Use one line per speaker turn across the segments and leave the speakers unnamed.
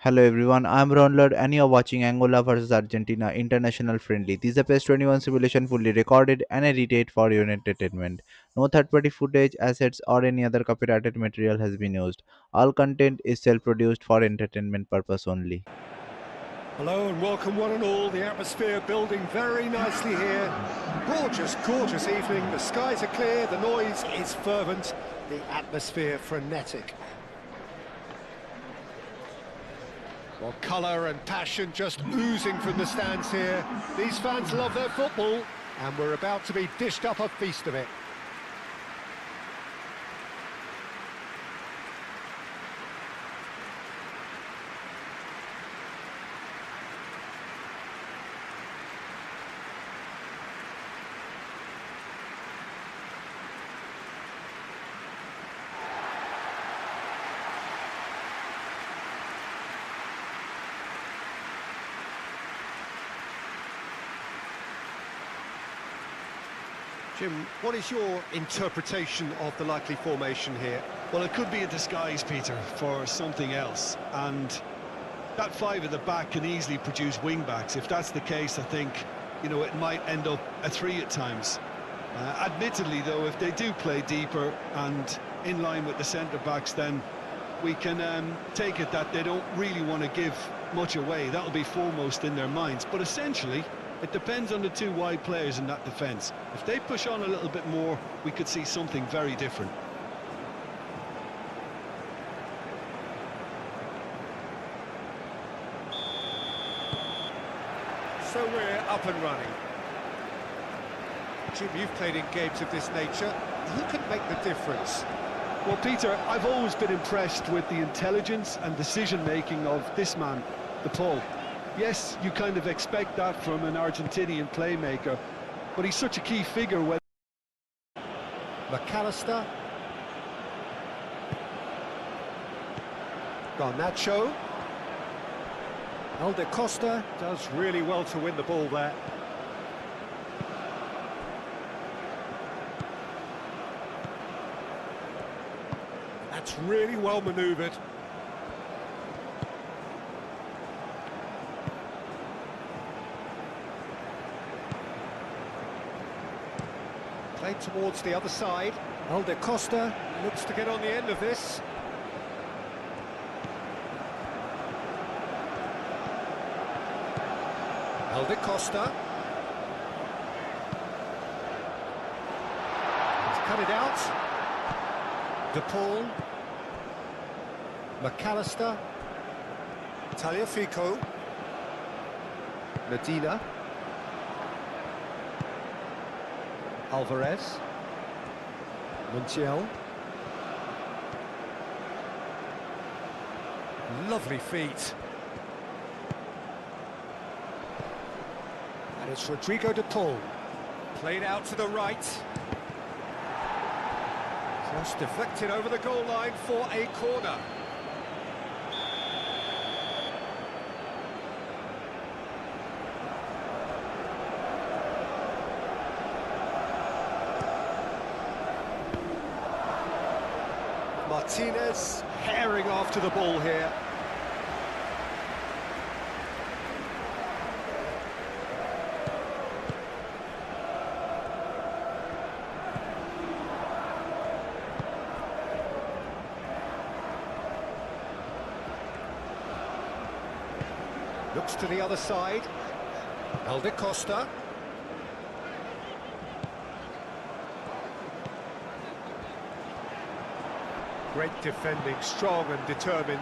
Hello everyone, I'm RAUNDLER and you're watching Angola versus Argentina International Friendly. This is a PES 21 simulation fully recorded and edited for your entertainment. No third-party footage, assets or any other copyrighted material has been used. All content is self-produced for entertainment purpose only.
Hello and welcome one and all. The atmosphere building very nicely here. Gorgeous, gorgeous evening. The skies are clear, the noise is fervent, the atmosphere frenetic. Well, colour and passion just oozing from the stands here. These fans love their football and we're about to be dished up a feast of it. Jim, what is your interpretation of the likely formation here?
Well, it could be a disguise, Peter, for something else. And that five at the back can easily produce wing-backs. If that's the case, I think, it might end up a three at times. Admittedly, though, if they do play deeper and in line with the centre-backs, then we can take it that they don't really want to give much away. That'll be foremost in their minds. But essentially, it depends on the two wide players in that defence. If they push on a little bit more, we could see something very different.
So we're up and running. Jim, you've played in games of this nature. Who can make the difference?
Well, Peter, I've always been impressed with the intelligence and decision-making of this man, the Paul. Yes, you kind of expect that from an Argentinian playmaker, but he's such a key figure when...
McAllister. Garnacho. Alde Costa does really well to win the ball there. That's really well manoeuvred. Played towards the other side. Alde Costa looks to get on the end of this. Alde Costa. He's cut it out. De Paul. McAllister. Tagliafico. Medina. Alvarez. Montiel. Lovely feet. And it's Rodrigo de Paul. Played out to the right. Just deflected over the goal line for a corner. Martinez herring after the ball here. Looks to the other side. Alde Costa. Great defending, strong and determined.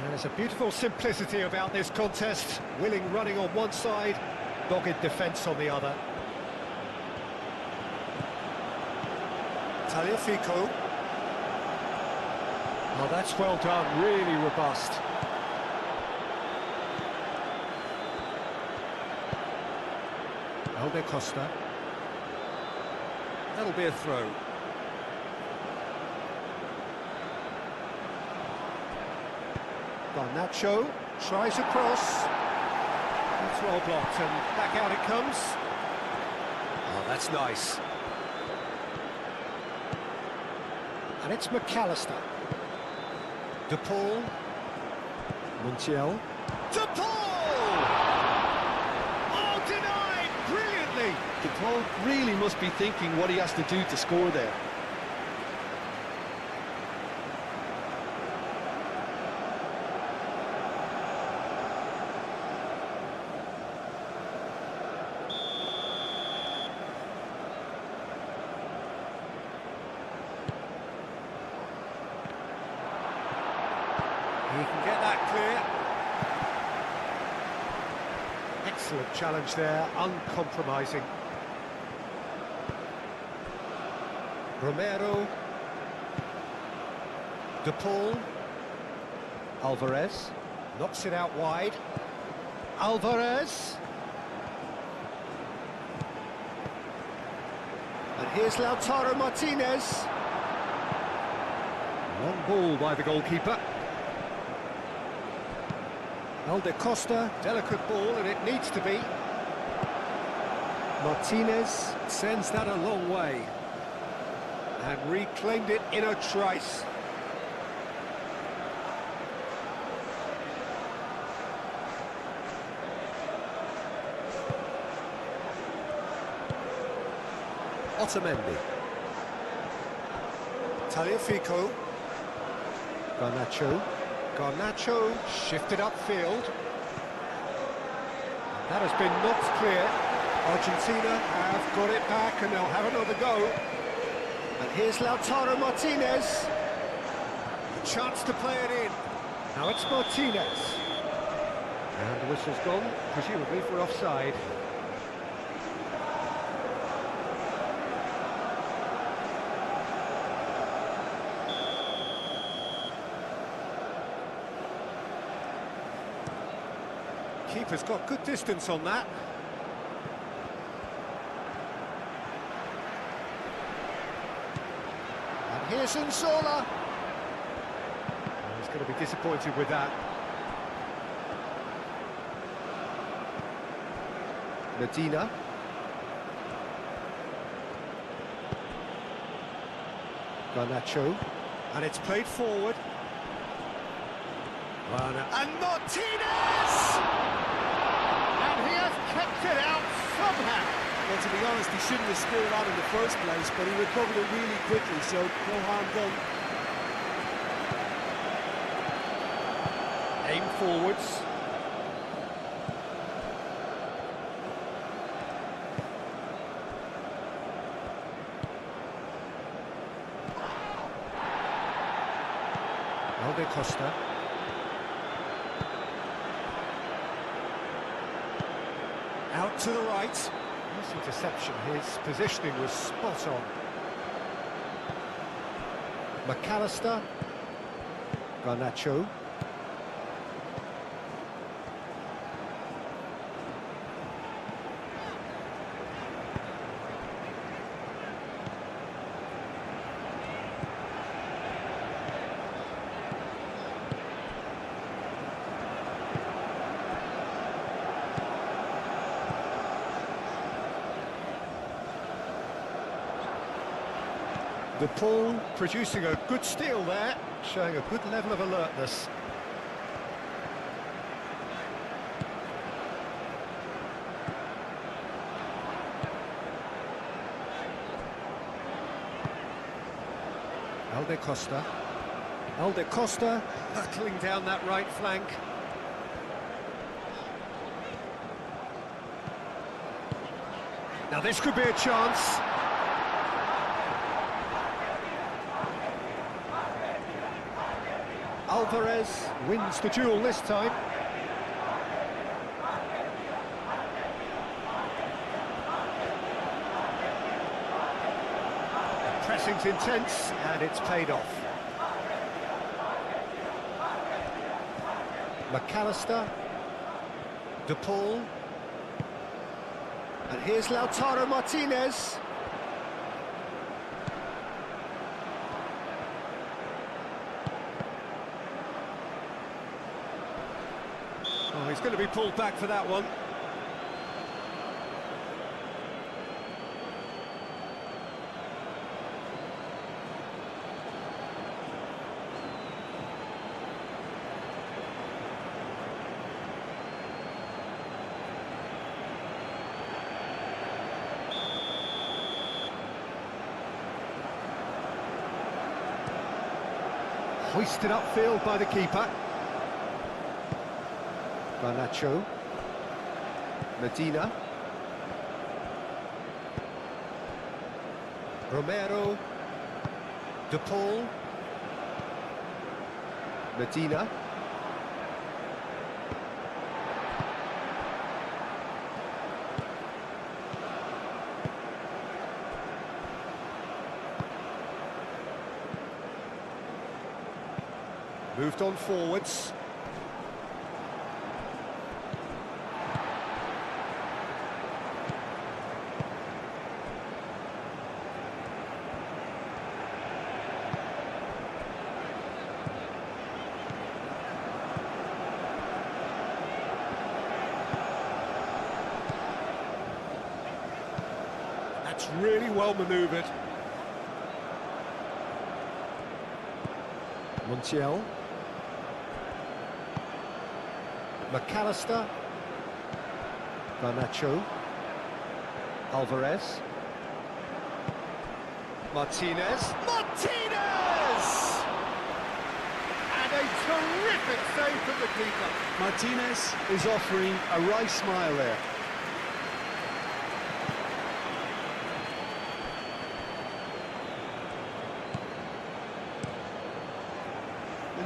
There's a beautiful simplicity about this contest. Willing running on one side, dogged defence on the other. Tagliafico. Oh, that's well done, really robust. Alde Costa. That'll be a throw. Garnacho tries a cross. It's well blocked and back out it comes. Oh, that's nice. And it's McAllister. De Paul. Montiel. De Paul! Oh, denied brilliantly!
De Paul really must be thinking what he has to do to score there.
He can get that clear. Excellent challenge there, uncompromising. Romero. De Paul. Alvarez. Knocks it out wide. Alvarez. And here's Lautaro Martinez. Long ball by the goalkeeper. De Costa, delicate ball, and it needs to be. Martinez sends that a long way. And reclaimed it in a trice. Otamendi. Tagliafico. Garnacho. Garnacho shifted upfield. That has been knocked clear. Argentina have got it back and they'll have another go. And here's Lautaro Martinez. A chance to play it in. Now it's Martinez. And the whistle's gone, presumably for offside. Keeper's got good distance on that. And here's Angola. He's going to be disappointed with that. Medina. Garnacho. And it's played forward. And Martinez! And he has kept it out somehow.
Well, to be honest, he shouldn't have scored that in the first place, but he recovered it really quickly, so no harm done.
Aim forwards. De Costa. Out to the right. Nice interception. His positioning was spot on. McAllister. Garnacho. De Paul producing a good steal there, showing a good level of alertness. De Costa. De Costa battling down that right flank. Now this could be a chance. Alvarez wins the duel this time. The pressing's intense and it's paid off. McAllister. De Paul. And here's Lautaro Martinez. Oh, he's going to be pulled back for that one. Hoisted upfield by the keeper. Garnacho. Medina. Romero. De Paul. Medina. Moved on forwards. That's really well manoeuvred. Montiel. McAllister. Garnacho. Alvarez. Martinez. Martinez! And a terrific save from the keeper.
Martinez is offering a wry smile there.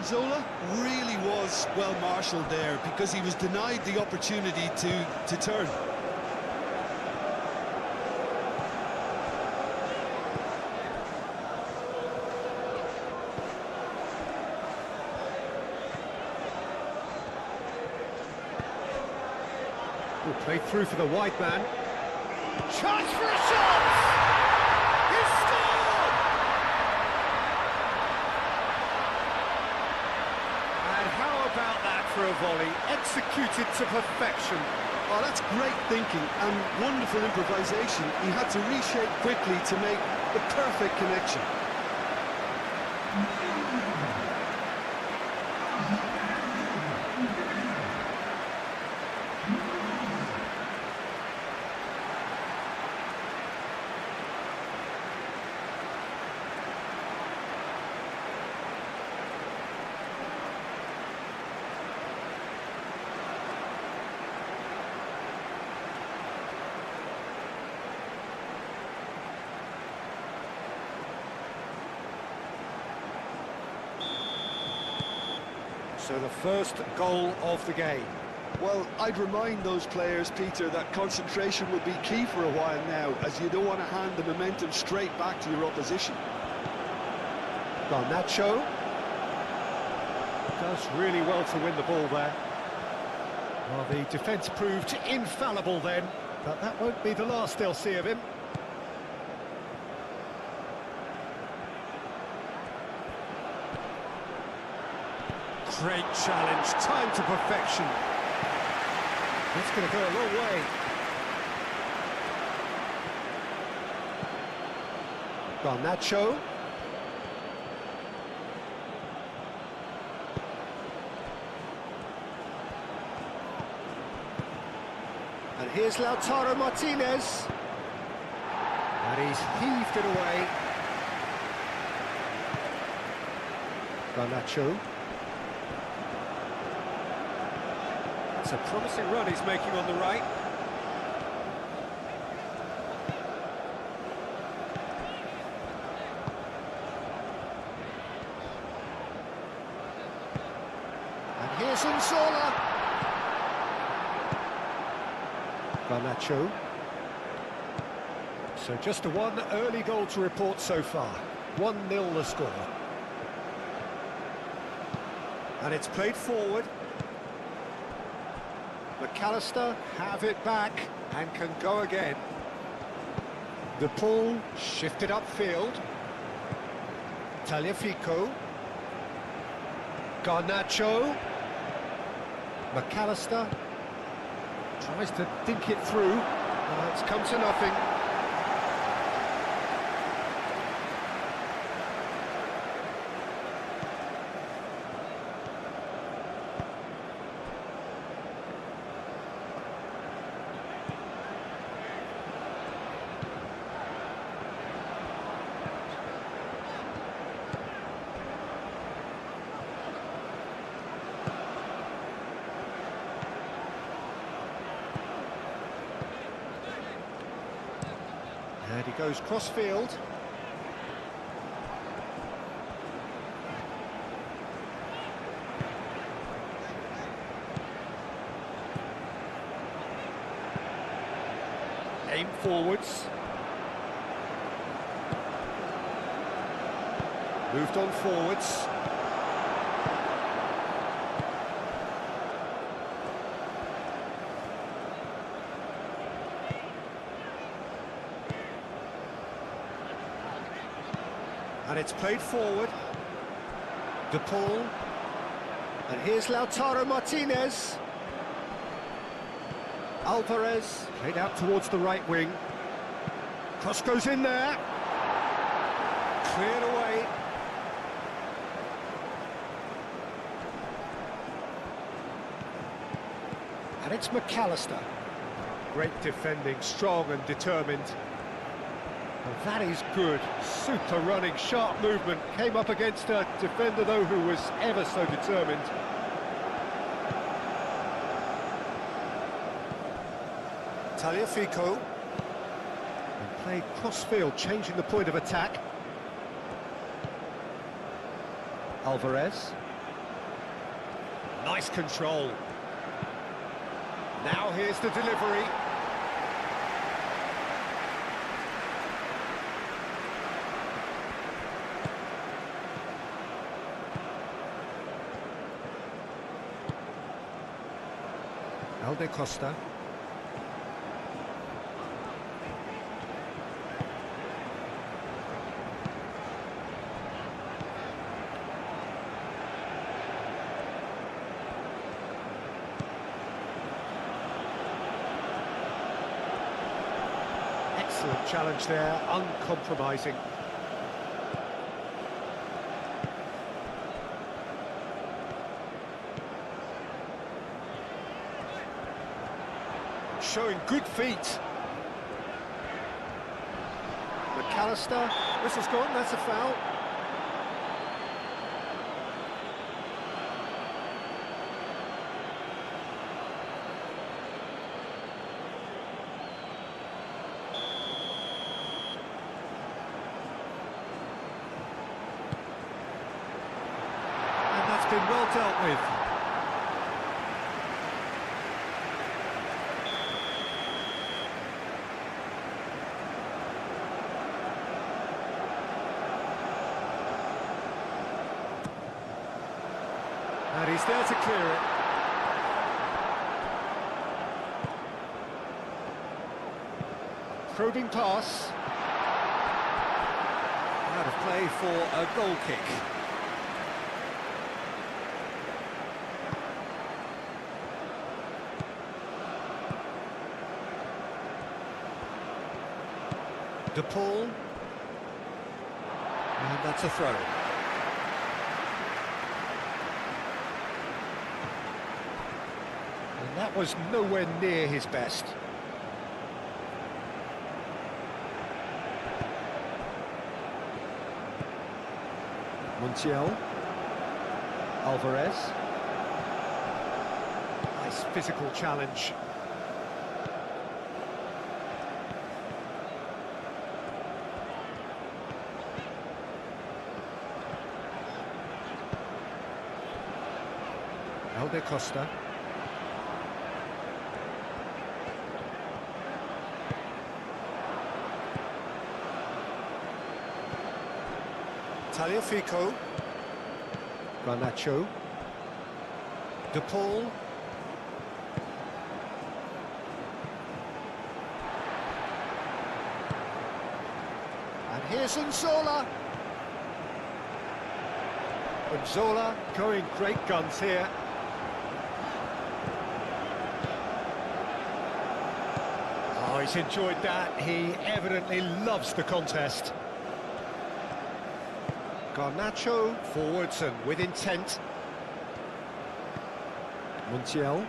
Zola really was well marshalled there because he was denied the opportunity to turn.
Played through for the wide man. Chance for a shot! He scored! And how about that for a volley? Executed to perfection.
Oh, that's great thinking and wonderful improvisation. He had to reshape quickly to make the perfect connection.
So the first goal of the game.
Well, I'd remind those players, Peter, that concentration will be key for a while now, as you don't want to hand the momentum straight back to your opposition.
Garnacho does really well to win the ball there. Well, the defence proved infallible then, but that won't be the last they'll see of him. Great challenge, time to perfection. That's going to go a long way. Garnacho. And here's Lautaro Martinez. And he's heaved it away. Garnacho. It's a promising run he's making on the right. And here's Angola. Garnacho. So just a one early goal to report so far. 1-0 the score. And it's played forward. McAllister have it back and can go again. De Paul shifted upfield. Tagliafico. Garnacho. McAllister tries to dink it through. It's come to nothing. And he goes cross-field. Aim forwards. Moved on forwards. And it's played forward. De Paul. And here's Lautaro Martinez. Alvarez, played out towards the right wing. Cross goes in there. Cleared away. And it's McAllister. Great defending, strong and determined. Well, that is good. Super running, sharp movement. Came up against a defender, though, who was ever so determined. Tagliafico. And played cross-field, changing the point of attack. Alvarez. Nice control. Now here's the delivery. Alde Costa. Excellent challenge there, uncompromising. Showing good feet. McAllister, whistle's gone, that's a foul. And that's been well dealt with. And he's there to clear it. Probing pass. Out of play for a goal kick. De Paul. And that's a throw. And that was nowhere near his best. Montiel. Alvarez. Nice physical challenge. Alde Costa. Tagliafico. Garnacho. De Paul. And here's Anzola. Anzola going great guns here. Oh, he's enjoyed that. He evidently loves the contest. Garnacho forwards and with intent. Montiel.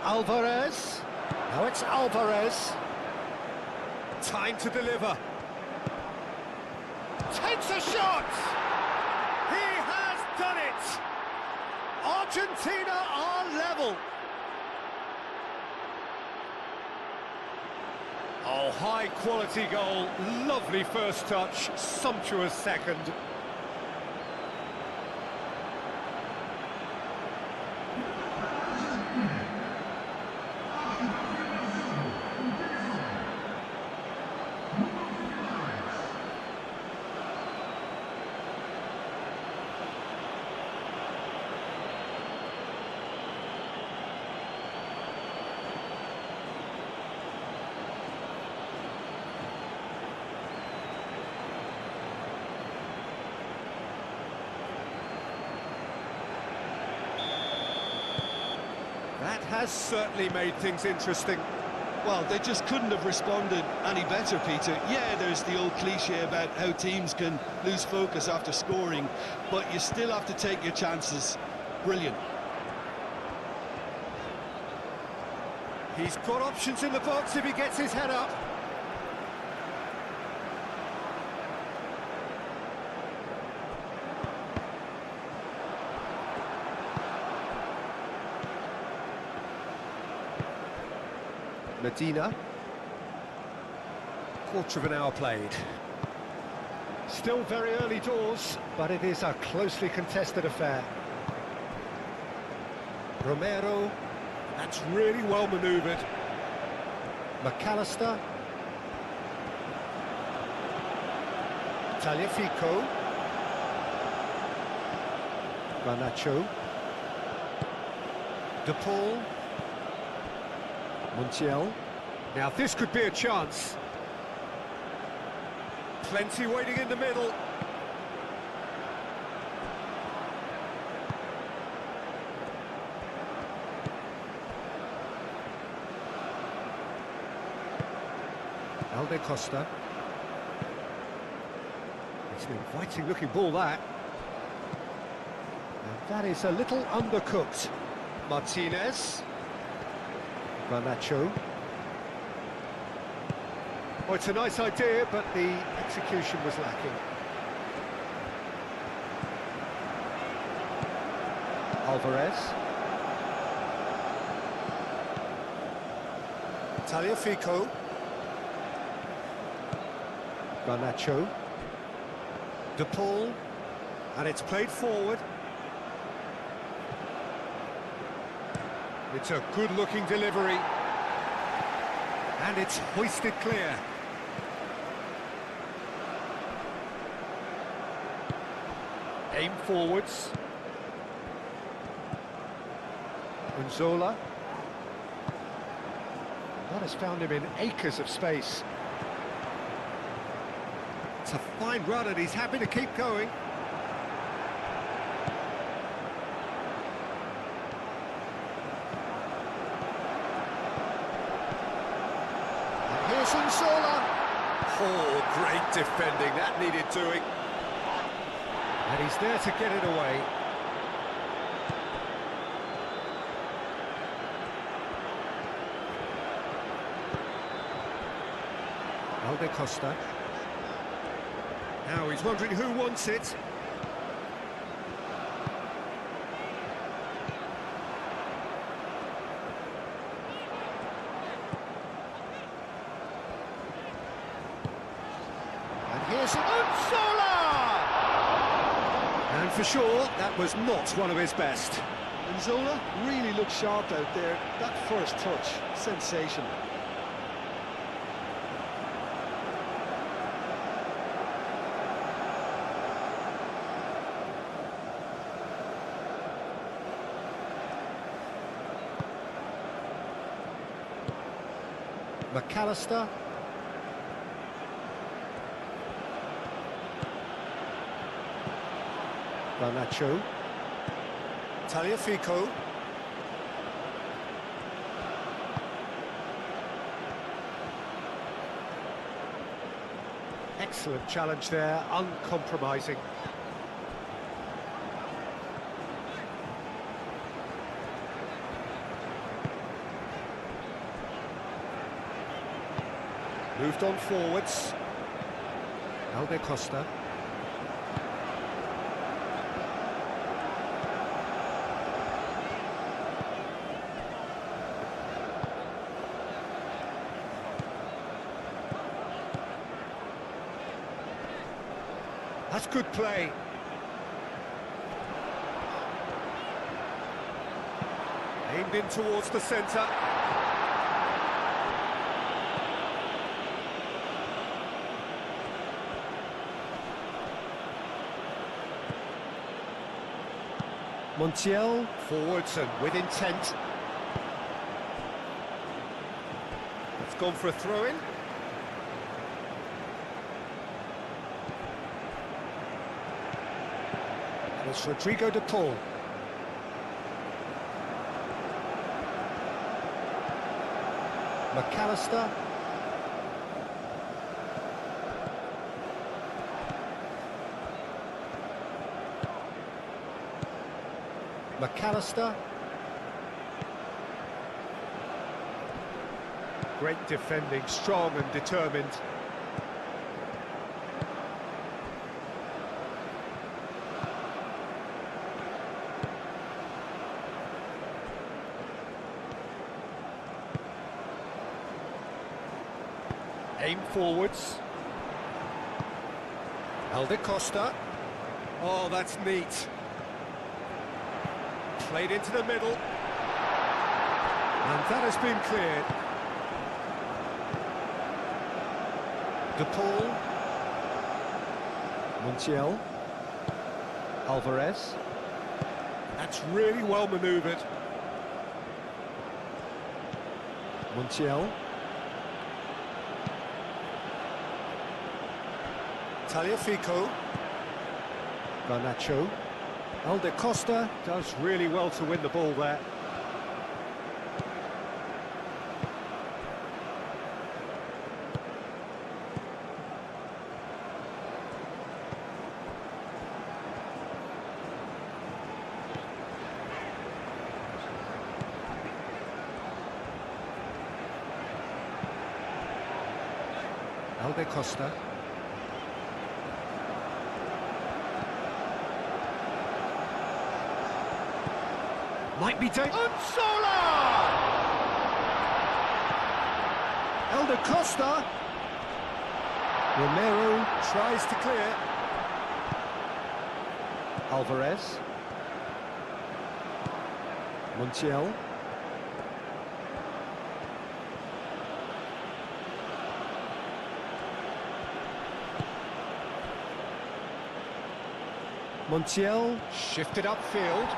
Alvarez. Now it's Alvarez. Time to deliver. Takes a shot! He has done it! Argentina are level. Oh, high quality goal, lovely first touch, sumptuous second. That has certainly made things interesting.
Well, they just couldn't have responded any better, Peter. Yeah, there's the old cliche about how teams can lose focus after scoring, but you still have to take your chances. Brilliant.
He's got options in the box if he gets his head up. Medina. Quarter of an hour played. Still very early doors, but it is a closely contested affair. Romero. That's really well manoeuvred. McAllister. Tagliafico. Garnacho. De Paul. Montiel. Now this could be a chance. Plenty waiting in the middle. Alde Costa. It's an inviting looking ball, that. And that is a little undercooked. Martinez. Garnacho. Oh, it's a nice idea, but the execution was lacking. Alvarez. Tagliafico. Garnacho. De Paul. And it's played forward. It's a good-looking delivery. And it's hoisted clear. Aim forwards. Angola. That has found him in acres of space. It's a fine run and he's happy to keep going. And here's Angola. Oh, great defending, that needed doing. And he's there to get it away. Alde Costa. Now he's wondering who wants it. And here's Angola! And for sure, that was not one of his best.
Angola really looked sharp out there. That first touch, sensation.
McAllister. Garnacho. Tagliafico. Excellent challenge there, uncompromising. Moved on forwards. Alde Costa. That's good play. Aimed in towards the centre. Montiel forwards and with intent. It's gone for a throw-in. And it's Rodrigo de Paul. McAllister. McAllister. Great defending, strong and determined. Aim forwards. Alde Costa. Oh, that's neat. Played into the middle. And that has been cleared. De Paul. Montiel. Alvarez. That's really well manoeuvred. Montiel. Tagliafico. Garnacho. Alde Costa does really well to win the ball there. Alde Costa. Might be taken. Unsola! Alde Costa. Romero tries to clear. Alvarez. Montiel. Montiel shifted upfield.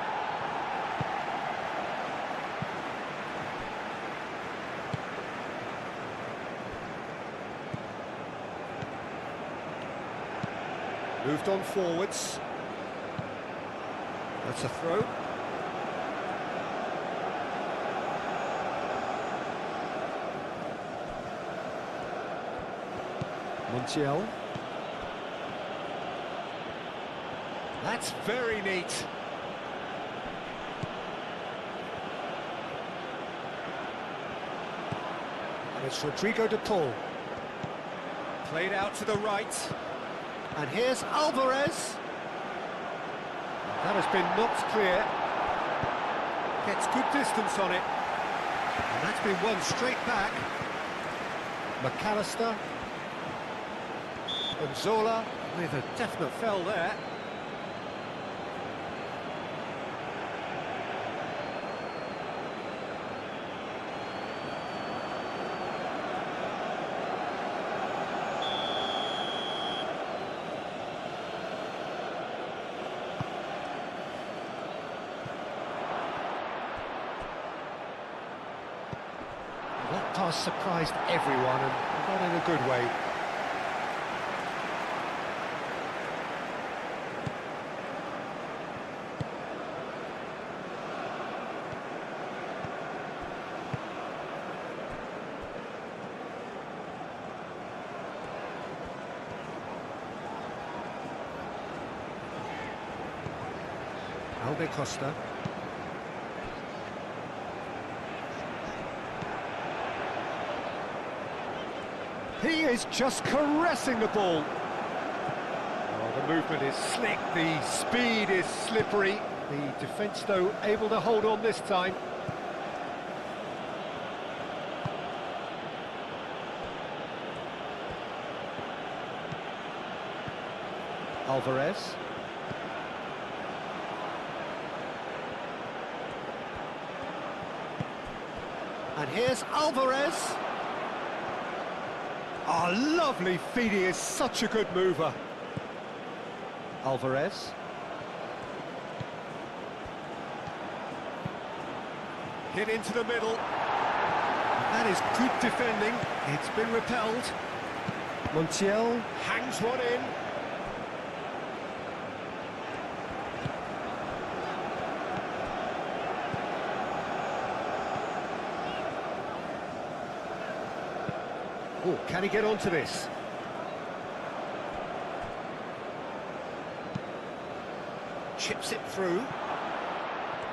Moved on forwards. That's a throw. Montiel. That's very neat. And it's Rodrigo de Paul. Played out to the right. And here's Alvarez. That has been knocked clear. Gets good distance on it. And that's been won straight back. McAllister. Angola with a definite foul there. That pass surprised everyone and not in a good way. Alde Costa. He is just caressing the ball. Oh, the movement is slick, the speed is slippery. The defence, though, able to hold on this time. Alvarez. And here's Alvarez. Oh, lovely feed, he is such a good mover. Alvarez. Hit into the middle. That is good defending. It's been repelled. Montiel hangs one in. Oh, can he get onto this? Chips it through.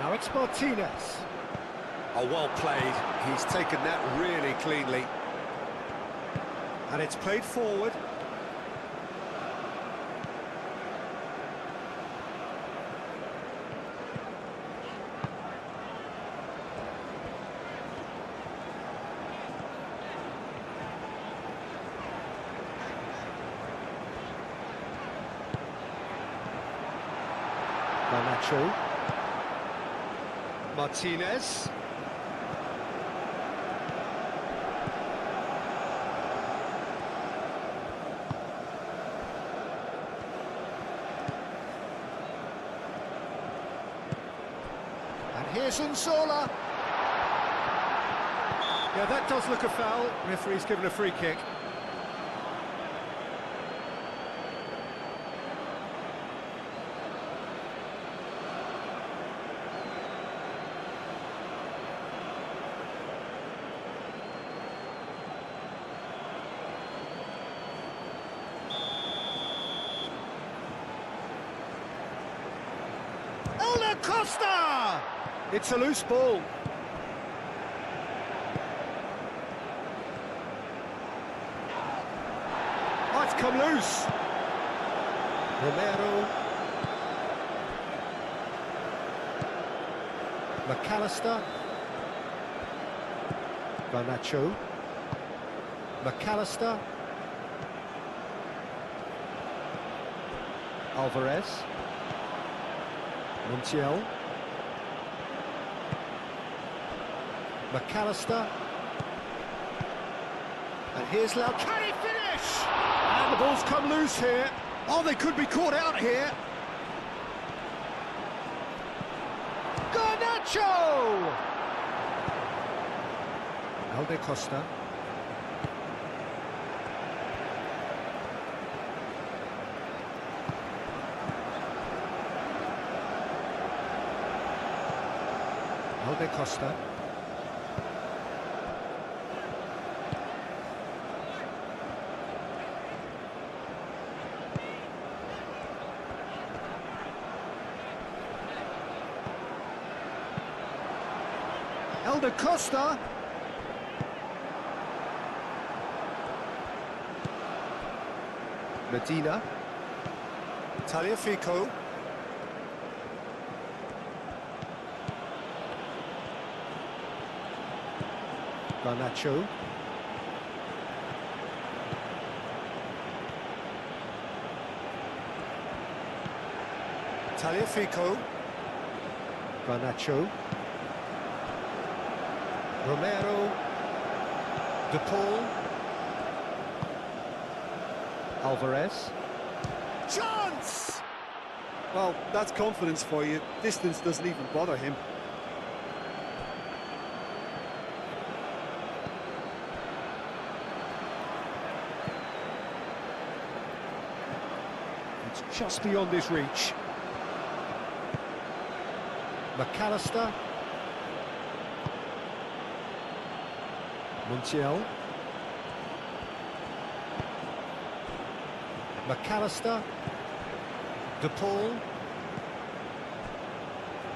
Now it's Martinez. Oh, well played. He's taken that really cleanly. And it's played forward. Garnacho. Martinez. And here's Angola. Yeah, that does look a foul. Referee's given a free kick. Costa! It's a loose ball. Oh, it's come loose. Romero. McAllister. Garnacho. McAllister. Alvarez. Montiel. McAllister. And here's Lau. Can he finish? And the ball's come loose here. Oh, they could be caught out here. Garnacho! Alde Costa. Alde Costa. Alde Costa. Medina. Tagliafico. Garnacho. Tagliafico. Garnacho. Romero. De Paul. Alvarez. Chance!
Well, that's confidence for you. Distance doesn't even bother him.
It's just beyond his reach. McAllister. Montiel. McAllister. De Paul.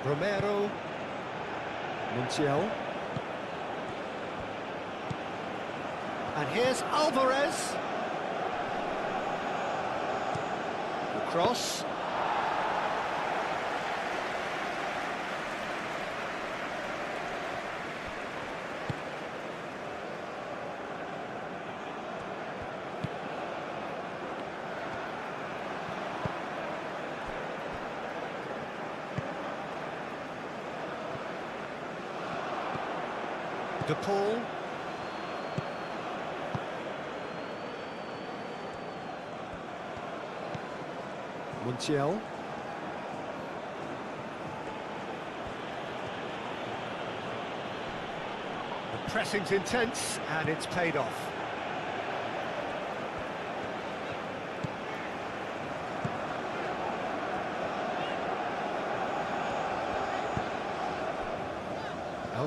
Romero. Montiel. And here's Alvarez. The cross. De Paul. Montiel. The pressing's intense and it's paid off.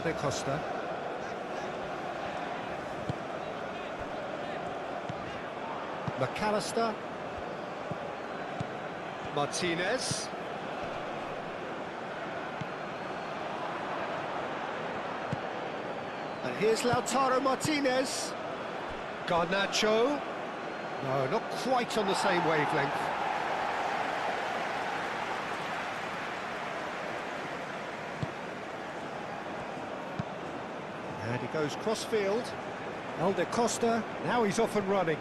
De Costa. McAllister. Martinez. And here's Lautaro Martinez. Garnacho. No, not quite on the same wavelength. And he goes cross-field. De Costa, now he's off and running.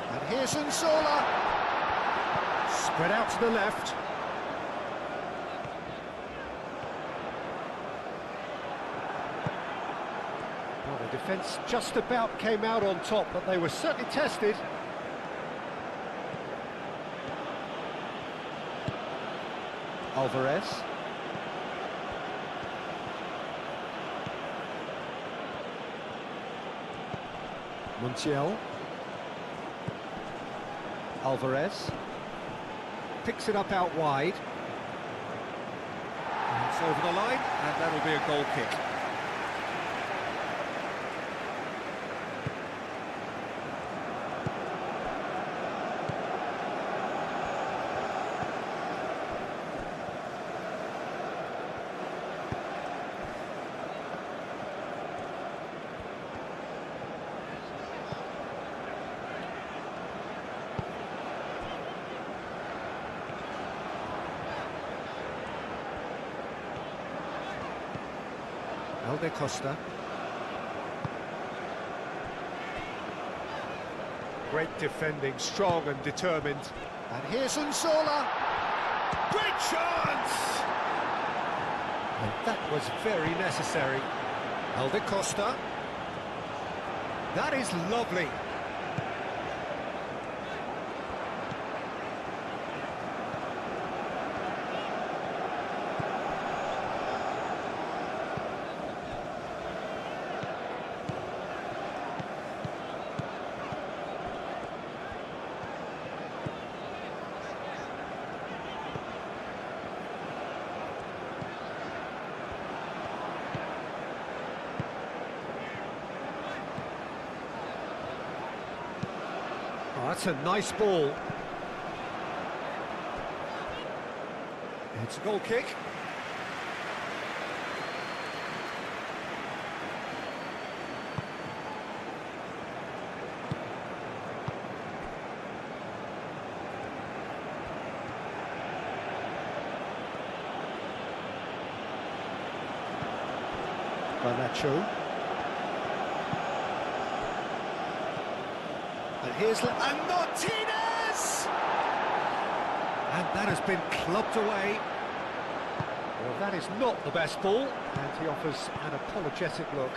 And here's Angola. Spread out to the left. The defence just about came out on top, but they were certainly tested. Alvarez. Montiel. Alvarez. Picks it up out wide. And it's over the line, and that'll be a goal kick. De Costa. Great defending, strong and determined. And here's Angola. Great chance! And that was very necessary. De Costa. That is lovely. Oh, that's a nice ball. It's a goal kick. Garnacho. And here's and Martinez! And that has been clubbed away. Well, that is not the best ball, and he offers an apologetic look.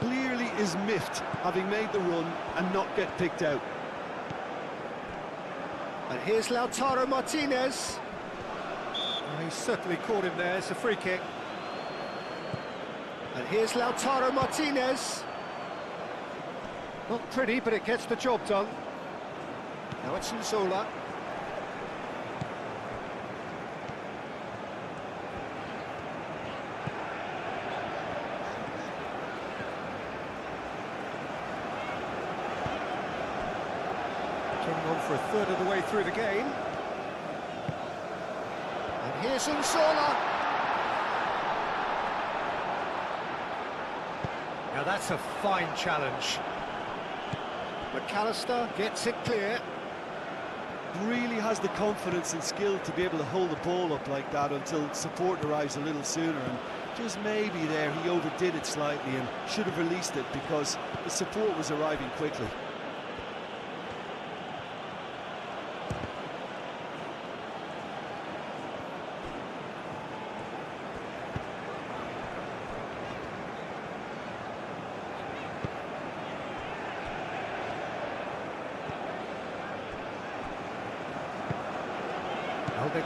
Clearly is miffed, having made the run and not get picked out.
And here's Lautaro Martinez. Oh, he's certainly caught him there. It's a free kick. And here's Lautaro Martinez. Not pretty, but it gets the job done. Now it's Angola. Turning on for a third of the way through the game. And here's Angola. Now that's a fine challenge. McAllister gets it clear.
Really has the confidence and skill to be able to hold the ball up like that until support arrives a little sooner, and just maybe there he overdid it slightly and should have released it because the support was arriving quickly.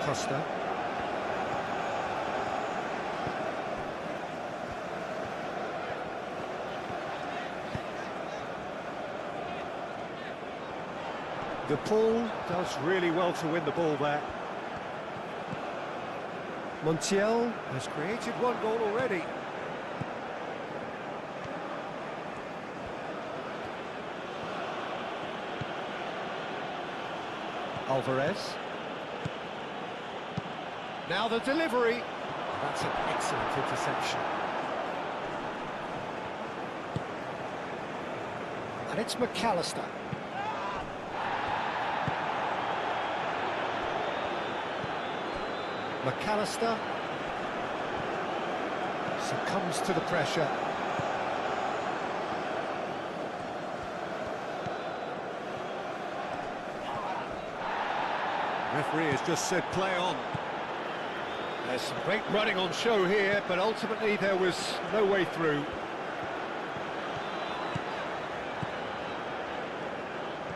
Costa. The pull does really well to win the ball there. Montiel has created one goal already. Alvarez. Now the delivery. That's an excellent interception. And it's McAllister. McAllister succumbs to the pressure. Referee has just said play on. There's some great running on show here, but ultimately there was no way through.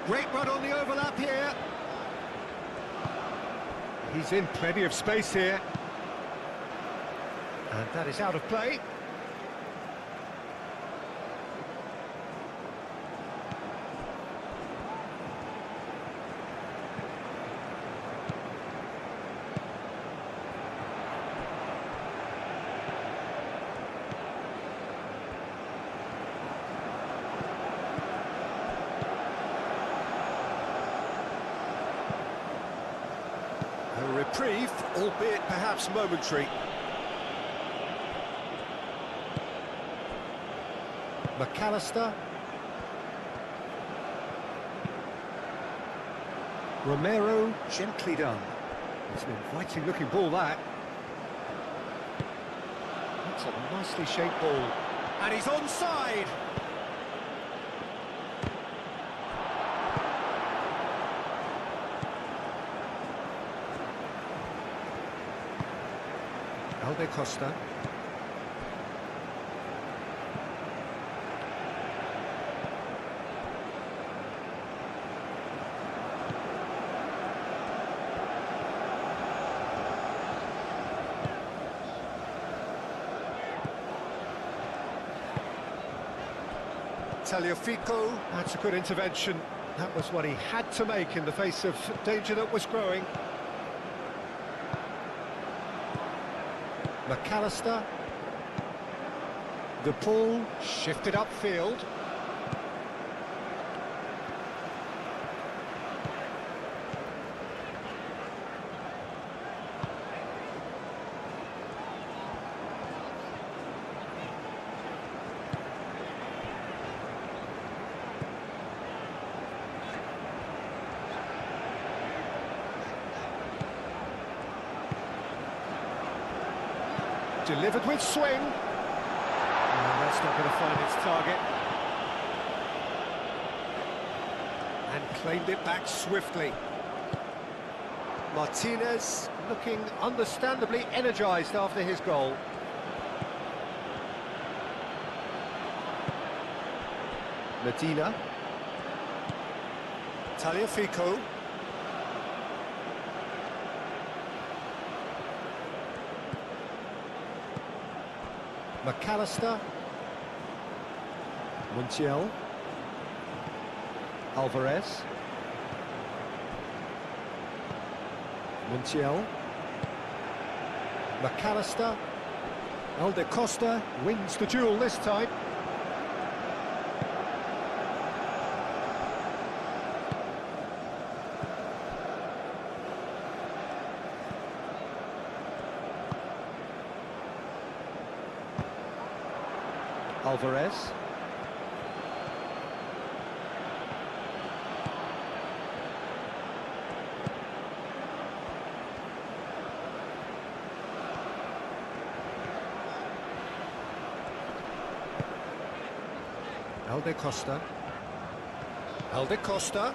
Great run on the overlap here. He's in plenty of space here. And that is out of play. A reprieve, albeit perhaps momentary. McAllister. Romero, gently done. It's an inviting looking ball, that. That's a nicely shaped ball. And he's onside! Costa. Tagliafico, that's a good intervention. That was what he had to make in the face of danger that was growing. McAllister. The pull shifted upfield. Delivered with swing. And that's not going to find its target. And claimed it back swiftly. Martinez looking understandably energised after his goal. Medina. Tagliafico. McAllister. Montiel. Alvarez. Montiel. McAllister. Costa wins the duel this time. Alvarez. Elde Costa. Elde Costa.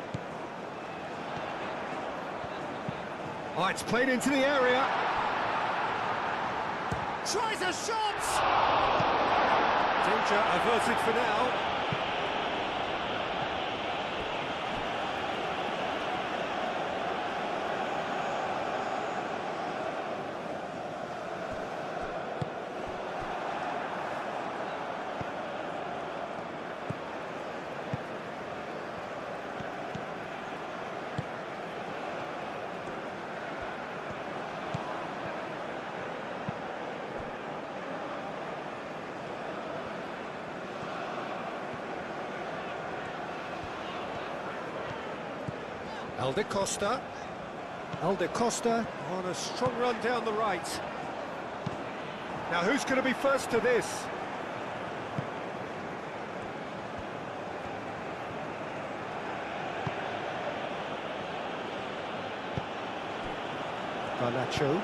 Oh, it's played into the area. Tries a shot! Danger averted for now. Elde Costa. Elde Costa on a strong run down the right. Now who's going to be first to this? Garnacho.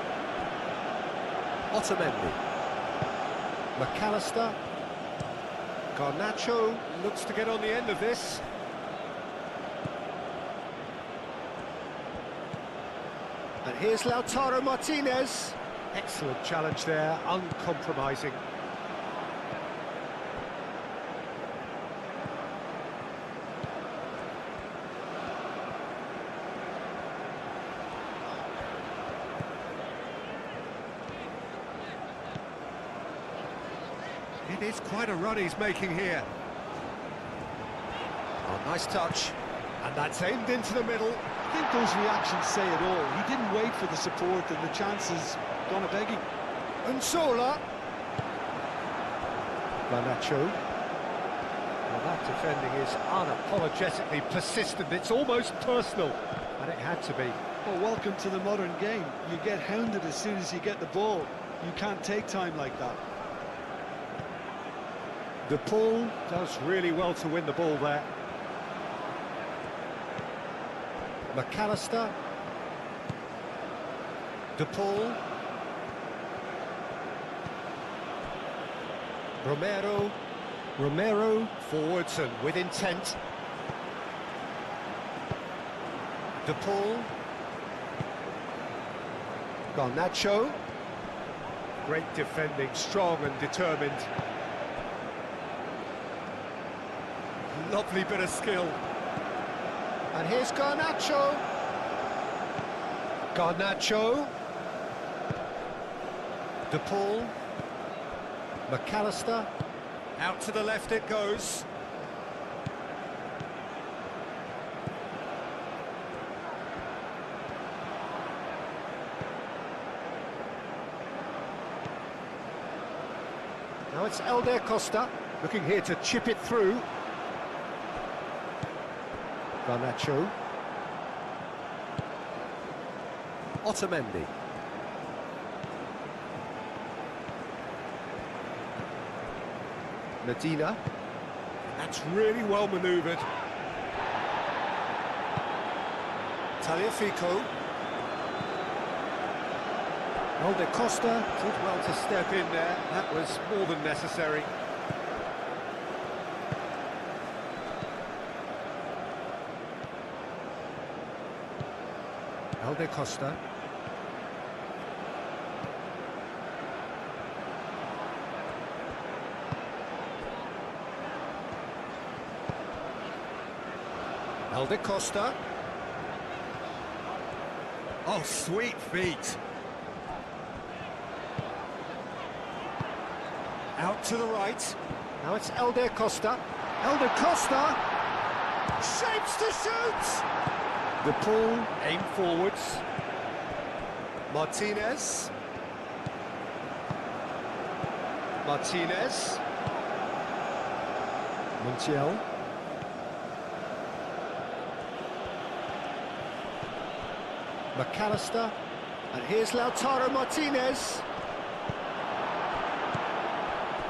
Otamendi. McAllister. Garnacho looks to get on the end of this. And here's Lautaro Martinez. Excellent challenge there, uncompromising. It is quite a run he's making here. Oh, nice touch. And that's aimed into the middle.
I think those reactions say it all. He didn't wait for the support and the chances gone a begging.
Unsola. Garnacho. Well, that defending is unapologetically persistent. It's almost personal, and it had to be.
Well, welcome to the modern game. You get hounded as soon as you get the ball. You can't take time like that.
De Paul does really well to win the ball there. McAllister. De Paul. Romero forwards and with intent. De Paul. Garnacho. Great defending, strong and determined. Lovely bit of skill. And here's Garnacho. Garnacho. De Paul. McAllister. Out to the left it goes. Now it's Elde Costa, looking here to chip it through. Garnacho. Otamendi. Medina. That's really well manoeuvred. Tagliafico. Elde Costa did well to step in there. That was more than necessary. Elde Costa. Elde Costa. Oh, sweet feet. Out to the right. Now it's Elde Costa. Elde Costa shapes to shoot. De Paul aim forwards. Martinez. Martinez. Montiel. McAllister. And here's Lautaro Martinez.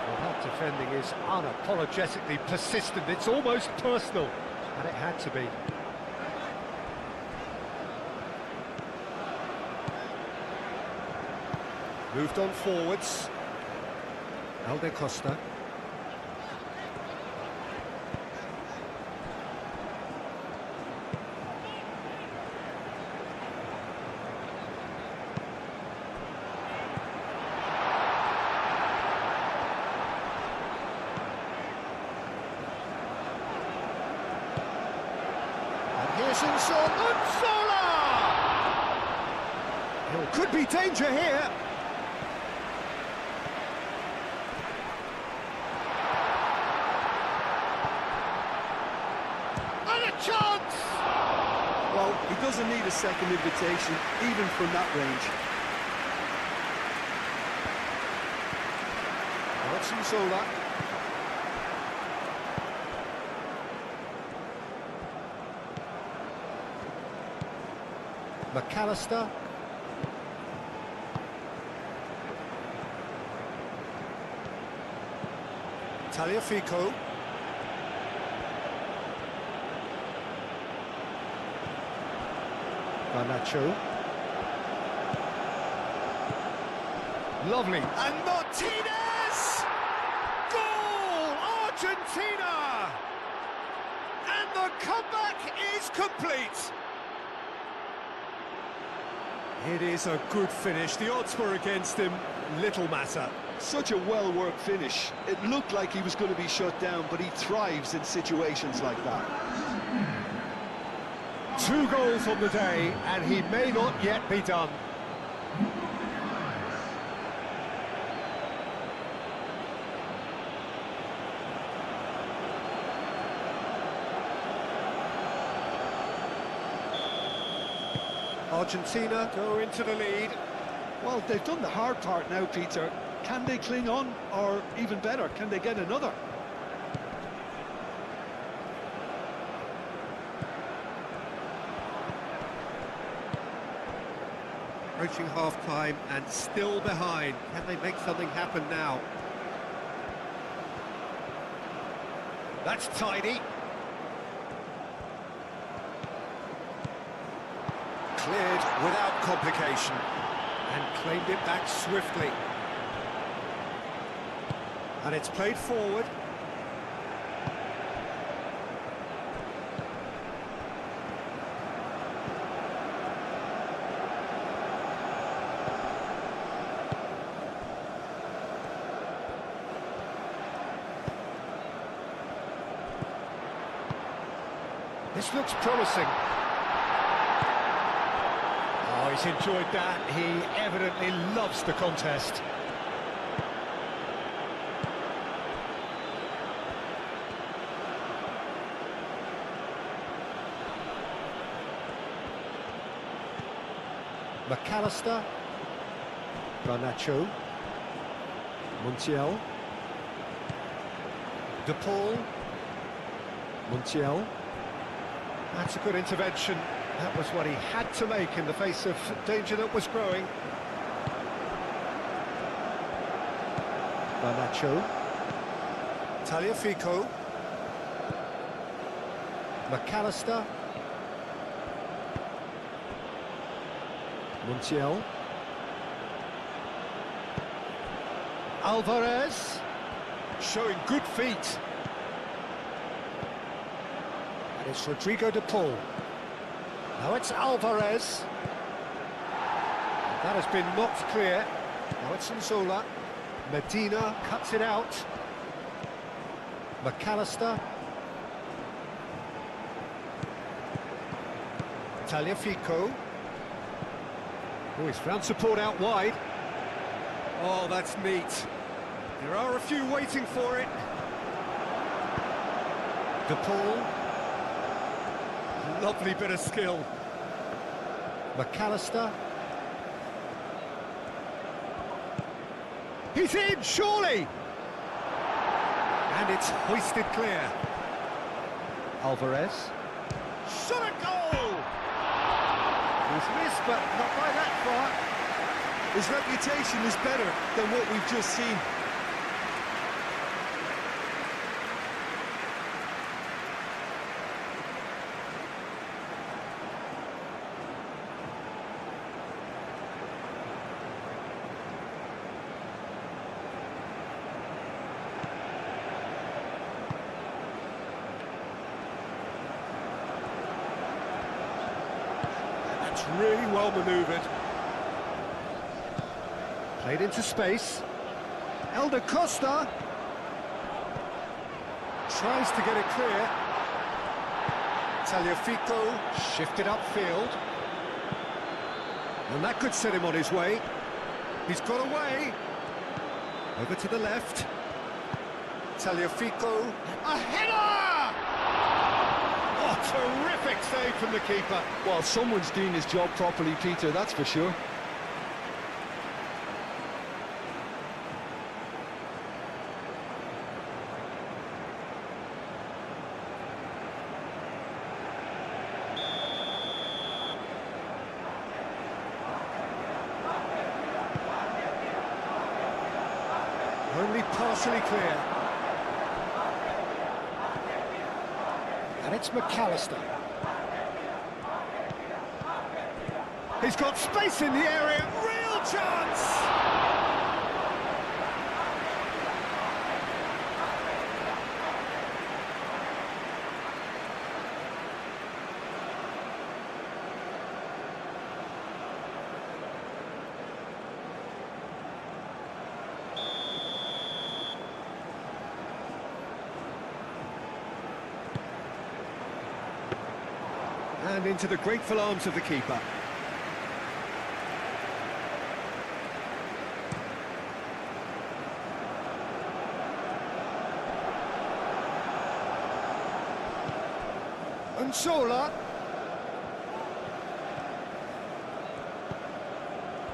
Well, that defending is unapologetically persistent. It's almost personal. And it had to be. Moved on forwards. Elde Costa. Here's Unsola! Could be danger here. And a chance!
Well, he doesn't need a second invitation, even from that range.
That's Unsola. McAllister. Tagliafico. Garnacho. Lovely. And Martinez! Goal! Argentina! And the comeback is complete. It is a good finish. The odds were against him. Little matter.
Such a well-worked finish. It looked like he was going to be shut down, but he thrives in situations like that.
2 goals on the day, and he may not yet be done. Argentina go into the lead.
Well, they've done the hard part now, Peter. Can they cling on, or even better, can they get another?
Approaching half-time and still behind. Can they make something happen now? That's tidy. Cleared without complication and claimed it back swiftly. And it's played forward. This looks promising. Oh, he's enjoyed that. He evidently loves the contest. McAllister. Garnacho. Montiel. De Paul. Montiel. That's a good intervention. That was what he had to make in the face of danger that was growing. Garnacho. Tagliafico. McAllister. Montiel. Alvarez. Showing good feet. And it's Rodrigo de Paul. Now it's Alvarez. That has been knocked clear. Now it's Unsola. Medina cuts it out. McAllister. Tagliafico. Oh, he's found support out wide. Oh, that's neat. There are a few waiting for it. De Paul. Lovely bit of skill. McAllister. He's in, surely! And it's hoisted clear. Alvarez. Shot a goal! He's missed, but not by that far.
His reputation is better than what we've just seen.
Really well manoeuvred. Played into space. Elder Costa tries to get it clear. Tagliafico shifted upfield. And that could set him on his way. He's got away. Over to the left. Tagliafico. A header! Oh, terrific save from the keeper.
Well, someone's doing his job properly, Peter, that's for sure.
Only partially clear. And it's McAllister. He's got space in the area, real chance! And into the grateful arms of the keeper. Angola.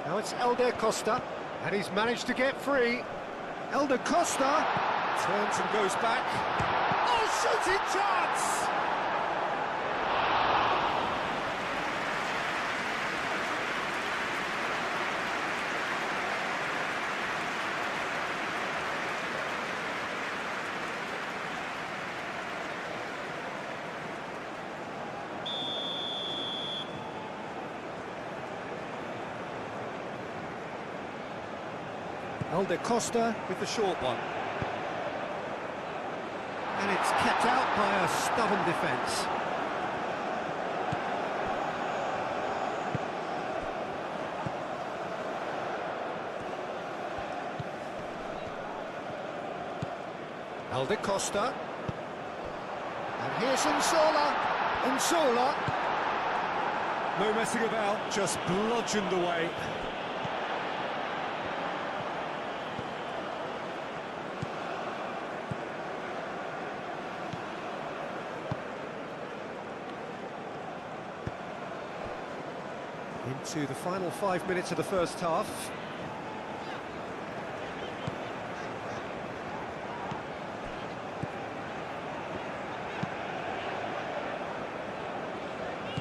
Now it's Elder Costa, and he's managed to get free. Elder Costa turns and goes back. Oh, shooting chance! Elder Costa with the short one. And it's kept out by a stubborn defence. Elder Costa. And here's Angola. Angola. No messing about, just bludgeoned away. Into the final 5 minutes of the first half.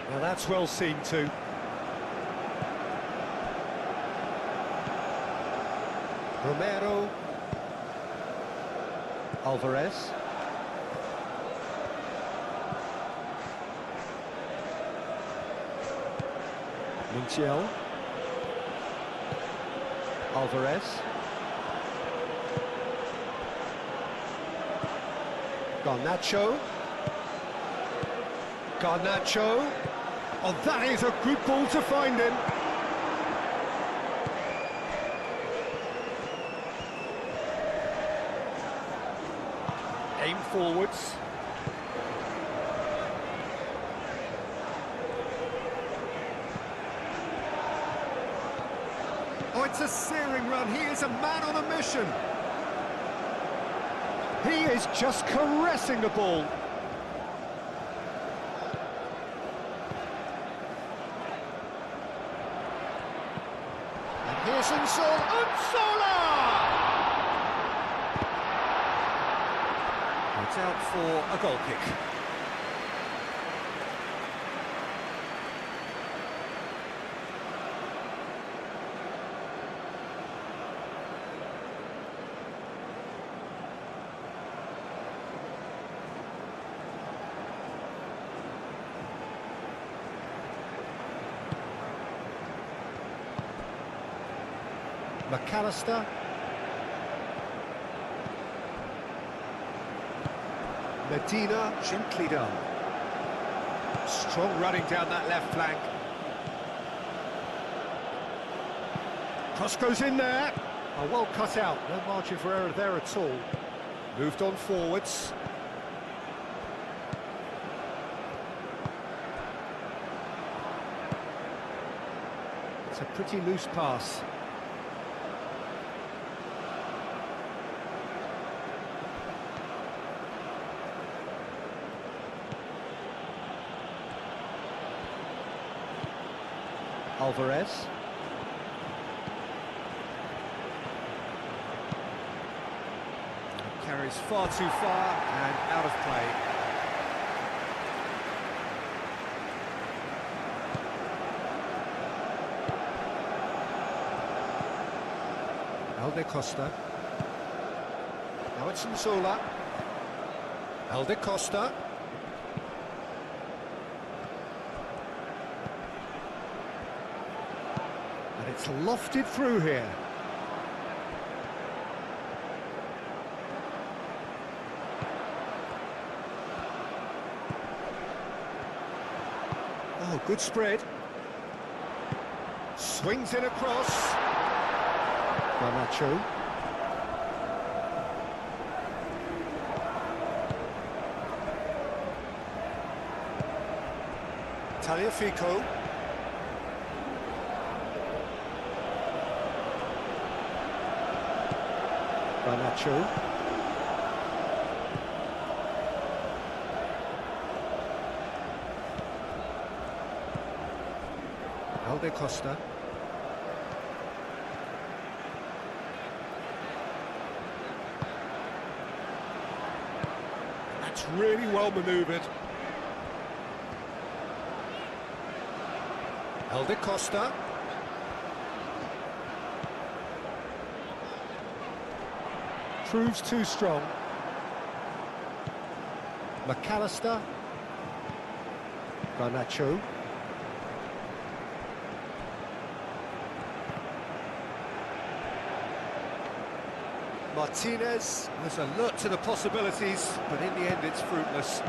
Now that's well seen too. Romero. Alvarez. Montiel. Alvarez. Garnacho. Garnacho. Oh, that is a good ball to find him. Aim forwards. Oh, it's a searing run. He is a man on a mission. He is just caressing the ball. And here's Angola. It's out for a goal kick. McAllister. Medina, gently done. Strong running down that left flank. Cross goes in there. Oh, well cut out, no margin for error there at all. Moved on forwards. It's a pretty loose pass. Alvarez. Carries far too far and out of play. Elde Costa. Now it's Nzola. Elde Costa. And it's lofted through here. Oh, good spread. Swings in across. Garnacho. Tagliafico. Garnacho. Elde Costa. That's really well manoeuvred. Elde Costa. Proves too strong. McAllister. Garnacho. Martinez was alert to the possibilities, but in the end it's fruitless.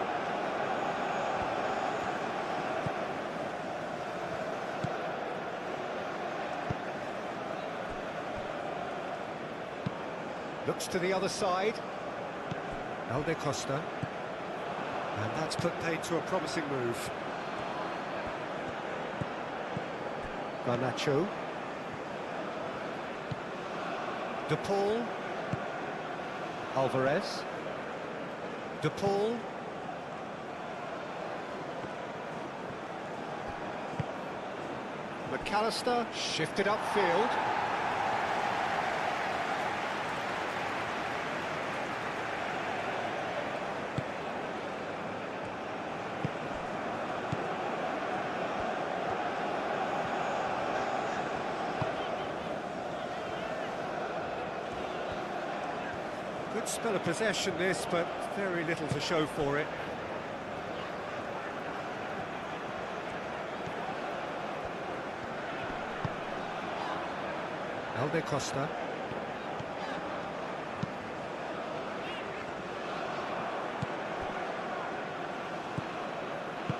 Looks to the other side. Elde Costa. And that's put paid to a promising move. Garnacho. De Paul. Alvarez. De Paul. McAllister shifted upfield. Good spell of possession this, but very little to show for it. Elde Costa.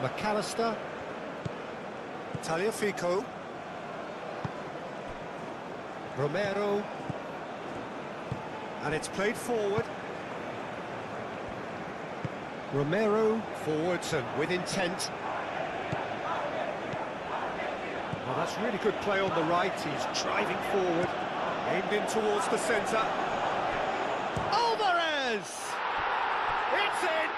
McAllister. Tagliafico. Romero. And it's played forward. Romero forwards and with intent. Well, that's really good play on the right. He's driving forward, aimed in towards the centre. Alvarez! It's in!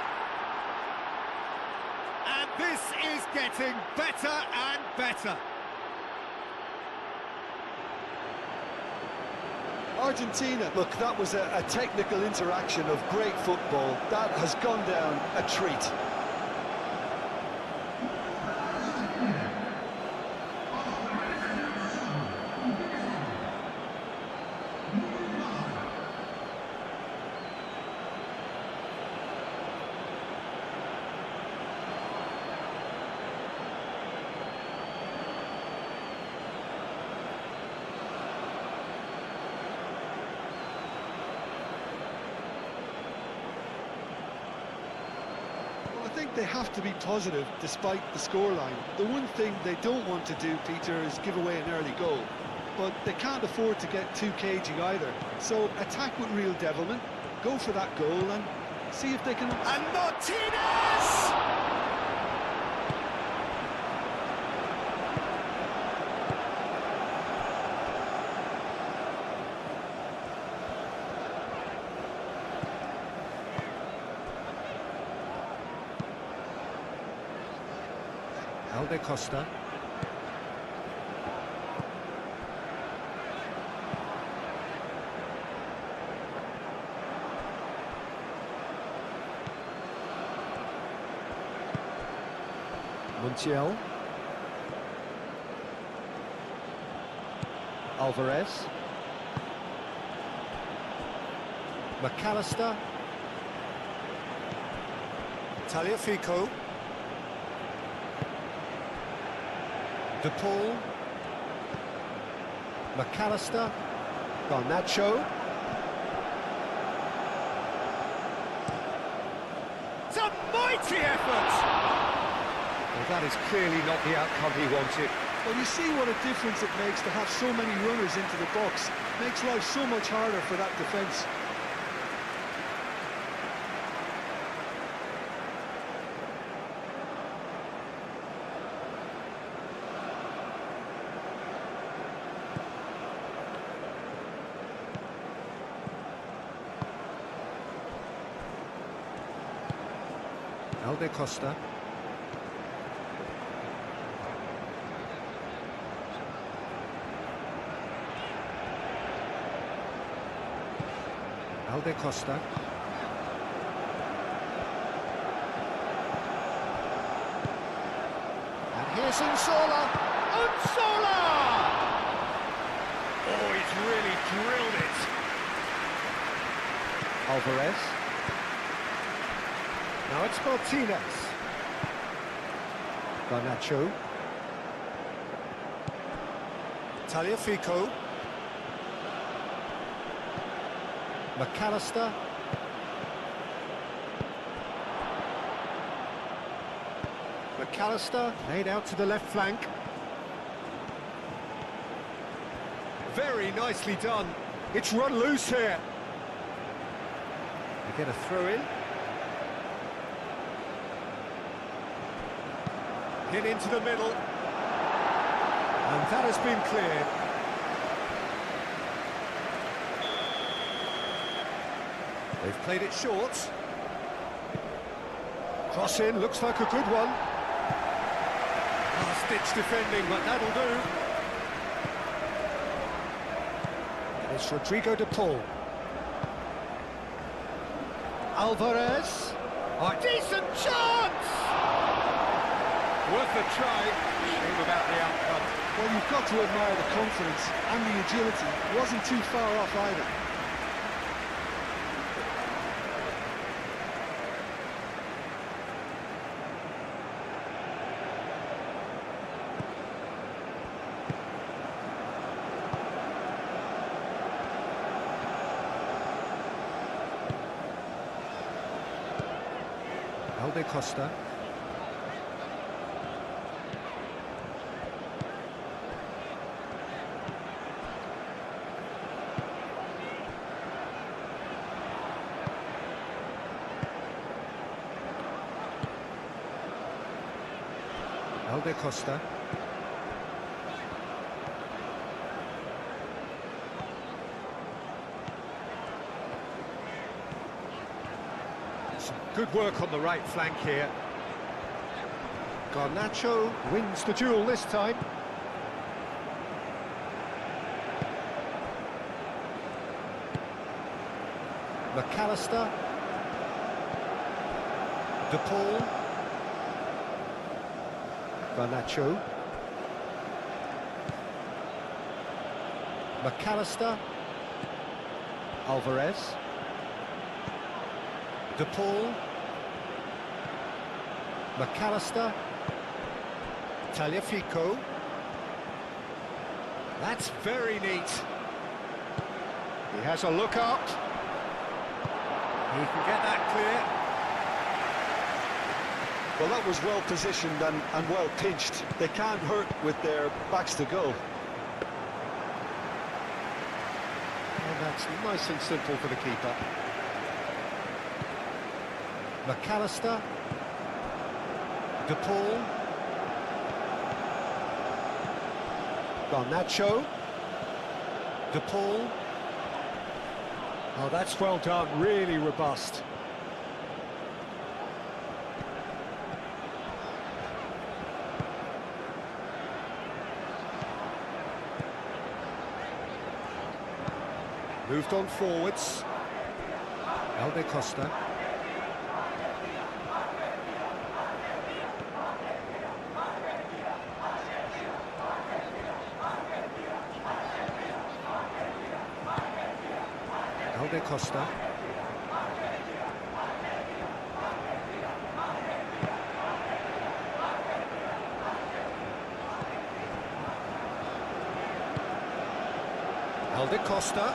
And this is getting better and better.
Argentina, look, that was a technical interaction of great football. That has gone down a treat. I think they have to be positive despite the scoreline. The one thing they don't want to do, Peter, is give away an early goal. But they can't afford to get too cagey either. So attack with real devilment, go for that goal and see if they can...
And Martinez! Alde Costa. Montiel. Alvarez. McAllister. Tagliafico. De Paul. McAllister. Garnacho. It's a mighty effort! Well, that is clearly not the outcome he wanted.
Well, you see what a difference it makes to have so many runners into the box. Makes life so much harder for that defence.
Alde Costa. Alde Costa. And here's Unsola. Unsola! Oh, he's really drilled it. Alvarez. Now it's Martinez. Garnacho. Tagliafico. McAllister. McAllister laid out to the left flank. Very nicely done. It's run loose here. They get a throw in. Hit into the middle. And that has been cleared. They've played it short. Cross in, looks like a good one. Last-ditch defending, but that'll do. And it's Rodrigo de Paul. Alvarez. Oh, decent chance! Worth a try. Shame about the outcome.
Well, you've got to admire the confidence and the agility. Wasn't too far off either.
Alde Costa. Alde Costa. Some good work on the right flank here. Garnacho wins the duel this time. McAllister. De Paul. Garnacho. McAllister. Alvarez. De Paul. McAllister. Tagliafico. That's very neat. He has a look up. He can get that clear.
Well, that was well positioned and well pinched. They can't hurt with their backs to goal.
And that's nice and simple for the keeper. McAllister. De Paul. Garnacho. De Paul. Oh, that's well done, really robust. Moved on forwards. Elder Costa. Elder Costa. Elder Costa.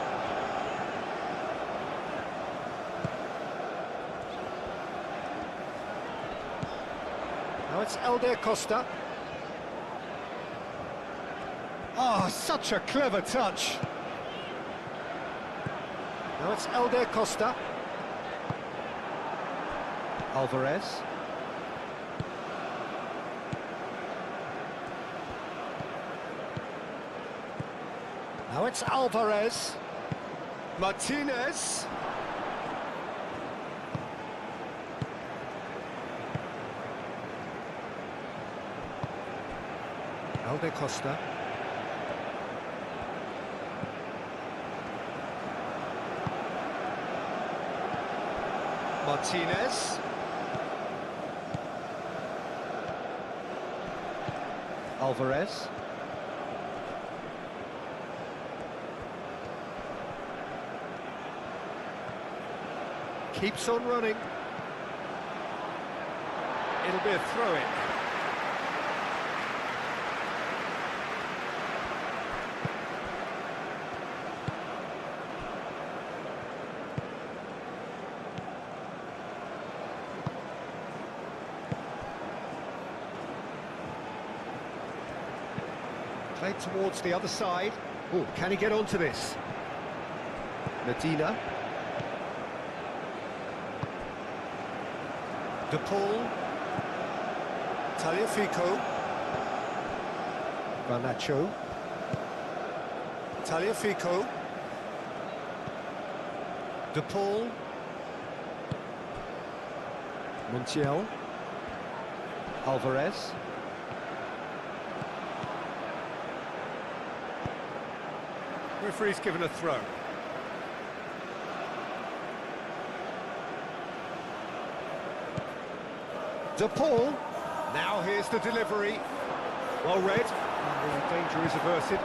Now it's Elder Costa. Oh, such a clever touch. Now it's Elder Costa. Alvarez. Now it's Alvarez. Martinez. Elder Costa. Martinez. Alvarez. Keeps on running. It'll be a throw-in. Played towards the other side. Oh, can he get onto this? Medina. De Paul. Tagliafico. Garnacho. Tagliafico. De Paul. Montiel. Alvarez. Referee's given a throw. De Paul. Now here's the delivery. Well read. And the danger is averted.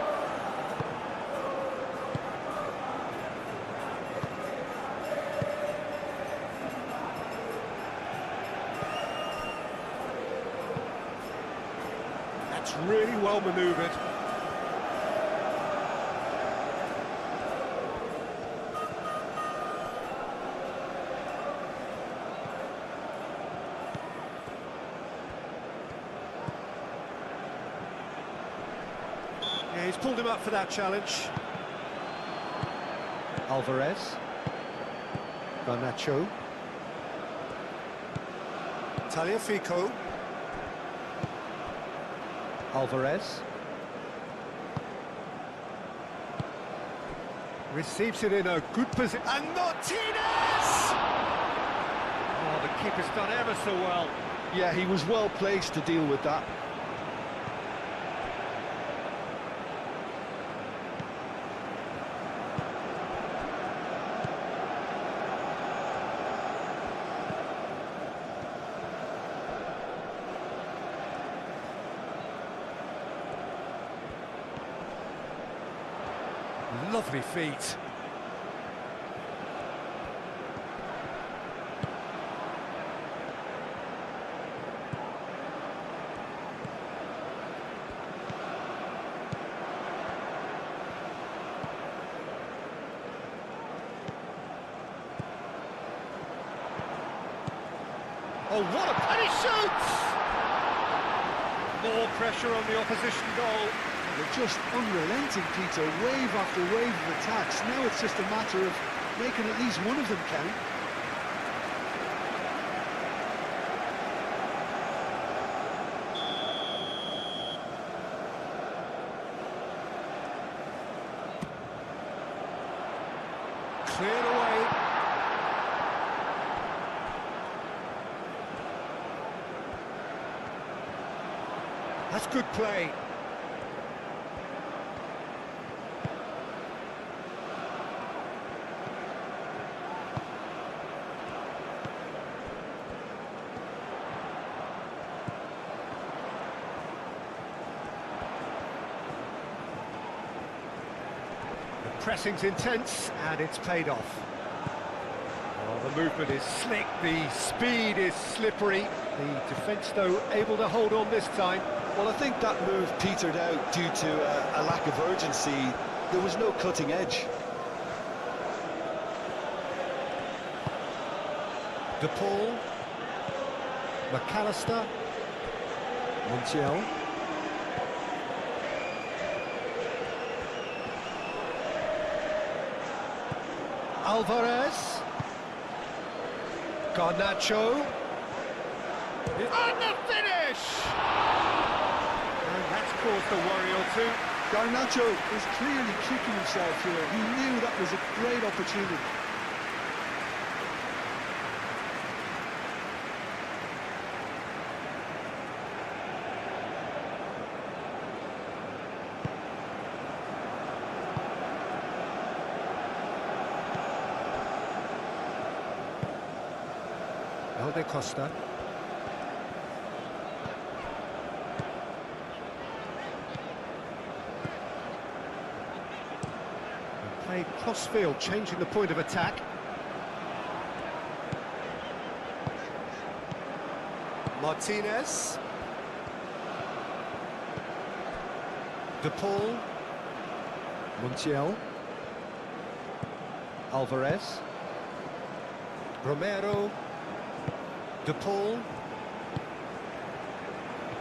That's really well manoeuvred. Yeah, he's pulled him up for that challenge. Alvarez. Garnacho. Tagliafico. Alvarez. Receives it in a good position. And Martinez! Oh, the keeper's done ever so well.
Yeah, he was well placed to deal with that.
Lovely feet. Oh, what a... and he shoots! More pressure on the opposition goal.
They're just unrelenting, Peter, wave after wave of attacks. Now it's just a matter of making at least one of them count.
Cleared away. That's good play. pressing's intense, and it's paid off. Oh, the movement is slick, the speed is slippery. The defence, though, able to hold on this time.
Well, I think that move petered out due to a lack of urgency. There was no cutting edge.
De Paul, McAllister, Montiel. Alvarez, Garnacho, and the finish! And that's caused a worry or two.
Garnacho is clearly kicking himself here. He knew that was a great opportunity.
De Costa. Played cross-field, changing the point of attack. Martinez. De Paul. Montiel. Alvarez. Romero. De Paul,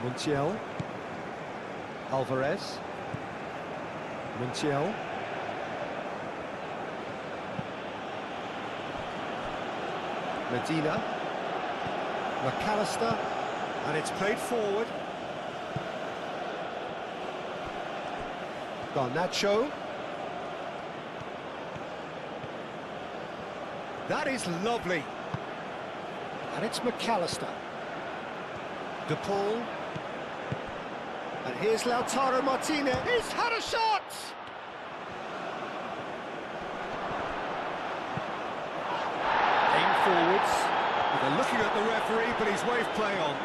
Montiel, Alvarez, Montiel, Medina, McAllister, and it's played forward. Garnacho. That is lovely. And it's McAllister. De Paul. And here's Lautaro Martinez. He's had a shot! Aim forwards. They're looking at the referee, but he's waved play on.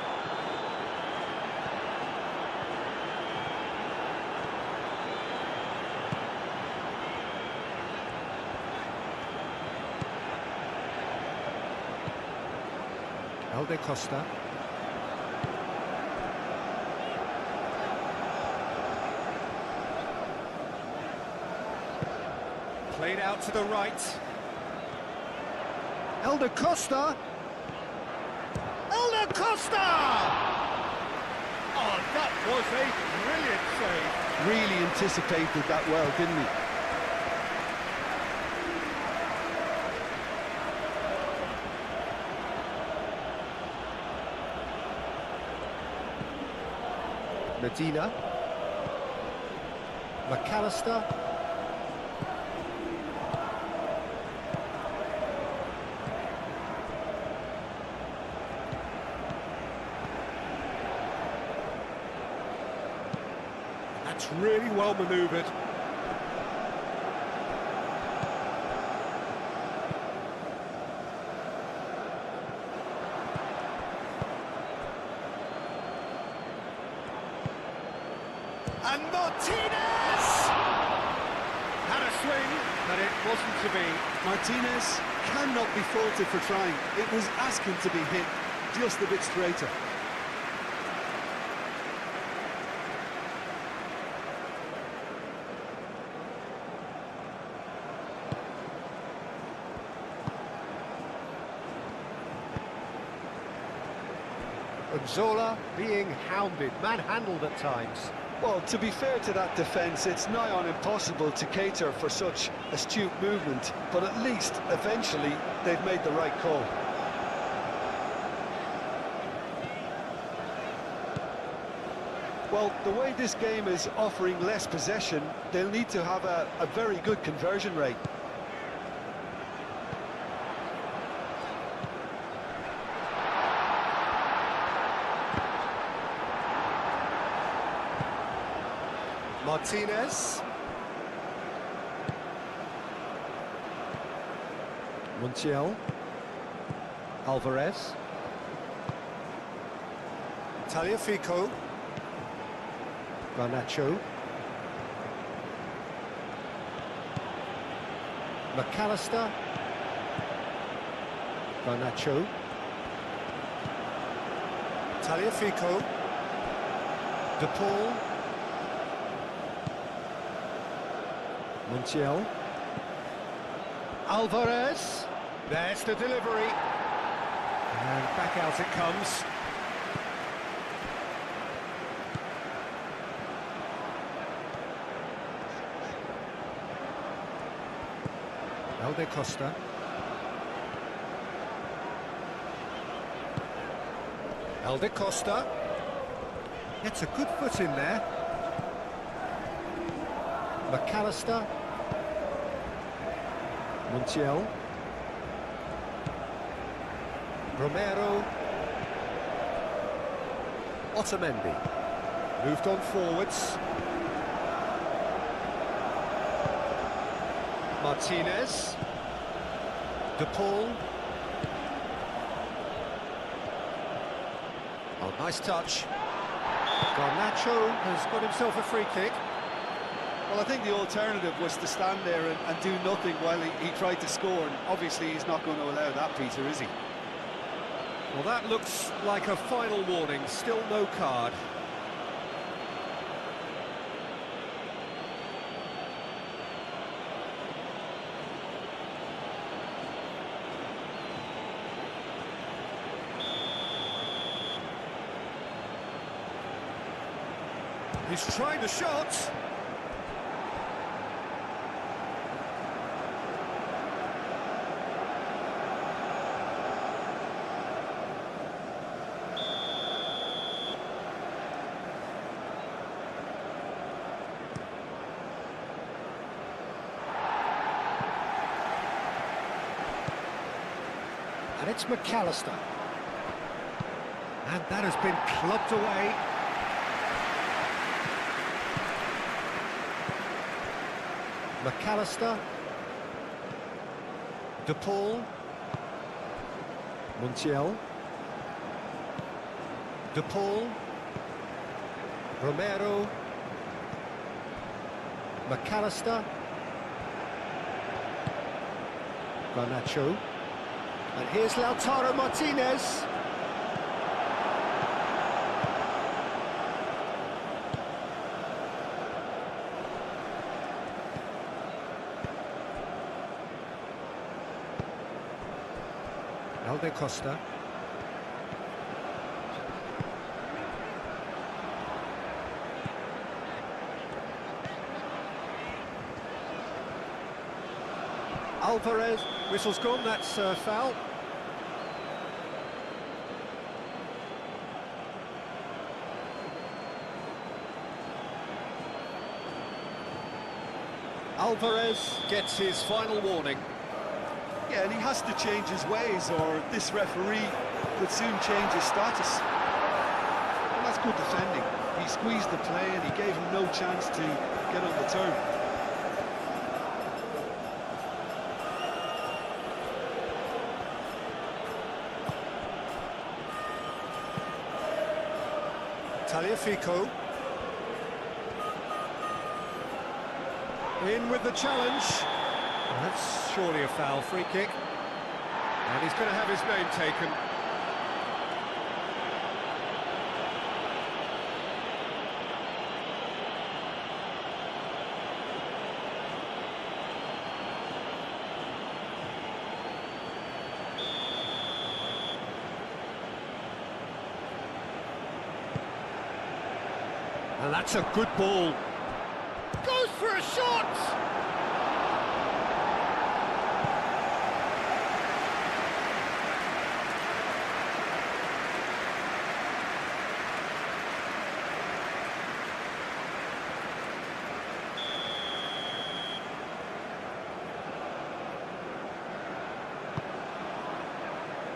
De Costa. Played out to the right. De Costa. De Costa! Oh, that was a brilliant save.
Really anticipated that well, didn't he?
Medina, McAllister, that's really well manoeuvred. And Martinez! Had a swing, but it wasn't to be.
Martinez cannot be faulted for trying. It was asking to be hit just a bit straighter.
Zola being hounded, manhandled at times.
Well, to be fair to that defence, it's nigh on impossible to cater for such astute movement, but at least, eventually, they've made the right call. Well, the way this game is offering less possession, they'll need to have a very good conversion rate.
Martinez. Montiel. Alvarez. Tagliafico. Garnacho. McAllister. Garnacho. Taliafico. De Paul. Montiel. Alvarez. There's the delivery. And back out it comes. Alde Costa. Alde Costa. Gets a good foot in there. McAllister. Montiel. Romero. Otamendi. Moved on forwards. Martinez. De Paul. Oh, nice touch. Garnacho has got himself a free kick.
Well, I think the alternative was to stand there and do nothing while he tried to score, and obviously he's not going to allow that, Peter, is he?
Well, that looks like a final warning. Still no card. He's trying the shot. And it's McAllister. And that has been clubbed away. McAllister. De Paul. Montiel. De Paul. Romero. McAllister. Garnacho. And here's Lautaro Martinez. Alde Costa. Alvarez. Whistle's gone, that's foul. Alvarez gets his final warning.
Yeah, and he has to change his ways, or this referee could soon change his status. Well, that's good defending. He squeezed the play and he gave him no chance to get on the turn.
Taliafico. In with the challenge. That's surely a foul, free kick. And he's going to have his name taken. And that's a good ball. Goes for a shot!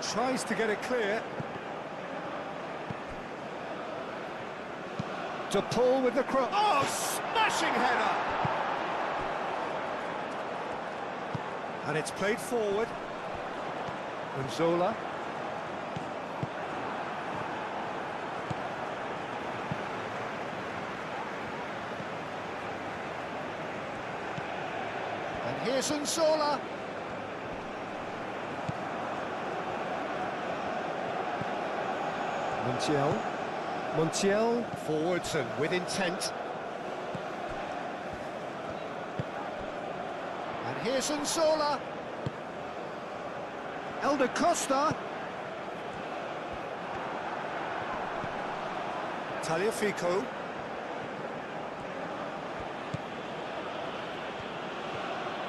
Tries to get it clear. De Paul with the cross. Oh, smashing header! And it's played forward. Angola. And here's Angola. Montiel forwards and with intent. And here's Angola. Elder Costa. Taliafico.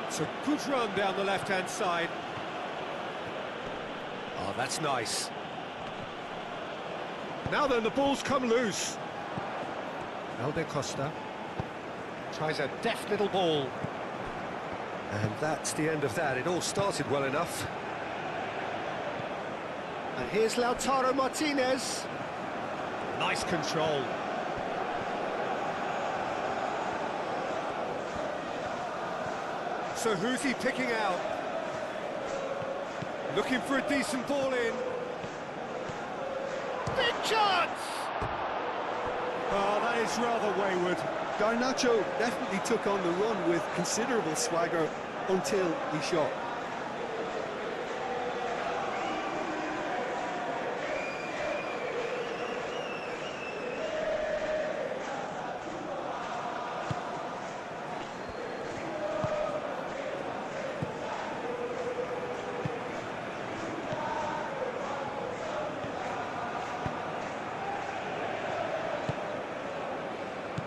It's a good run down the left-hand side. Oh, that's nice. Now then, the ball's come loose. Elder Costa tries a deft little ball. And that's the end of that. It all started well enough. And here's Lautaro Martinez. Nice control. So who's he picking out? Looking for a decent ball in. Big chance! Oh, that is rather wayward.
Garnacho definitely took on the run with considerable swagger until he shot.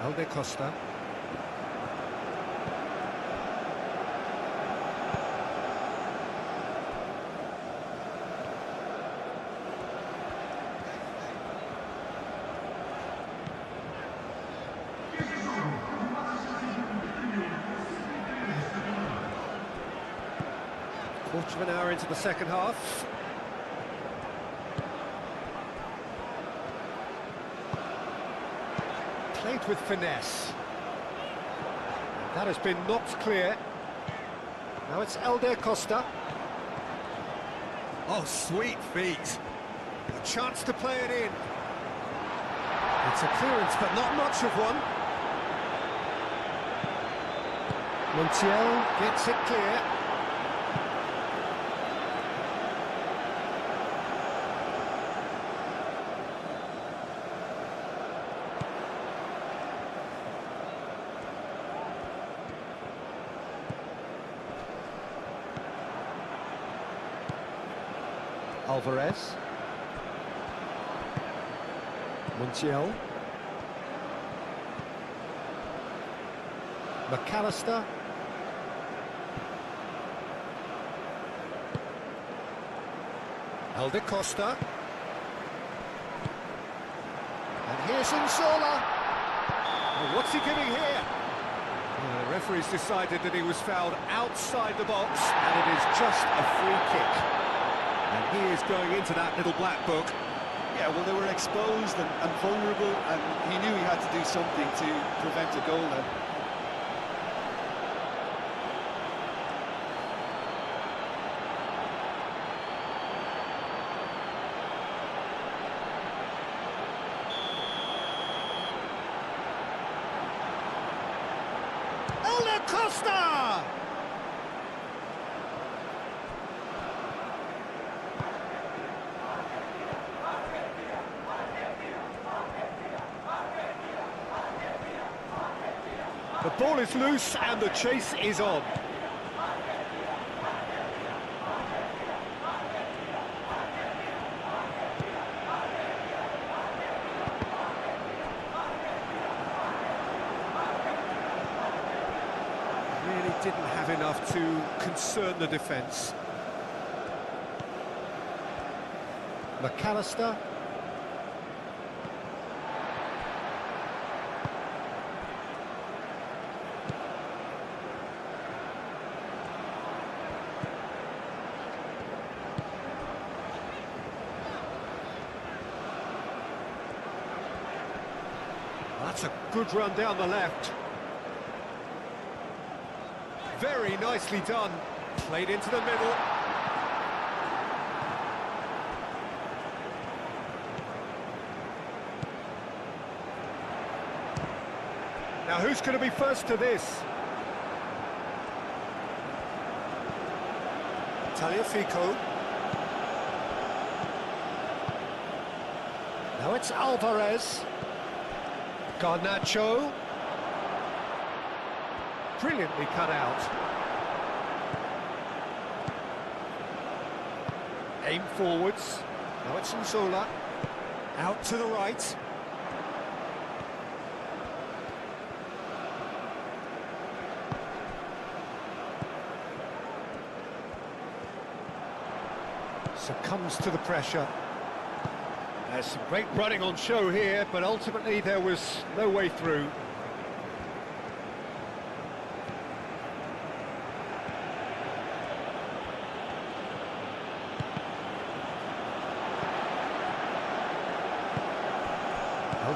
Elder Costa. Quarter of an hour into the second half. Played with finesse. That has been knocked clear. Now it's Elder Costa. Oh, sweet feet. A chance to play it in. It's a clearance, but not much of one. Montiel gets it clear. Alvarez. Montiel. McAllister. Elder Costa. And here's Angola. Oh, what's he giving here? Well, the referee's decided that he was fouled outside the box, and it is just a free kick. And he is going into that little black book.
Yeah, well, they were exposed and vulnerable, and he knew he had to do something to prevent a goal then.
Elder Costa! The ball is loose and the chase is on. Really didn't have enough to concern the defence. McAllister. That's a good run down the left. Very nicely done. Played into the middle. Now who's going to be first to this? Taliafico. Now it's Alvarez. Garnacho. Brilliantly cut out. Aim forwards. Now it's Nzola. Out to the right. Succumbs to the pressure. There's some great running on show here, but ultimately there was no way through.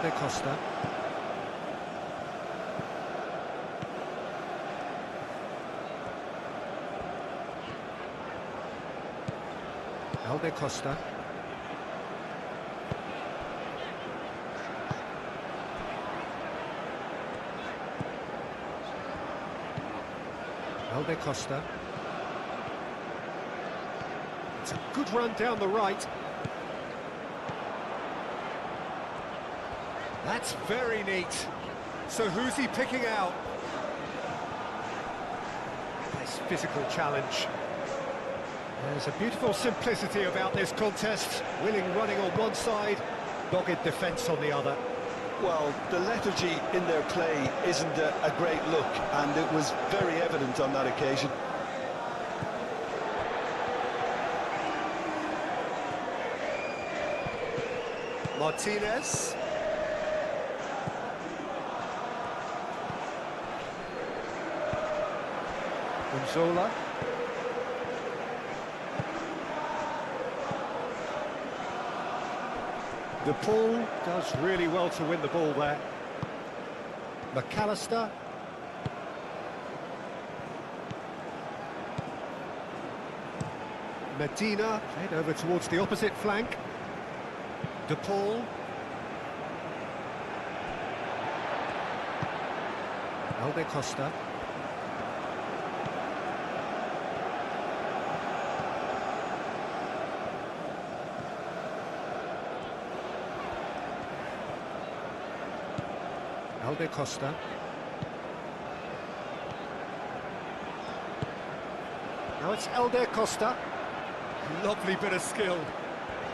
De Costa. De Costa. De Costa. It's a good run down the right. That's very neat. So who's he picking out? Nice physical challenge. There's a beautiful simplicity about this contest. Willing running on one side, dogged defence on the other.
Well, the lethargy in their play isn't a great look, and it was very evident on that occasion.
Martinez. Nzola. De Paul does really well to win the ball there. McAllister. Medina, played over towards the opposite flank. De Paul. De Costa. De Costa. Now it's De Costa. Lovely bit of skill.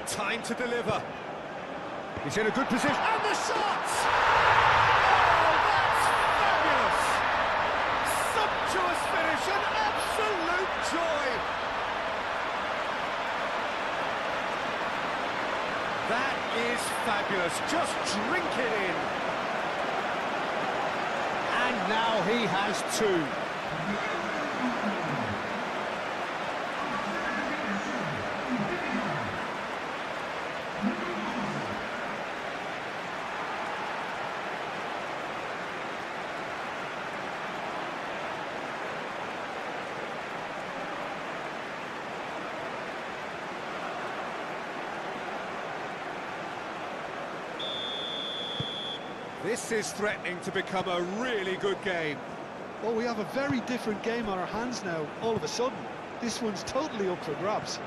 Time to deliver. He's in a good position. And the shot! Oh, that's fabulous! Sumptuous finish, an absolute joy! That is fabulous. Just drink it in. And now he has two. This is threatening to become a really good game.
Well, we have a very different game on our hands now, all of a sudden. This one's totally up for grabs.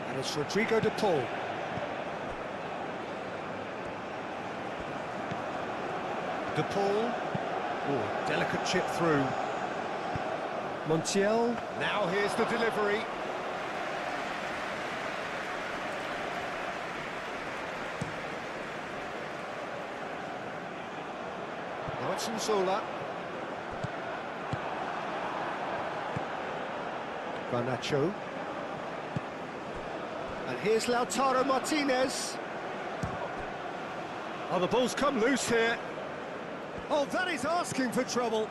And it's Rodrigo de Paul. De Paul. Oh, delicate chip through. Montiel. Now here's the delivery. Now it's Nzola. Garnacho. And here's Lautaro Martinez. Oh, the ball's come loose here. Oh, that is asking for trouble.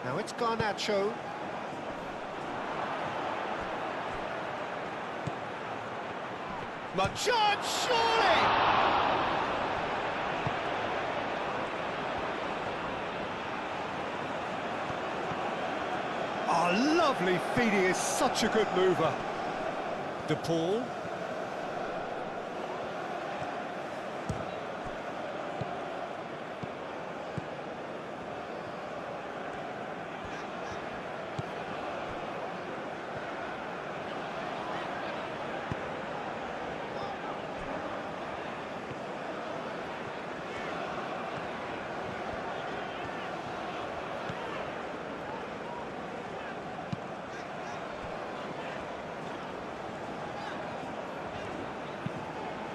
Now it's Garnacho. Machad, surely! Oh, lovely feet, he is such a good mover. De Paul.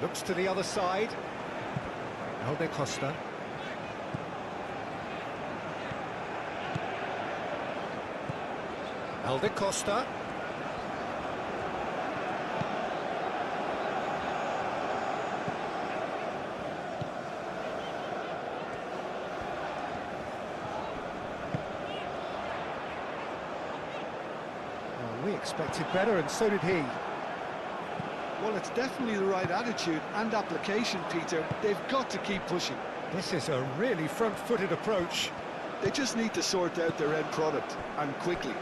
Looks to the other side. Alde Costa. Alde Costa. Well, we expected better, and so did he.
Well, it's definitely the right attitude and application, Peter. They've got to keep pushing.
This is a really front-footed approach.
They just need to sort out their end product, and quickly.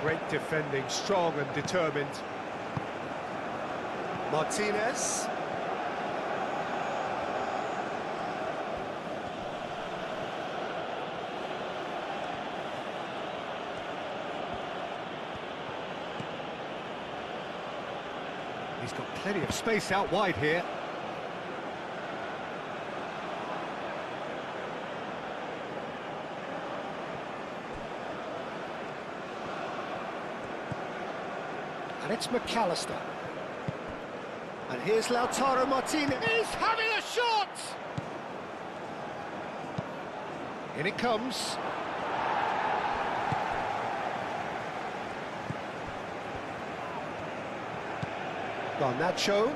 Great defending, strong and determined. Martinez. He's got plenty of space out wide here. And it's McAllister. And here's Lautaro Martinez. He's having a shot! In it comes. Garnacho.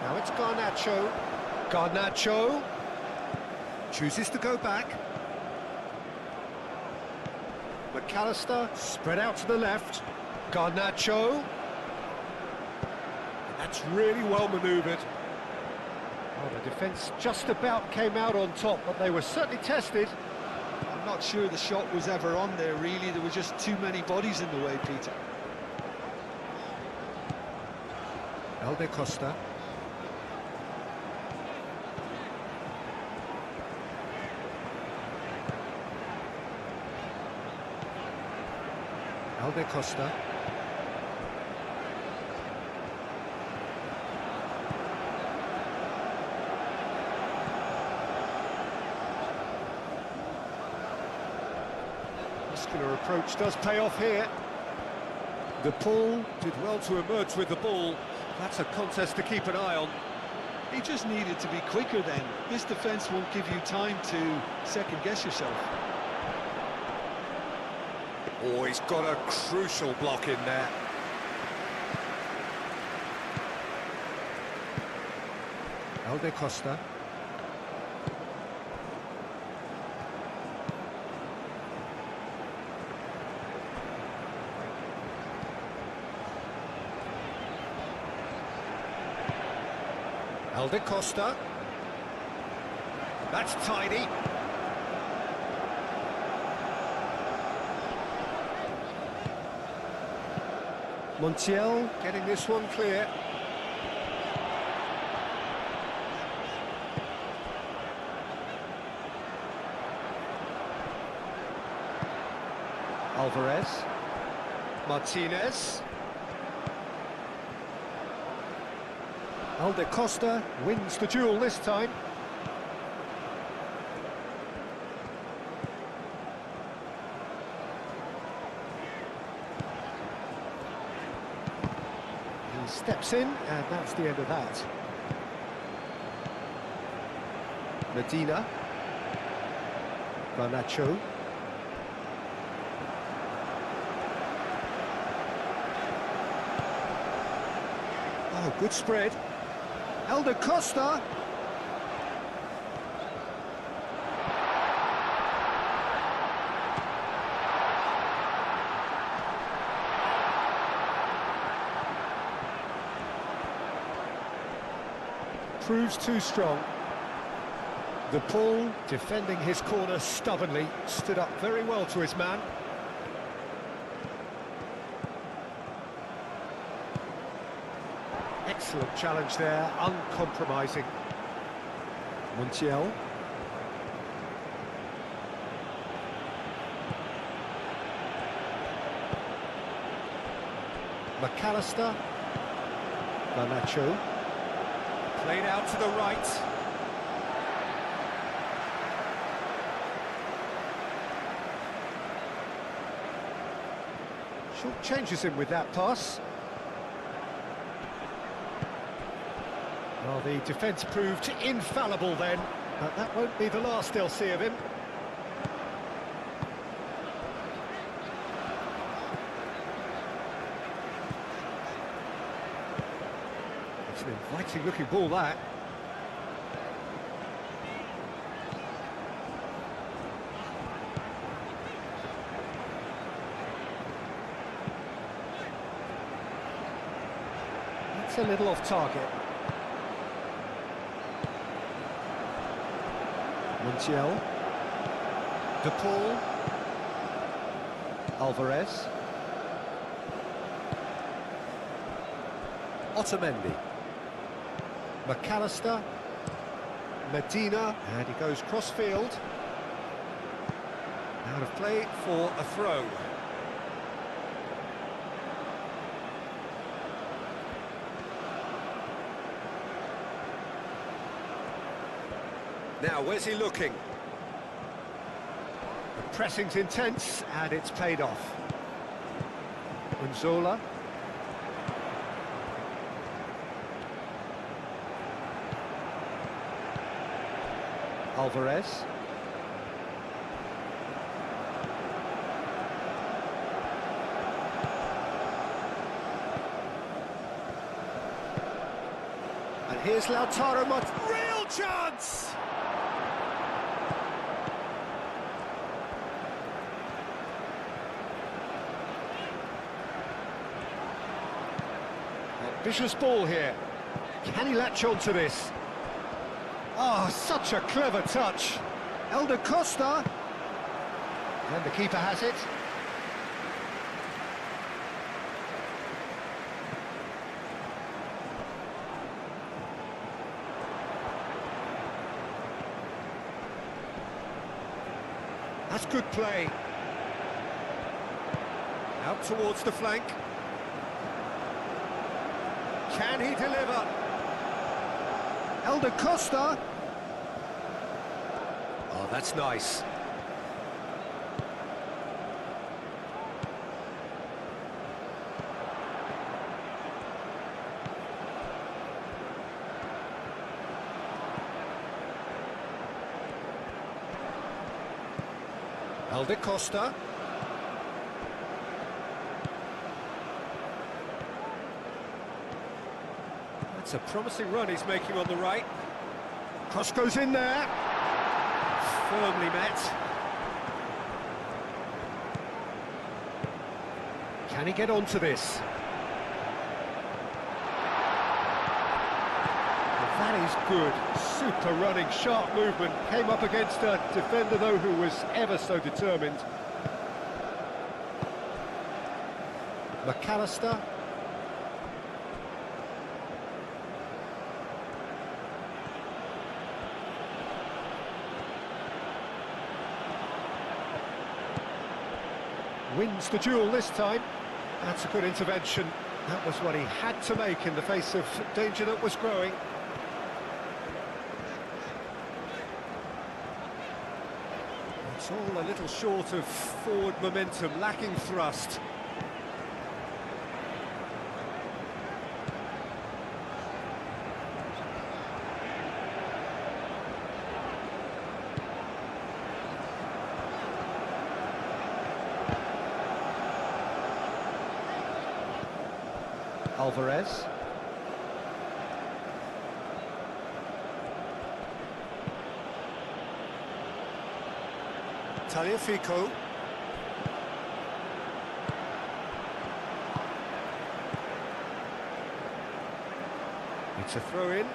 Now it's Garnacho. Garnacho. Chooses to go back. McAllister spread out to the left. Garnacho. And that's really well manoeuvred. Oh, the defence just about came out on top, but they were certainly tested.
I'm not sure the shot was ever on there, really. There were just too many bodies in the way, Peter.
Alde Costa. Alde Costa. Muscular approach does pay off here. The Paul did well to emerge with the ball. That's a contest to keep an eye on.
He just needed to be quicker then. This defence won't give you time to second-guess yourself.
Oh, he's got a crucial block in there. Alde Costa. Alde Costa. That's tidy. Montiel getting this one clear. Alvarez. Martinez. Alde Costa wins the duel this time. He steps in, and that's the end of that. Medina. Garnacho. Oh, good spread. Alde Costa. Proves too strong. The Paul, defending his corner stubbornly, stood up very well to his man. Excellent challenge there, uncompromising. Montiel. McAllister. Garnacho. Played out to the right. Short changes him with that pass. Well, the defence proved infallible then, but that won't be the last they'll see of him. It's an inviting looking ball, that. It's a little off target. Montiel. De Paul. Alvarez. Otamendi. McAllister. Medina. And he goes cross-field. Out of play for a throw. Now, where's he looking? The pressing's intense, and it's paid off. Unzola. Alvarez. And here's Lautaro Martinez. Real chance! Vicious ball here. Can he latch on to this? Oh, such a clever touch. Elder Costa. And the keeper has it. That's good play. Out towards the flank. Can he deliver? Elder Costa. Oh, that's nice. Elder Costa. It's a promising run he's making on the right. Cross goes in there. Firmly met. Can he get onto this? Well, that is good. Super running, sharp movement. Came up against a defender, though, who was ever so determined. McAllister. Wins the duel this time. That's a good intervention. That was what he had to make in the face of danger that was growing. It's all a little short of forward momentum, lacking thrust. Alvarez. Tagliafico. It's a throw-in.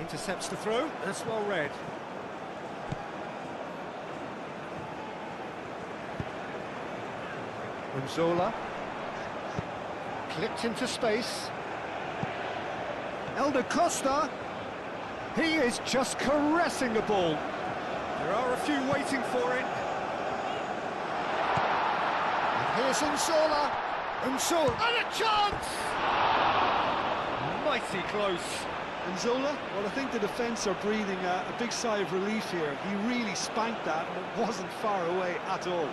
Intercepts the throw. That's well read. Unzola. Clipped into space. Elder Costa. He is just caressing the ball. There are a few waiting for it. And here's Unsola. Unsola, and a chance! Mighty close.
And Zola, well, I think the defence are breathing a big sigh of relief here. He really spanked that, and it wasn't far away at all.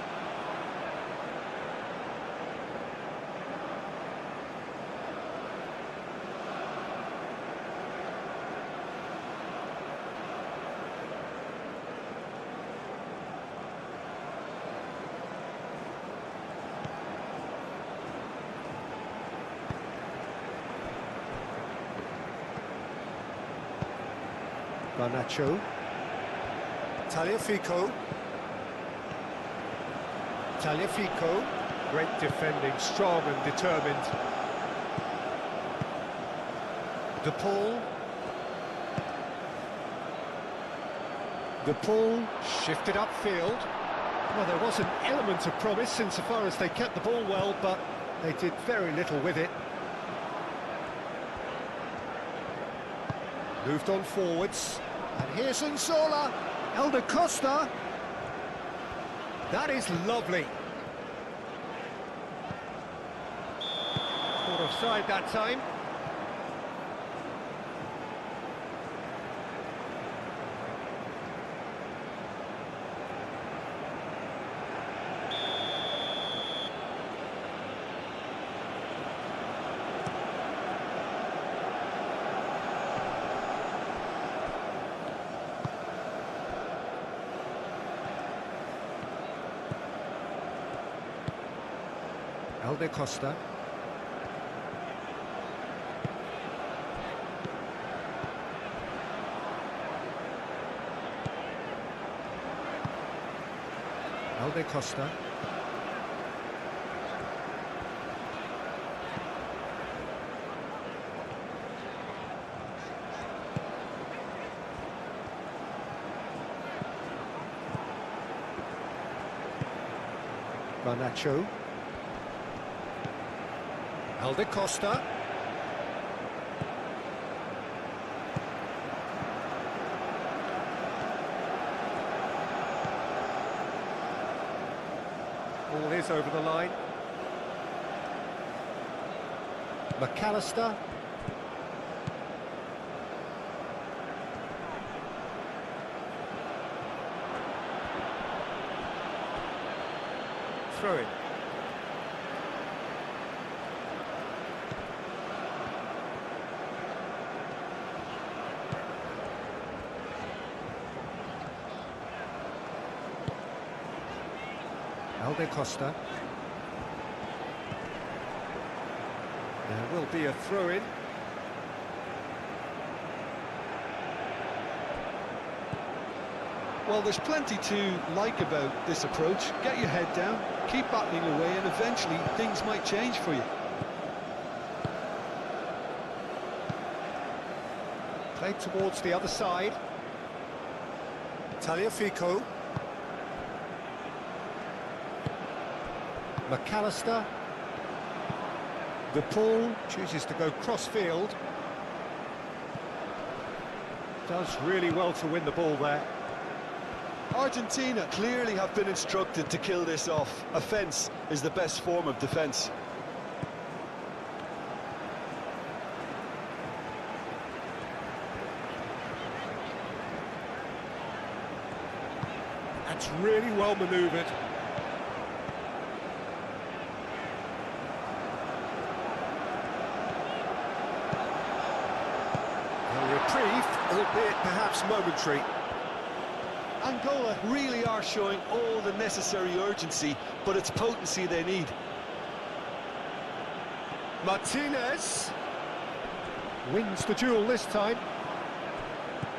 Garnacho. Tagliafico. Tagliafico. Great defending, strong and determined. De Paul. De Paul shifted upfield. Well, there was an element of promise insofar as they kept the ball well, but they did very little with it. Moved on forwards. And here's Unsola. Elder Costa. That is lovely. Caught offside that time. Elder Costa. Elder Costa. Garnacho. Elder Costa. Ball is over the line. McAllister. Throw it. Elder Costa. There will be a throw-in.
Well, there's plenty to like about this approach. Get your head down, keep battling away, and eventually things might change for you.
Played towards the other side. Tagliafico. McAllister. De Paul chooses to go cross-field. Does really well to win the ball there.
Argentina clearly have been instructed to kill this off. Offence is the best form of defence.
That's really well manoeuvred. A reprieve, albeit perhaps momentary.
Angola really are showing all the necessary urgency, but it's potency they need.
Martinez wins the duel this time.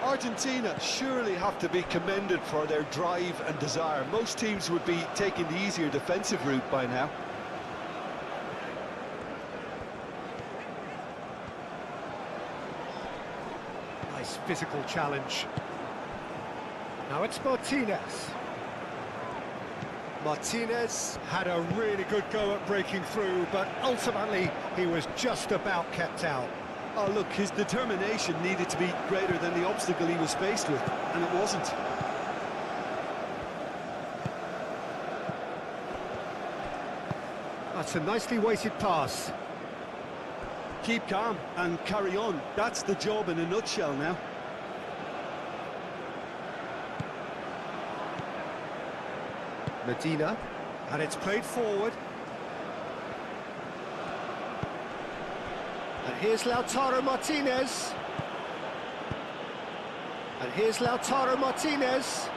Argentina surely have to be commended for their drive and desire. Most teams would be taking the easier defensive route by now.
Nice physical challenge. Now it's Martinez. Martinez had a really good go at breaking through, but ultimately he was just about kept out.
Oh, look, his determination needed to be greater than the obstacle he was faced with, and it wasn't.
That's a nicely weighted pass.
Keep calm and carry on. That's the job in a nutshell now.
Medina, and it's played forward. And here's Lautaro Martinez. And here's Lautaro Martinez.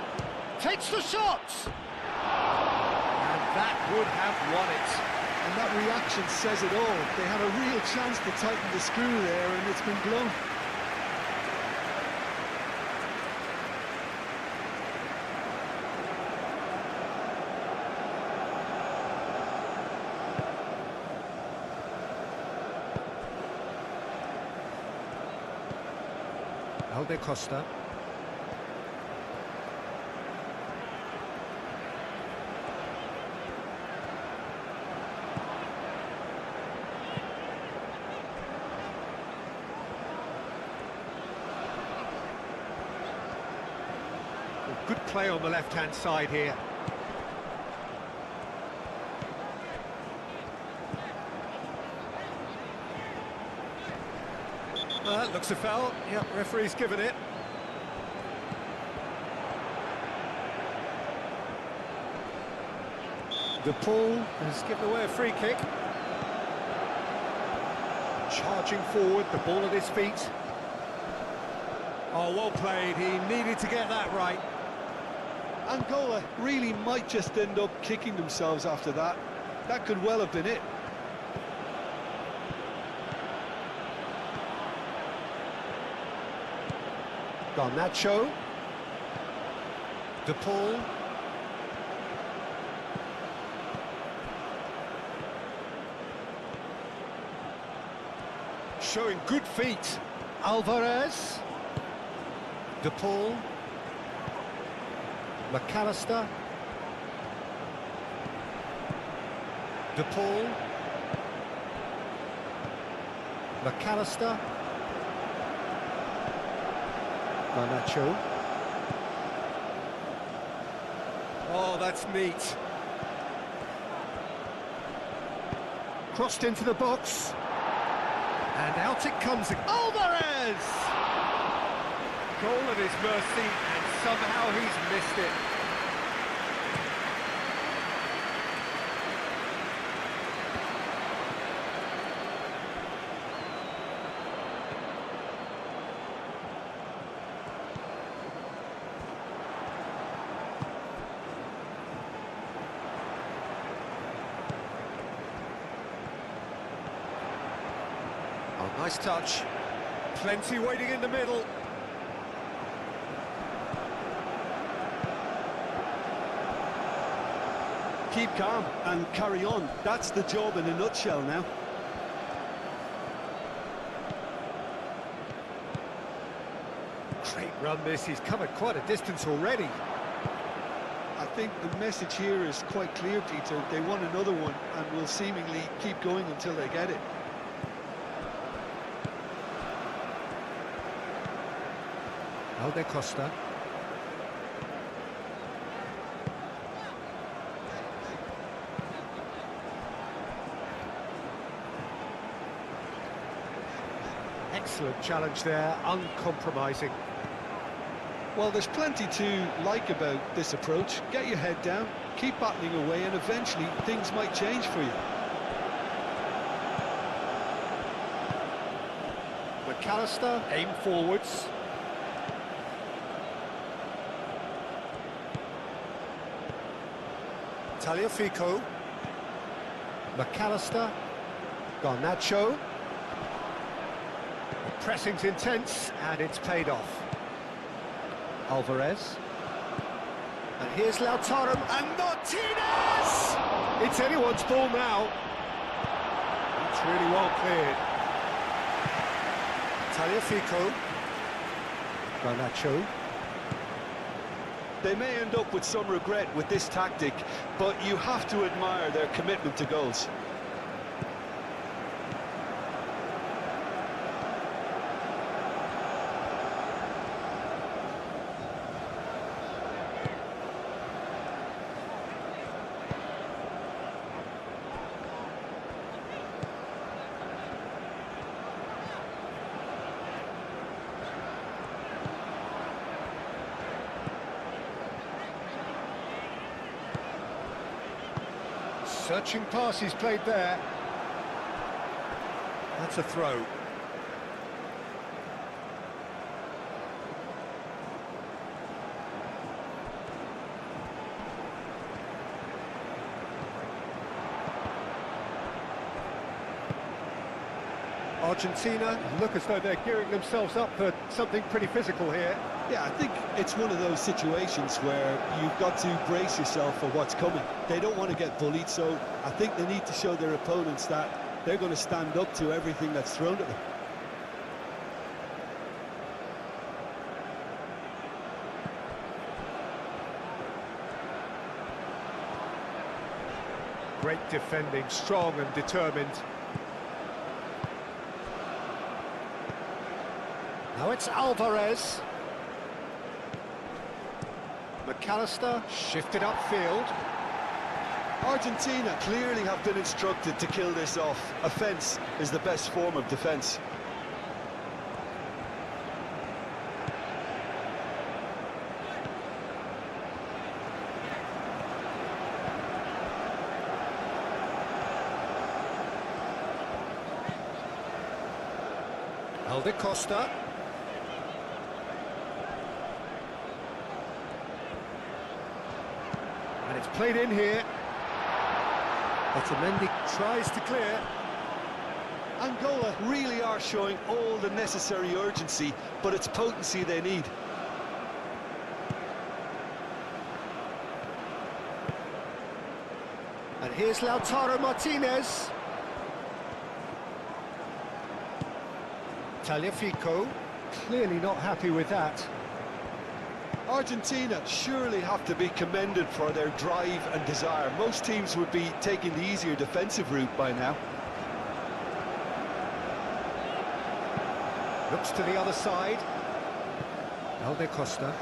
Takes the shot! And that would have won it.
And that reaction says it all. They had a real chance to tighten the screw there, and it's been blown.
Alde Costa. Good play on the left-hand side here. Looks a foul. Yep, referee's given it. De Paul has given away a free kick. Charging forward, the ball at his feet. Oh, well played. He needed to get that right.
Angola really might just end up kicking themselves after that. That could well have been it.
Garnacho. De Paul. Showing good feet. Alvarez. De Paul. McAllister. De Paul. McAllister. Garnacho. Oh, that's neat. Crossed into the box. And out it comes. Alvarez! Goal at his mercy, and somehow he's missed it. Oh, nice touch. Plenty waiting in the middle.
Keep calm and carry on. That's the job in a nutshell now.
Great run this, he's covered quite a distance already.
I think the message here is quite clear, Peter. They want another one and will seemingly keep going until they get it.
Alde Costa. Excellent challenge there, uncompromising.
Well, there's plenty to like about this approach. Get your head down, keep battling away, and eventually things might change for you.
McAllister, aim forwards. Tagliafico. McAllister. Garnacho. The pressing's intense, and it's paid off. Alvarez. And here's Lautaro, and Martinez! It's anyone's ball now. It's really well cleared. Tagliafico. Garnacho.
They may end up with some regret with this tactic, but you have to admire their commitment to goals.
Searching pass he's played there. That's a throw. Argentina look as though they're gearing themselves up for something pretty physical here.
Yeah, I think it's one of those situations where you've got to brace yourself for what's coming. They don't want to get bullied, so I think they need to show their opponents that they're going to stand up to everything that's thrown at them.
Great defending, strong and determined. Now it's Alvarez. McAllister shifted upfield.
Argentina clearly have been instructed to kill this off. Offence is the best form of defence.
Alde Costa. And it's played in here. Otamendi tries to clear.
Angola really are showing all the necessary urgency, but it's potency they need.
And here's Lautaro Martinez. Tagliafico, clearly not happy with that.
Argentina surely have to be commended for their drive and desire. Most teams would be taking the easier defensive route by now.
Looks to the other side. Alde Costa.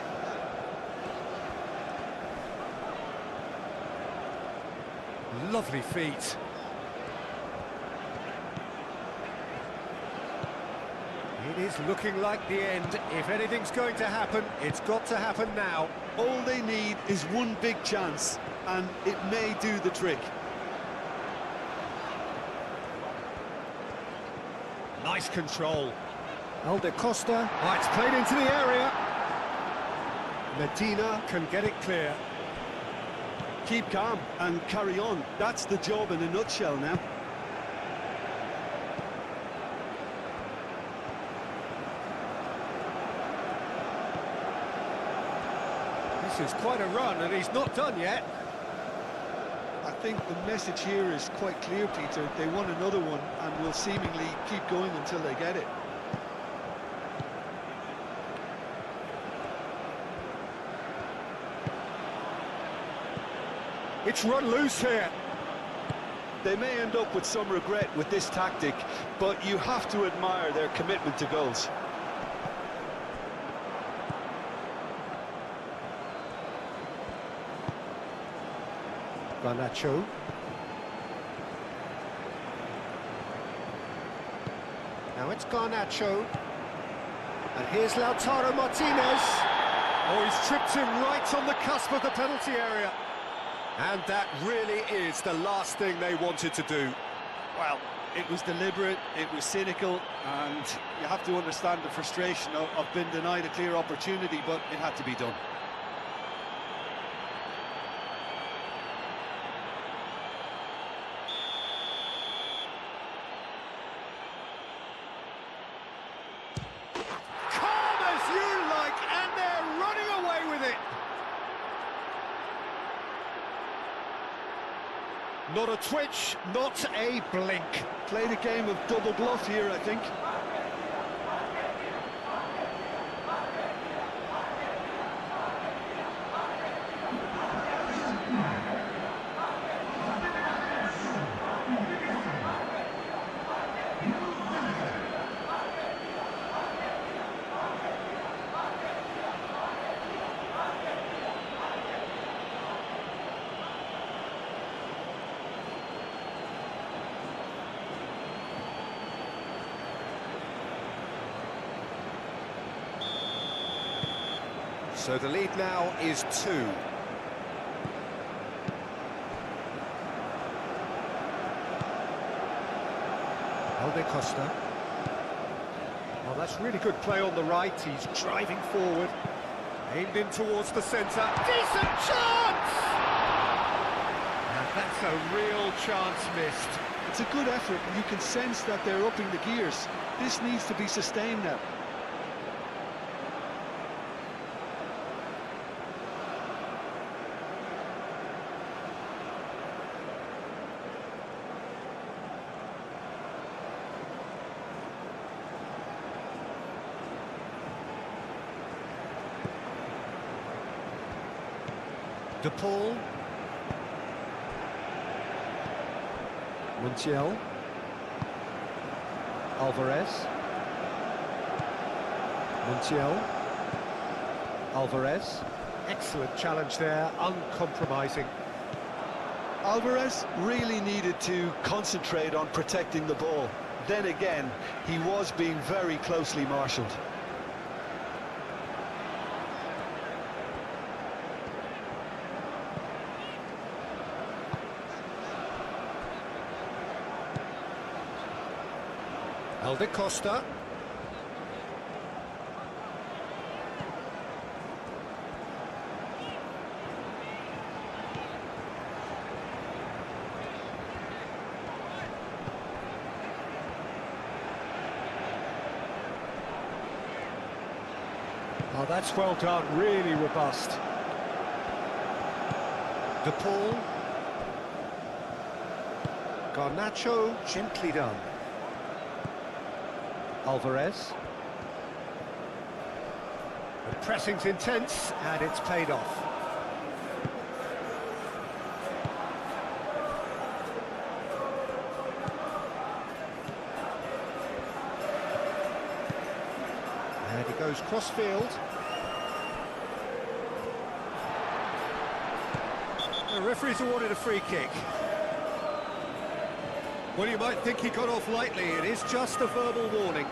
Lovely feet. It is looking like the end. If anything's going to happen, it's got to happen now.
All they need is one big chance, and it may do the trick.
Nice control. Alde Costa. Oh, it's played into the area. Medina can get it clear.
Keep calm and carry on. That's the job in a nutshell now.
This is quite a run, and he's not done yet.
I think the message here is quite clear, Peter. They want another one and will seemingly keep going until they get it.
It's run loose here.
They may end up with some regret with this tactic, but you have to admire their commitment to goals.
Garnacho. Now it's Garnacho. And here's Lautaro Martinez. Oh, he's tripped him right on the cusp of the penalty area. And that really is the last thing they wanted to do.
Well, it was deliberate, it was cynical, and you have to understand the frustration of being denied a clear opportunity, but it had to be done.
Not a twitch, not a blink.
Played a game of double bluff here, I think.
So the lead now is 2. Alde Costa. Well, that's really good play on the right. He's driving forward. Aimed in towards the centre. Decent chance! And that's a real chance missed.
It's a good effort, and you can sense that they're upping the gears. This needs to be sustained now.
De Paul. Montiel. Alvarez. Montiel. Alvarez. Excellent challenge there, uncompromising.
Alvarez really needed to concentrate on protecting the ball. Then again, he was being very closely marshalled.
Alde Costa. Oh, that's well done, really robust. De Paul. Garnacho, gently done. Alvarez. The pressing's intense, and it's paid off. And he goes cross-field. The referee's awarded a free kick. Well, you might think he got off lightly. It is just a verbal warning.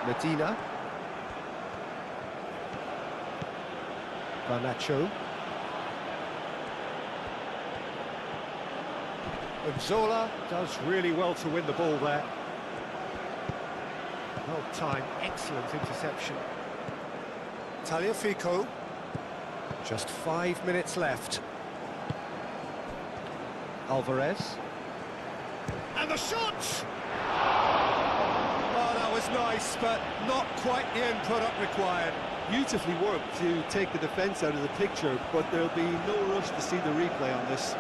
Medina. Garnacho. And Zola does really well to win the ball there. Well timed, excellent interception. Tagliafico. Just 5 minutes left. Alvarez. And the shot! Oh, that was nice, but not quite the end product required.
Beautifully worked to take the defence out of the picture, but there'll be no rush to see the replay on this.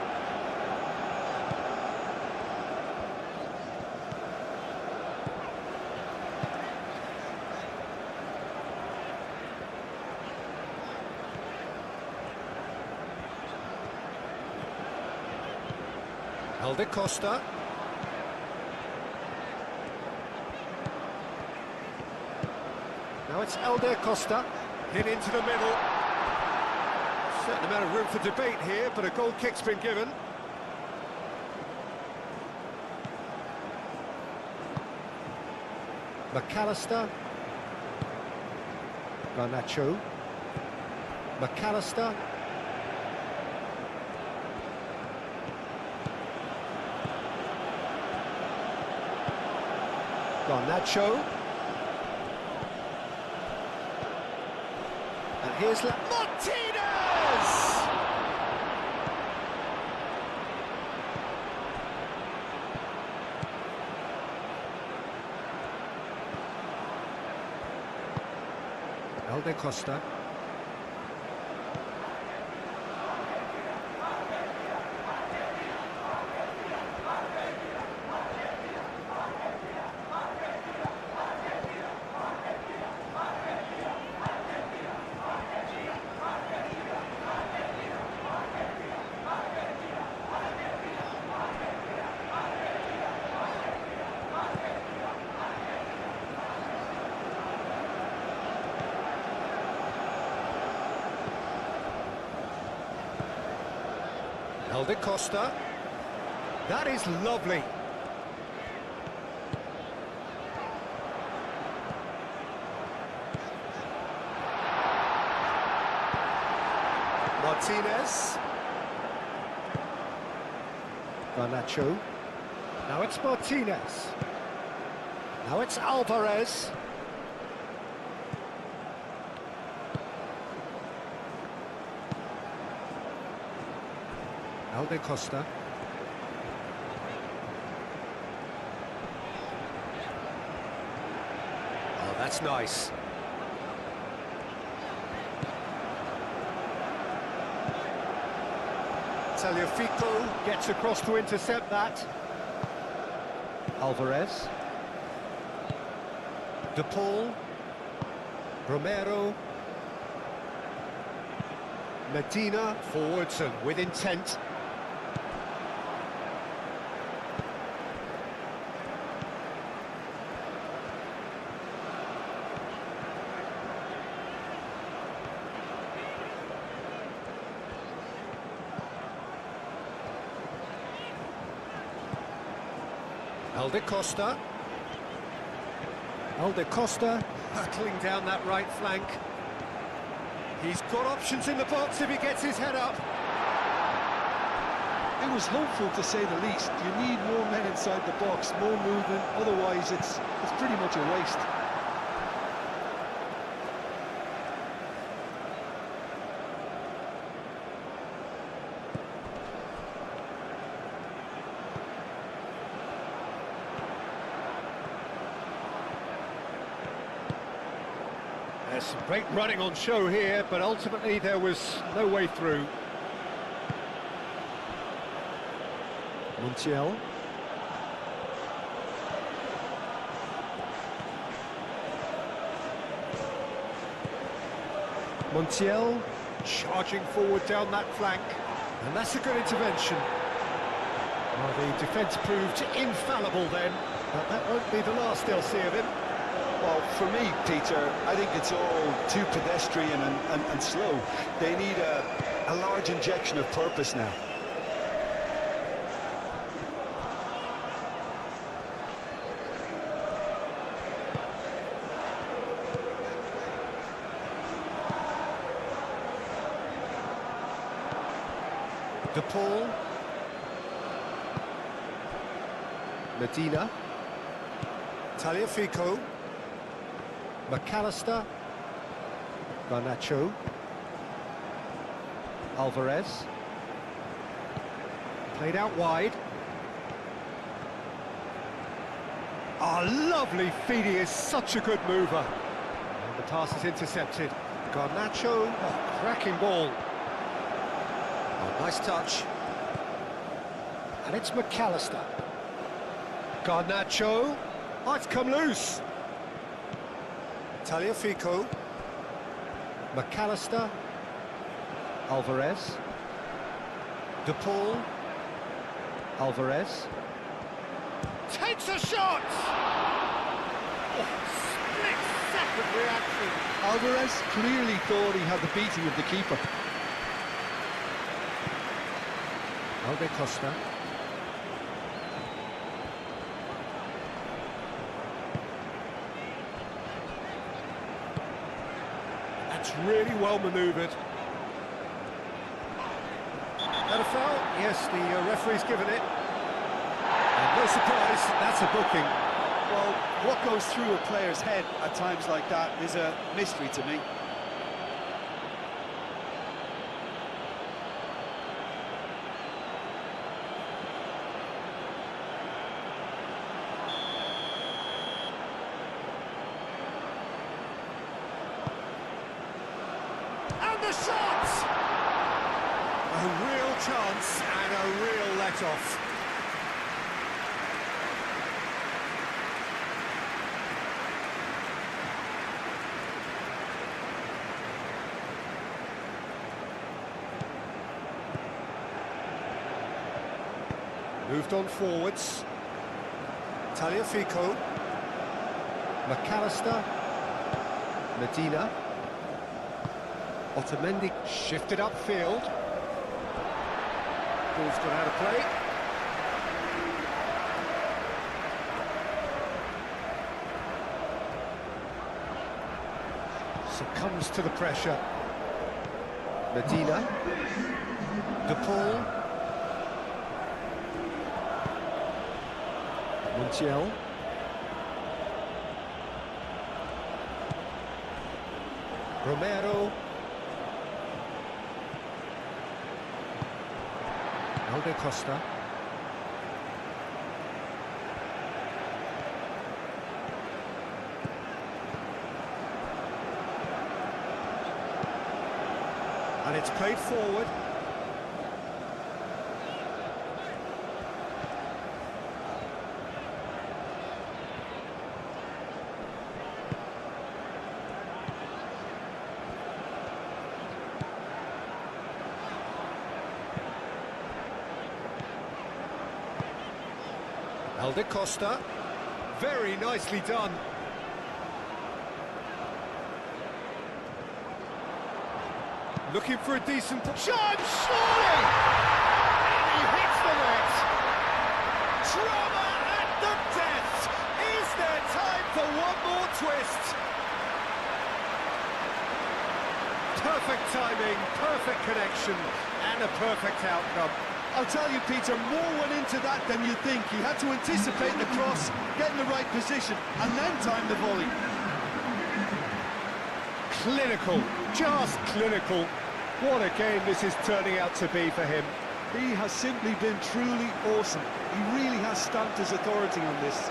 Alde Costa. Now it's Alde Costa. Hit into the middle. Certain amount of room for debate here, but a goal kick's been given. McAllister. Garnacho. McAllister. Garnacho. And here's Martinez! Alde Costa. Helder Costa. That is lovely. Martinez. Garnacho. Now it's Martinez. Now it's Alvarez. Helder Costa. Oh, that's nice. Tagliafico gets across to intercept that. Alvarez. De Paul. Romero. Medina forwards and with intent. Helder Costa. Helder Costa battling down that right flank. He's got options in the box if he gets his head up.
It was hopeful, to say the least. You need more men inside the box, more movement, otherwise it's pretty much a waste.
There's some great running on show here, but ultimately there was no way through. Montiel. Montiel charging forward down that flank, and that's a good intervention. Well, the defence proved infallible then, but that won't be the last they'll see of him.
Well, for me, Peter, I think it's all too pedestrian and slow. They need a large injection of purpose now.
De Paul. Medina. Tagliafico. McAllister. Garnacho. Alvarez. Played out wide. Oh, lovely feed. He is such a good mover. And the pass is intercepted. Garnacho. Oh, cracking ball. Oh, nice touch. And it's McAllister. Garnacho. Oh, it's come loose. Tagliafico. McAllister. Alvarez. De Paul. Alvarez. Takes a shot! Oh, split-second reaction.
Alvarez clearly thought he had the beating of the keeper.
Helder Costa. That's really well manoeuvred. That a foul? Yes, the referee's given it. And no surprise, that's a booking.
Well, what goes through a player's head at times like that is a mystery to me.
And the shot! A real chance and a real let-off. Moved on forwards. Tagliafico. McAllister. Medina. Otamendi shifted upfield. Ball's gone out of play. Succumbs to the pressure. Medina. De Paul. Montiel. Romero. Alde Costa. And it's played forward. Alde Costa, very nicely done. Looking for a decent shot, surely! And he hits the net! Drama at the death! Is there time for one more twist? Perfect timing, perfect connection, and a perfect outcome.
I'll tell you, Peter, more went into that than you think. He had to anticipate the cross, get in the right position, and then time the volley.
Clinical, just clinical. What a game this is turning out to be for him.
He has simply been truly awesome. He really has stamped his authority on this.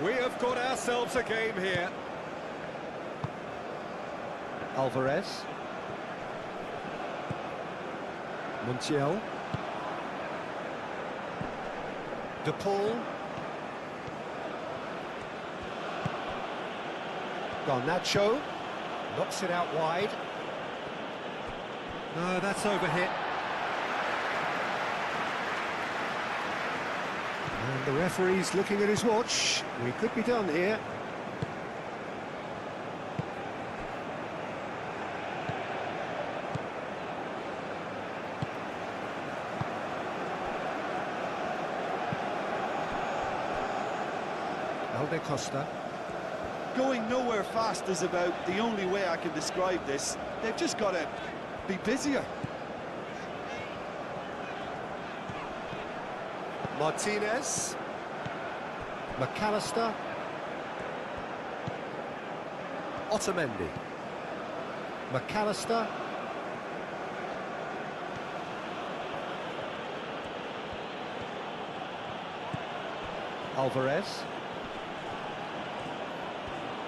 We have got ourselves a game here. Alvarez. Montiel. De Paul. Garnacho. Knocks it out wide. No, that's overhit. And the referee's looking at his watch. We could be done here. Alde Costa.
Going nowhere fast is about the only way I can describe this. They've just got to be busier.
Martinez. McAllister. Otamendi. McAllister. Alvarez.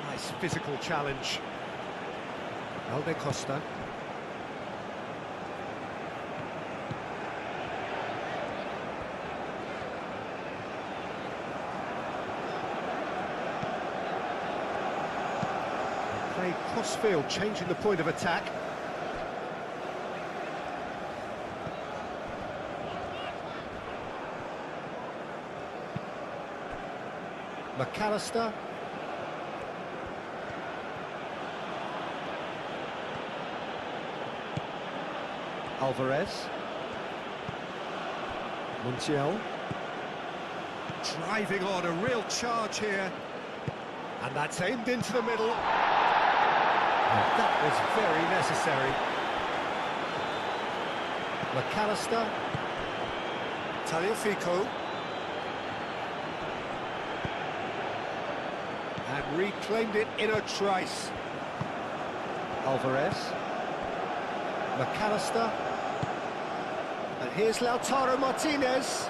Nice physical challenge. Alde Costa. Play cross-field, changing the point of attack. McAllister. Alvarez. Montiel. Driving on, a real charge here. And that's aimed into the middle. And that was very necessary. McAllister. Tagliafico. And reclaimed it in a trice. Alvarez. McAllister. And here's Lautaro Martinez.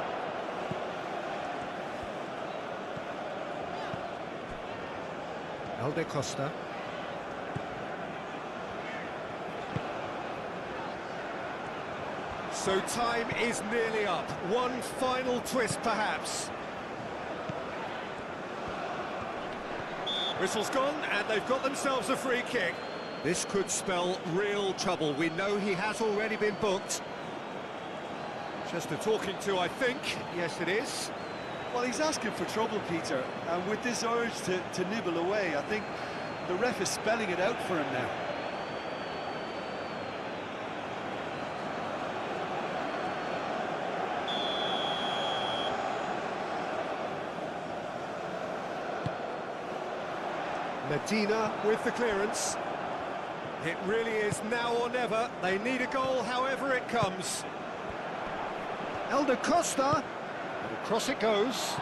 Alde Costa. So time is nearly up. One final twist, perhaps. Whistle's gone, and they've got themselves a free kick. This could spell real trouble. We know he has already been booked. Just a talking to, I think. Yes, it is.
Well, he's asking for trouble, Peter, and with this urge to nibble away, I think The ref is spelling it out for him now.
Medina with the clearance. It really is now or never. They need a goal however it comes. Elder Costa. And across it goes.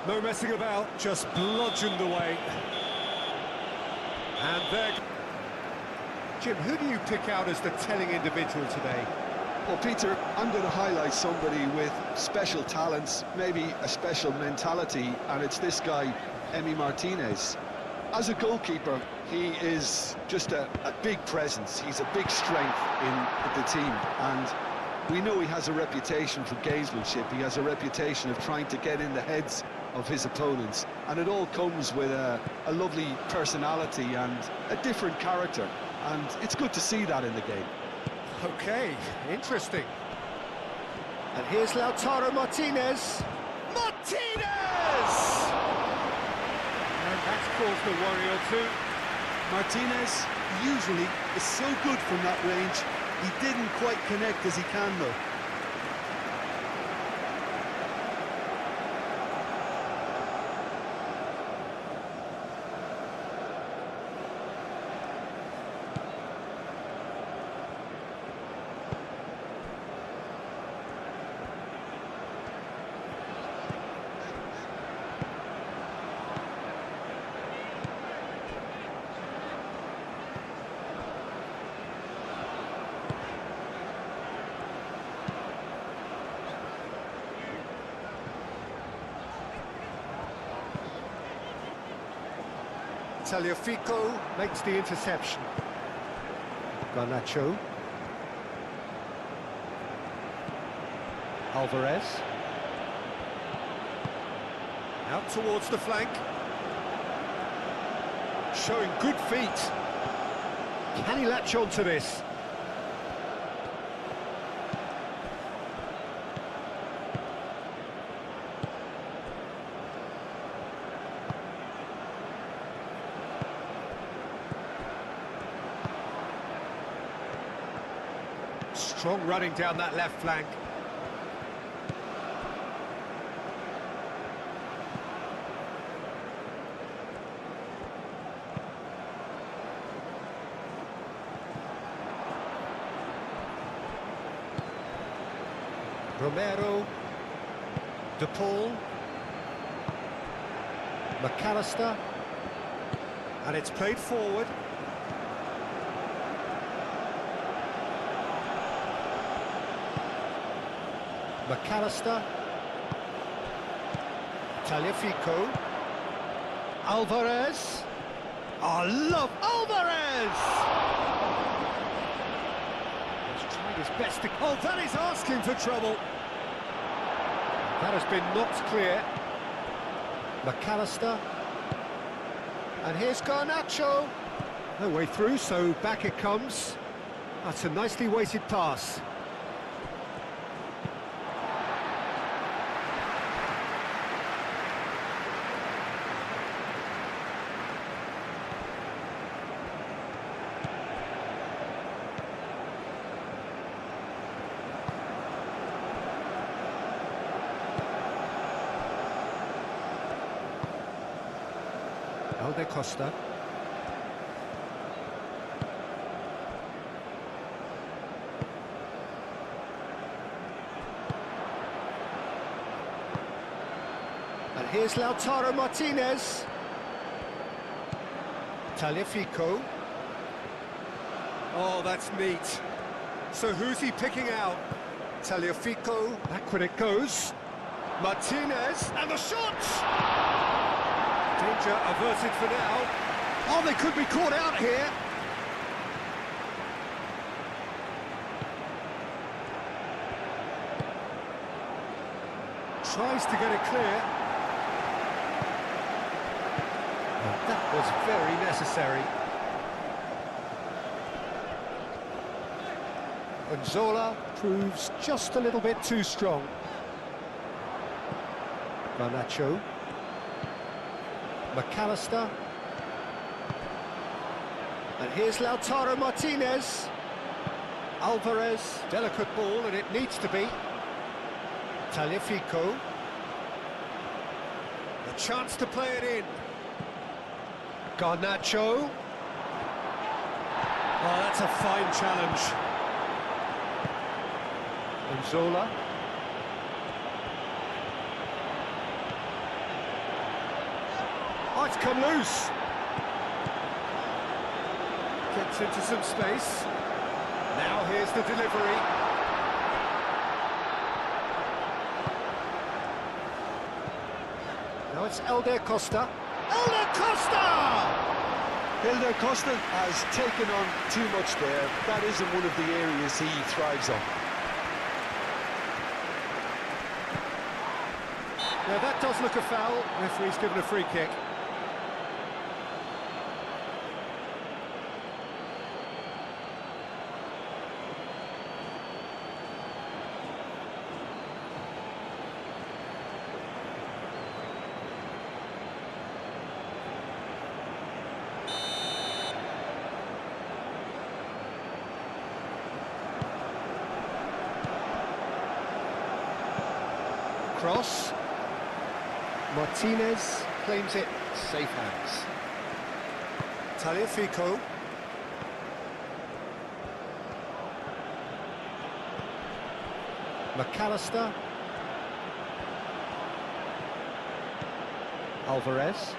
No messing about, just bludgeoned away. And there... Jim, who do you pick out as the telling individual today?
Well, Peter, I'm going to highlight somebody with special talents, maybe a special mentality, and it's this guy, Emi Martinez. As a goalkeeper, he is just a big presence. He's a big strength in the team, and we know he has a reputation for gamesmanship. He has a reputation of trying to get in the heads of his opponents, and it all comes with a lovely personality and a different character, and it's good to see that in the game.
Okay, interesting. And here's Lautaro Martinez. Martinez! And that's caused a worry or two.
Martinez usually is so good from that range. He didn't quite connect as he can though.
Tagliafico makes the interception. Garnacho. Alvarez. Out towards the flank. Showing good feet. Can he latch on to this? Strong running down that left flank. Romero. De Paul. McAllister. And it's played forward. McAllister. Tagliafico. Alvarez. I love Alvarez! He's tried his best to... Oh, that is asking for trouble. That has been knocked clear. McAllister. And here's Garnacho. No way through, so back it comes. That's a nicely weighted pass. Elder Costa. And here's Lautaro Martinez. Tagliafico. Oh, that's neat. So who's he picking out? Tagliafico. Back when it goes. Martinez. And the shot! Danger averted for now. Oh, they could be caught out here. Tries to get it clear. Oh, that was very necessary. Angola proves just a little bit too strong. Garnacho. McAllister. And here's Lautaro Martinez. Alvarez. Delicate ball, and it needs to be. Tagliafico. A chance to play it in. Garnacho. Oh, that's a fine challenge. Angola. Oh, it's come loose. Gets into some space. Now here's the delivery. Now it's Elder Costa. Elder Costa!
Hilder Costa has taken on too much there. That isn't one of the areas he thrives on.
Yeah, that does look a foul. Referee's given a free kick. Cross. Martinez claims it. Safe hands. Tagliafico. McAllister. Alvarez.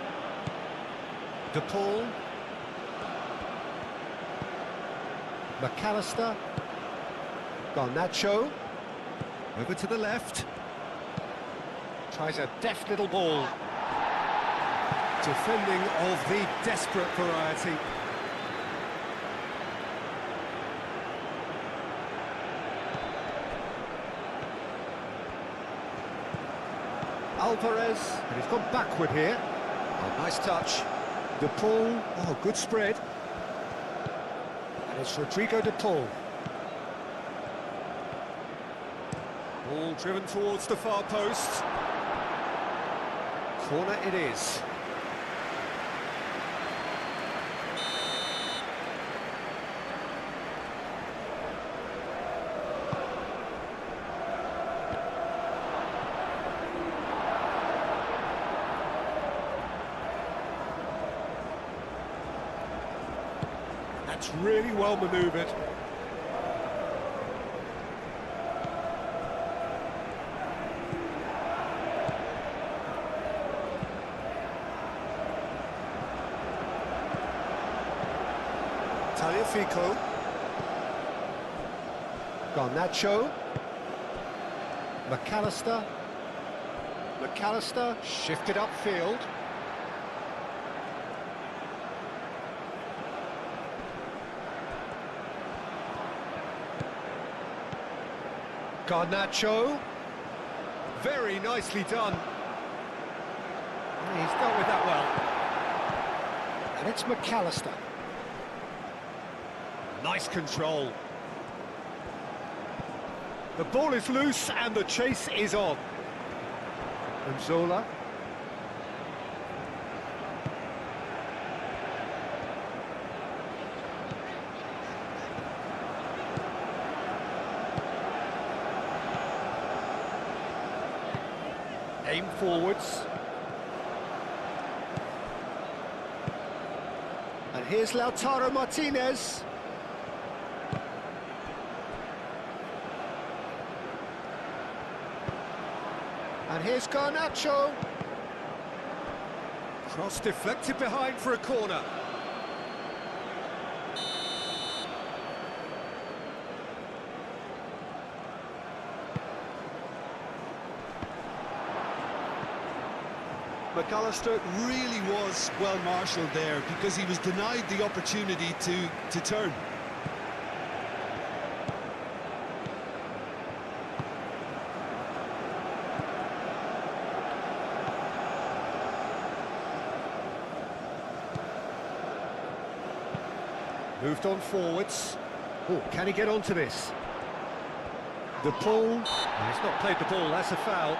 De Paul. McAllister. Garnacho. Over to the left. Tries a deft little ball. Defending of the desperate variety. Alvarez, and he's gone backward here. Oh, nice touch. De Paul, oh, good spread. And it's Rodrigo De Paul. Ball driven towards the far post. Corner it is. That's really well manoeuvred. Tagliafico. Garnacho. McAllister. McAllister shifted upfield. Garnacho. Very nicely done. He's dealt with that well. And it's McAllister. Nice control. The ball is loose and the chase is on. Angola. Aim forwards. And here's Lautaro Martinez. And here's Garnacho. Cross deflected behind for a corner.
McAllister really was well marshalled there because he was denied the opportunity to turn.
Moved on forwards. Oh, can he get onto this? De Paul. Oh, he's not played the ball, that's a foul.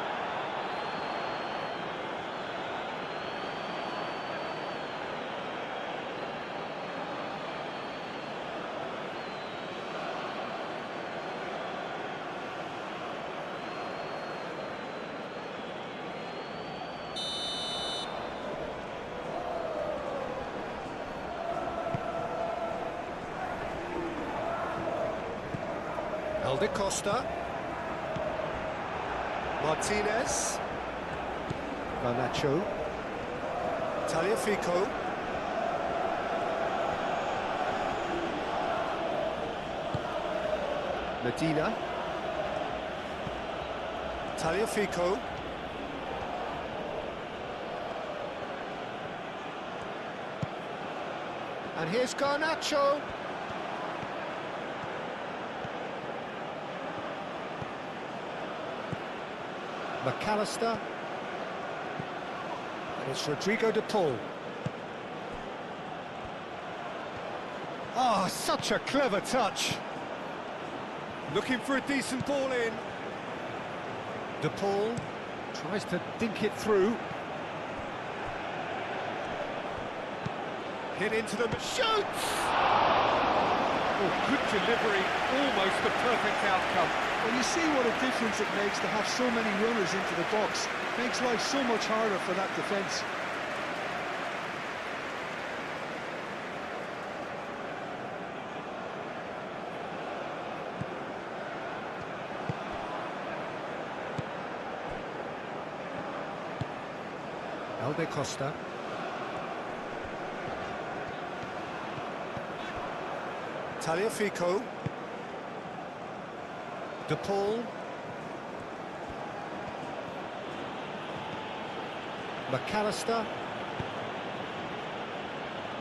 Alde Costa. Martinez. Garnacho. Tagliafico. Medina. Tagliafico. And here's Garnacho. McAllister. And it's Rodrigo de Paul. Oh, such a clever touch. Looking for a decent ball in. De Paul tries to dink it through. Hit into them, shoots! Oh, good delivery, almost the perfect outcome.
Well, you see what a difference it makes to have so many runners into the box. Makes life so much harder for that defence.
Alde Costa. Tagliafico. De Paul. McAllister.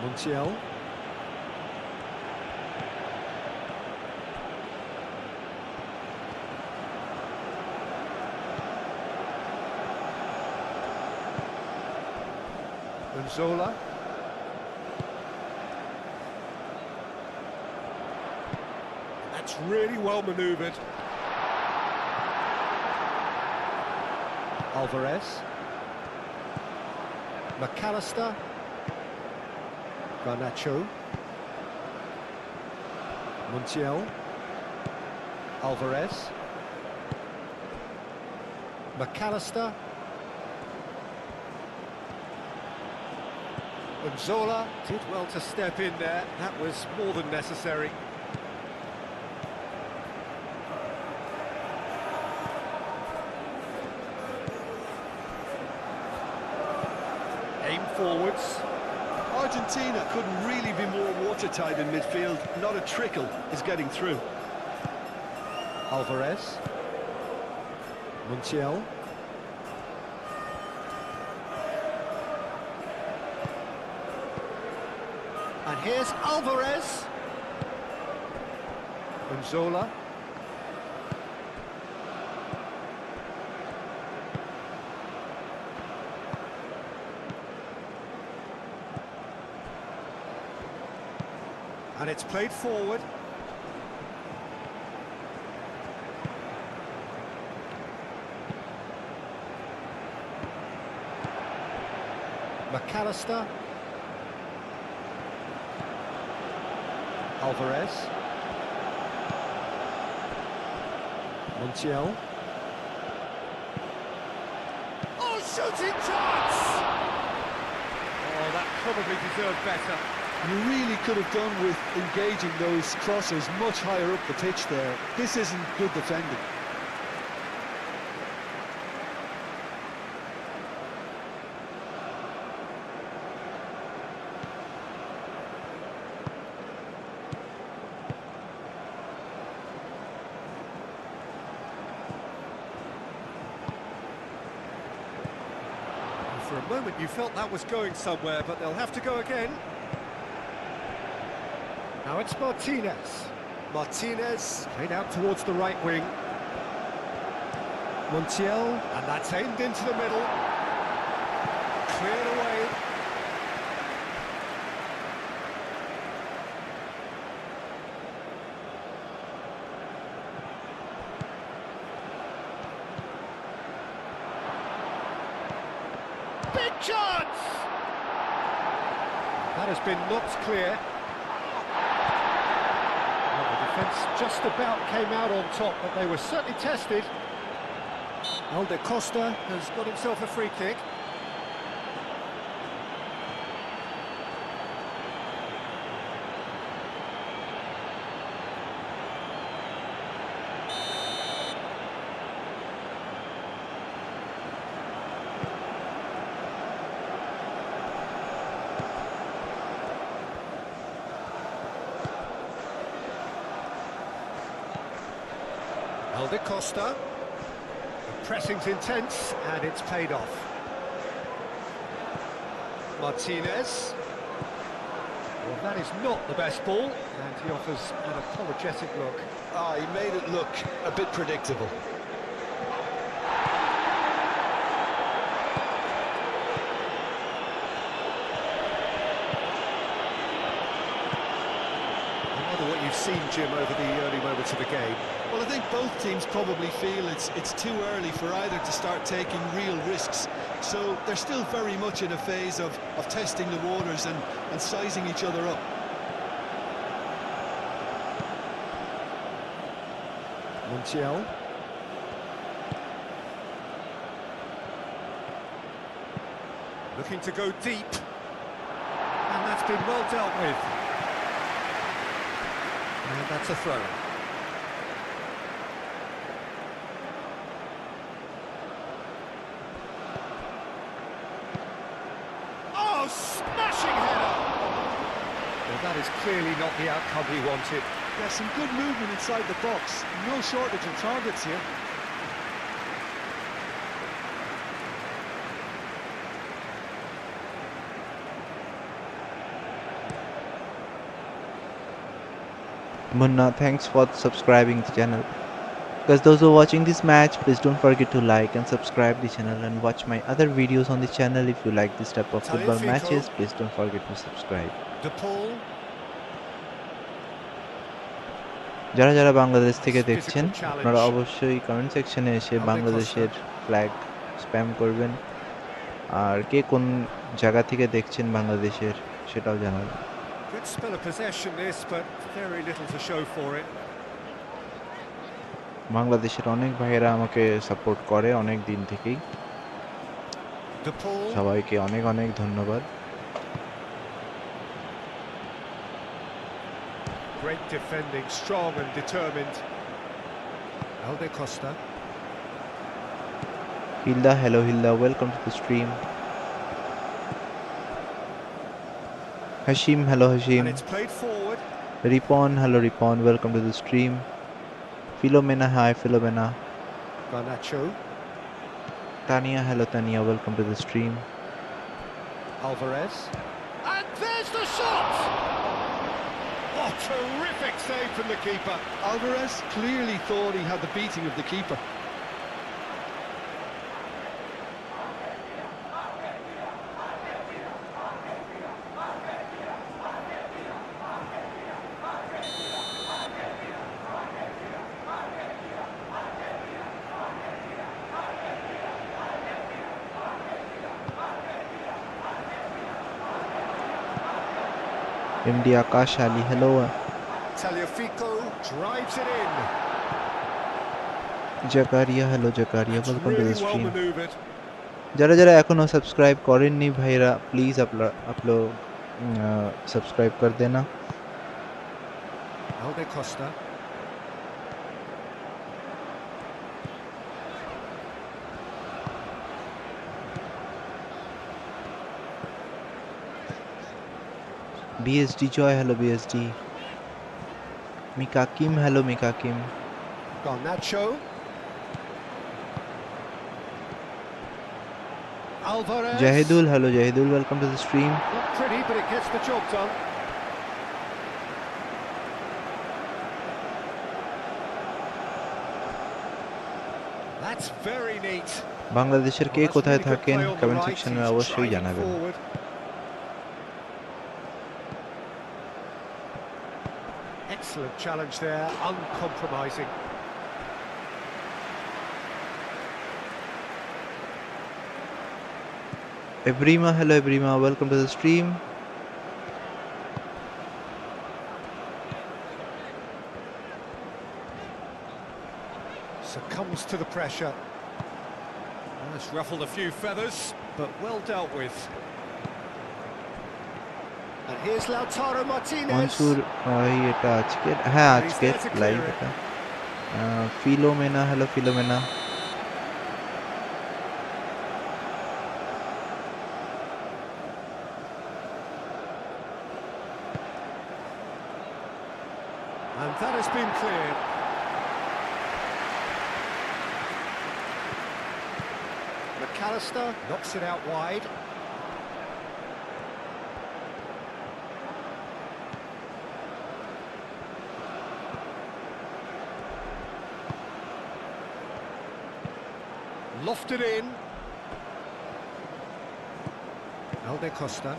Montiel. Zola. That's really well manoeuvred. Alvarez. McAllister. Garnacho. Montiel. Alvarez. McAllister. And Zola did well to step in there. That was more than necessary. Aim forwards.
Argentina couldn't really be more watertight in midfield. Not a trickle is getting through.
Alvarez. Montiel. And here's Alvarez. And Zola. And it's played forward. McAllister. Alvarez. Montiel. Oh, shooting chance! Oh, that probably deserved better.
You really could have done with engaging those crossers much higher up the pitch there. This isn't good defending.
For a moment you felt that was going somewhere, but they'll have to go again. Now it's Martinez. Martinez played out towards the right wing. Montiel, and that's aimed into the middle. Cleared away. Big chance! That has been knocked clear. Well, the defence just about came out on top, but they were certainly tested. Alde Costa has got himself a free kick. Helder Costa. The pressing's intense and it's paid off. Martinez. Well, that is not the best ball, and he offers an apologetic look.
Ah, he made it look a bit predictable.
You've seen, Jim, over the early moments of the game.
Well, I think both teams probably feel it's too early for either to start taking real risks. So they're still very much in a phase of testing the waters and sizing each other up.
Montiel. Looking to go deep. And that's been well dealt with. And that's a throw. Oh, smashing header! Well, that is clearly not the outcome he wanted.
There's some good movement inside the box. No shortage of targets here.
Munna, thanks for subscribing the channel. Because those who are watching this match, please don't forget to like and subscribe the channel and watch my other videos on the channel. If you like this type of football matches, please don't forget to subscribe. যারা যারা বাংলাদেশ থেকে দেখছেন আপনারা অবশ্যই comment সেকশনে এসে বাংলাদেশের flag spam করবেন আর কে কোন জায়গা থেকে দেখছেন বাংলাদেশের সেটাও জানাবেন।
Good spell of possession this, but very little to show for it.
বাংলাদেশের অনেক ভাইয়েরা আমাকে সাপোর্ট করে অনেক দিন থেকেই, সবাইকে অনেক অনেক ধন্যবাদ।
Great defending, strong and determined. Helder Costa.
Hilda, hello Hilda, welcome to the stream. Hashim, hello Hashim.
And it's played forward.
Ripon, hello Ripon, welcome to the stream. Philomena, hi Philomena.
Garnacho.
Tania, hello Tania, welcome to the stream.
Alvarez. And there's the shot! Oh, terrific save from the keeper.
Alvarez clearly thought he had the beating of the keeper.
MD Akash Ali, hello.
Taliafico drives it in.
Jakaria, hello Jakaria, welcome to the
Really well
stream.
maneuvered.
যারা যারা এখনো subscribe করেননি ভাইরা please আপলো subscribe কর দেনা।
Helder Costa.
BSD Joy, hello BSD. Mika Kim, hello Mika Kim.
Garnacho. Alvarez.
Jahidul, hello Jahidul, welcome to the stream.
Not pretty, but it gets the job done. That's very neat.
বাংলাদেশের কে কোথায় থাকেন comment সেকশনে অবশ্যই জানাবেন।
Excellent challenge there, uncompromising.
Ebrima, hello Ebrima, welcome to the stream.
Succumbs to the pressure. That's ruffled a few feathers, but well dealt with. And here's Lautaro Martinez.
Mansur এটা আজকের, হ্যাঁ আজকের লাইভ এটা। Philomena, hello Philomena.
And that has been cleared. McAllister knocks it out wide. Lofted in. Alde Costa.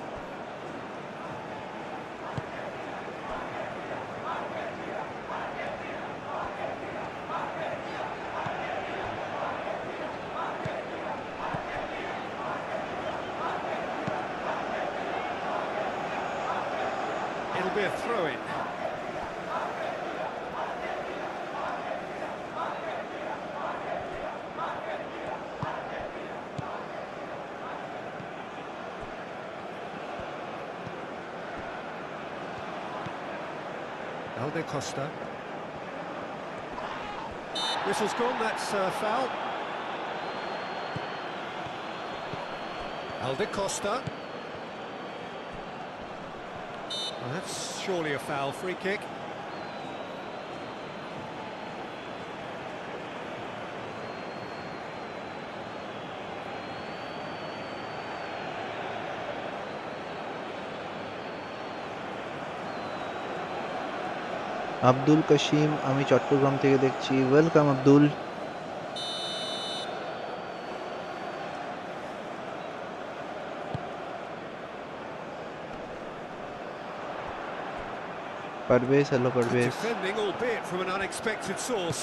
It'll be a throw-in. Alde Costa. Whistle's gone, that's foul. Alde Costa. Well, that's surely a foul, free kick.
Abdul Kasim, আমি চট্টগ্রাম থেকে দেখছি। Welcome Abdul. Parvez, hello
Good
Parvez.
defending, albeit from an unexpected source.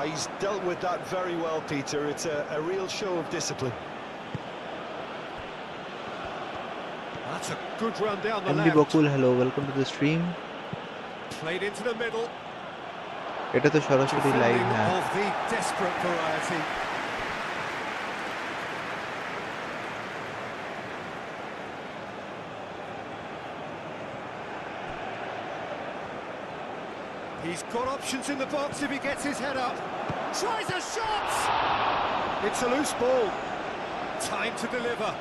He's dealt with that very well, Peter. It's a real show of discipline.
That's a good run down the
MD
left.
Bakul, hello, welcome to the stream.
Played into the middle.
এটা তো সরাসরি live.
Defending
হ্যাঁ,
of the desperate variety. He's got options in the box if he gets his head up. Tries a shot! It's a loose ball. Time to deliver.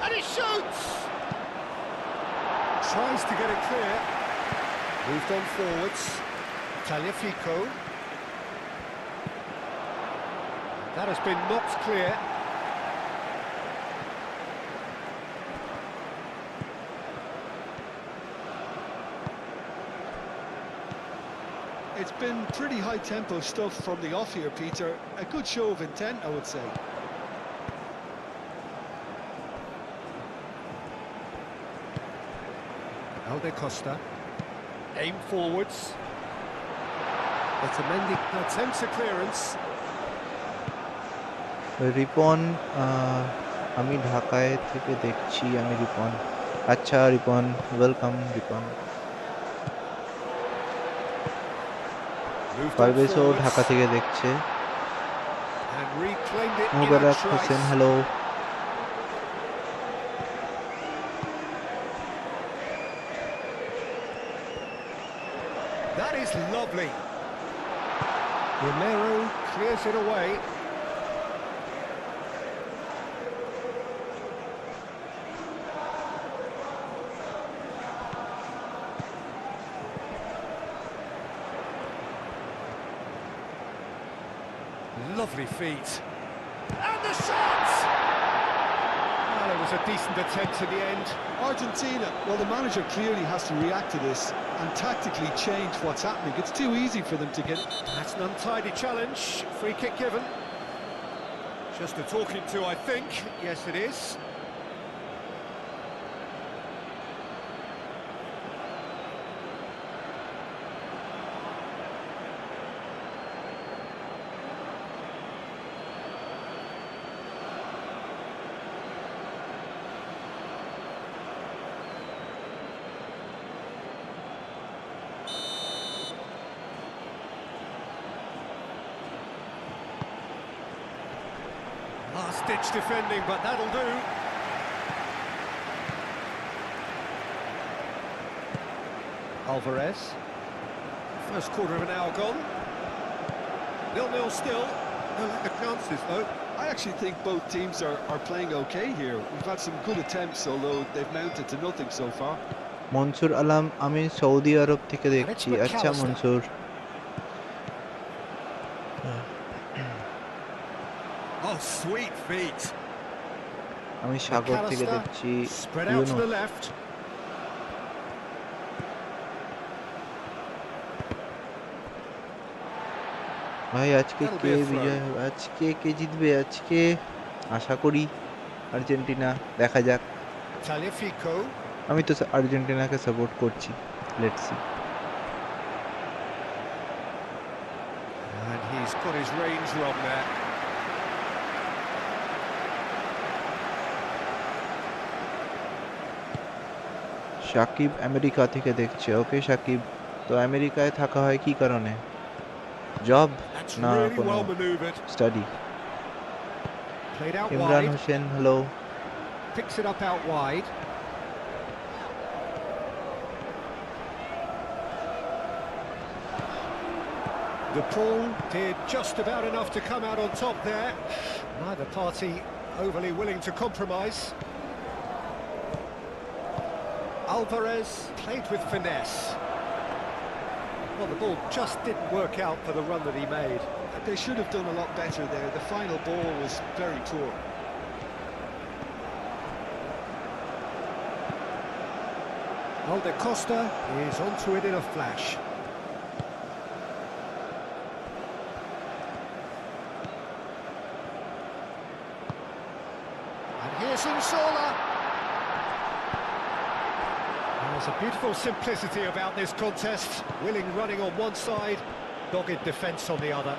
And he shoots! Tries to get it clear. Moved on forwards. Tagliafico. That has been knocked clear.
It's been pretty high-tempo stuff from the off here, Peter. A good show of intent, I would say.
Alde Costa. Aim forwards. Otamendi attempts a clearance.
Ripon, আমি ঢাকায় থেকে দেখছি। আমি রিপন। আচ্ছা Ripon, welcome Ripon.
Moved on
পারভেজও
forwards.
Dhaka থেকে দেখছে।
And reclaimed it in a
Mubarak
trice.
Hossain, hello.
That is lovely. Romero clears it away. Lovely feet. And the shot! Well, it was a decent attempt in the end.
Argentina, well, the manager clearly has to react to this and tactically change what's happening. It's too easy for them to get...
That's an untidy challenge. Free kick given. Just a talking to, I think. Yes, it is. Last-ditch defending, but that'll do. Alvarez. First quarter of an hour gone. 0-0 still. No lack of chances, though.
I actually think both teams are playing okay here. We've had some good attempts, although they've mounted to nothing so far.
Mansur Alam, আমি Saudi আরব থেকে দেখছি। আচ্ছা Mansur.
Oh, Oh, sweet feet.
আমি সাগর থেকে
McAllister,
দেখছি
spread out to the
Yunus.
left.
ভাই আজকে
That'll
K
be a throw.
বিজয় হবে, আজকে কে জিতবে, আজকে আশা করি আর্জেন্টিনা, দেখা যাক।
Tagliafico.
আমি তো আর্জেন্টিনাকে সাপোর্ট করছি, let's see.
And he's got his range wrong there.
Shakib America থেকে দেখছে, ওকে সাকিব। তো আমেরিকায় থাকা হয় কি কারণে? জব
That's
না
really
কোনো
well manoeuvred.
Study?
Played out
Imran
wide.
Hossain, hello.
Picks it up out wide. The pull did just about enough to come out on top there. Neither party overly willing to compromise. Alvarez played with finesse. Well, the ball just didn't work out for the run that he made.
They should have done a lot better there. The final ball was very poor.
Alde Costa is onto it in a flash. And here's Insola. There's a beautiful simplicity about this contest. Willing running on one side, dogged defence on the other.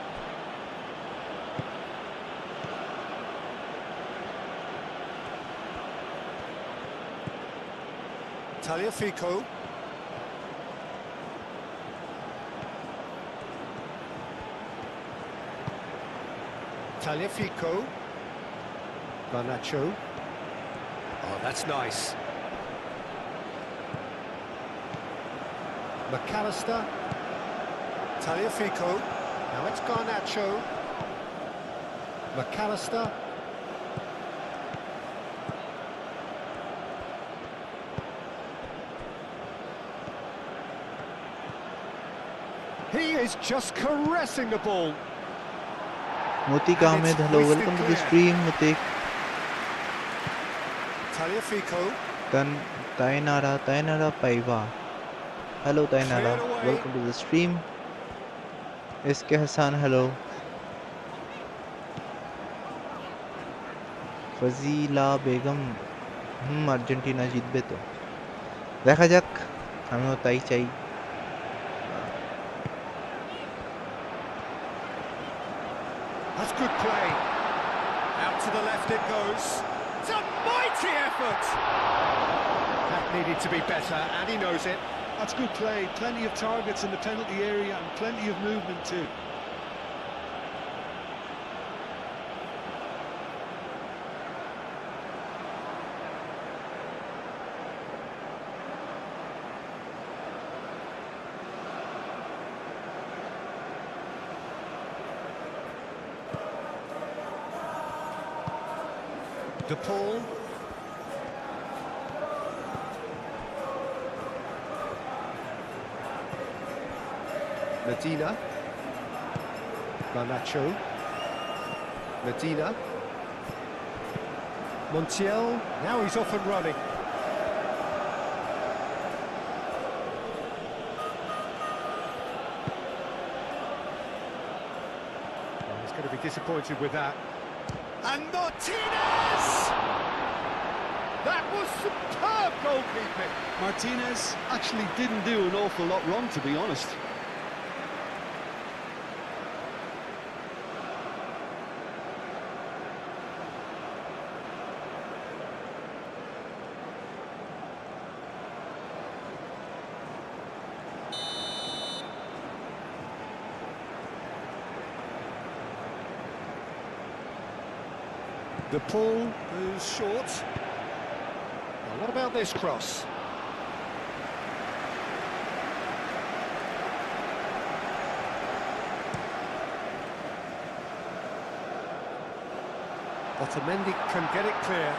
Tagliafico. Tagliafico. Garnacho. Oh, that's nice. McAllister. Tagliafico. Now it's Garnacho. McAllister. He is just caressing the ball.
Mutik
And
Ahmed,
it's
hello,
hoisted
welcome to the
clear.
stream, Mutik.
Tagliafico.
Tainara Paiva. Hello Tainara,
Cleared away.
welcome to the stream. SK Hassan, hello. Fazila Begum, Argentina জিতবে তো, দেখা যাক, আমিও তাই চাই।
That's good play. Out to the left it goes. It's a mighty effort. That needed to be better, and he knows it.
That's good play. Plenty of targets in the penalty area and plenty of movement too.
De Paul. Medina. Garnacho. Medina. Montiel. Now he's off and running. Oh, he's going to be disappointed with that. And Martinez! That was superb goalkeeping.
Martinez actually didn't do an awful lot wrong, to be honest.
The pull is short. Now what about this cross? Otamendi can get it clear.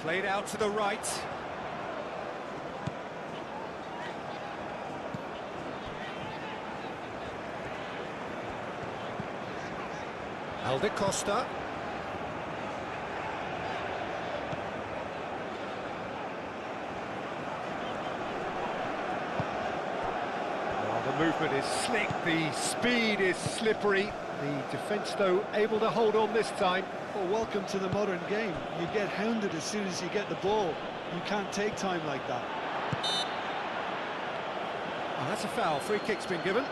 Played out to the right. Alde Costa. The movement is slick, the speed is slippery. The defence, though, able to hold on this time.
Well, welcome to the modern game. You get hounded as soon as you get the ball. You can't take time like that.
Oh, that's a foul. Free kick's been given.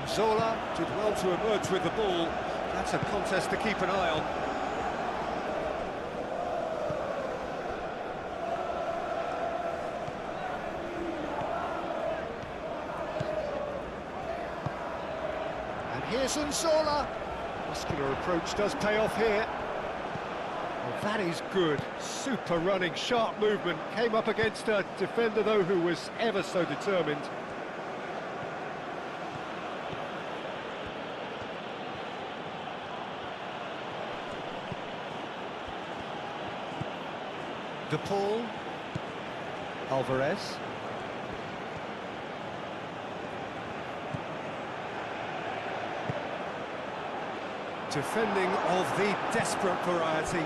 Zola did well to emerge with the ball. That's a contest to keep an eye on. And here's Zola. Muscular approach does pay off here. Well, that is good. Super running, sharp movement. Came up against a defender, though, who was ever so determined. De Paul, Alvarez, defending of the desperate variety.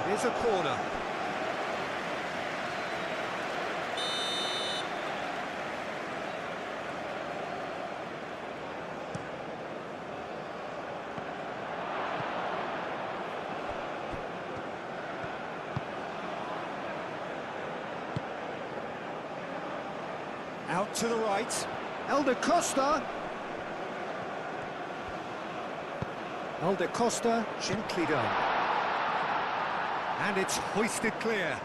It is a corner. Out to the right, Alde Costa. Alde Costa, gently done. And it's hoisted clear.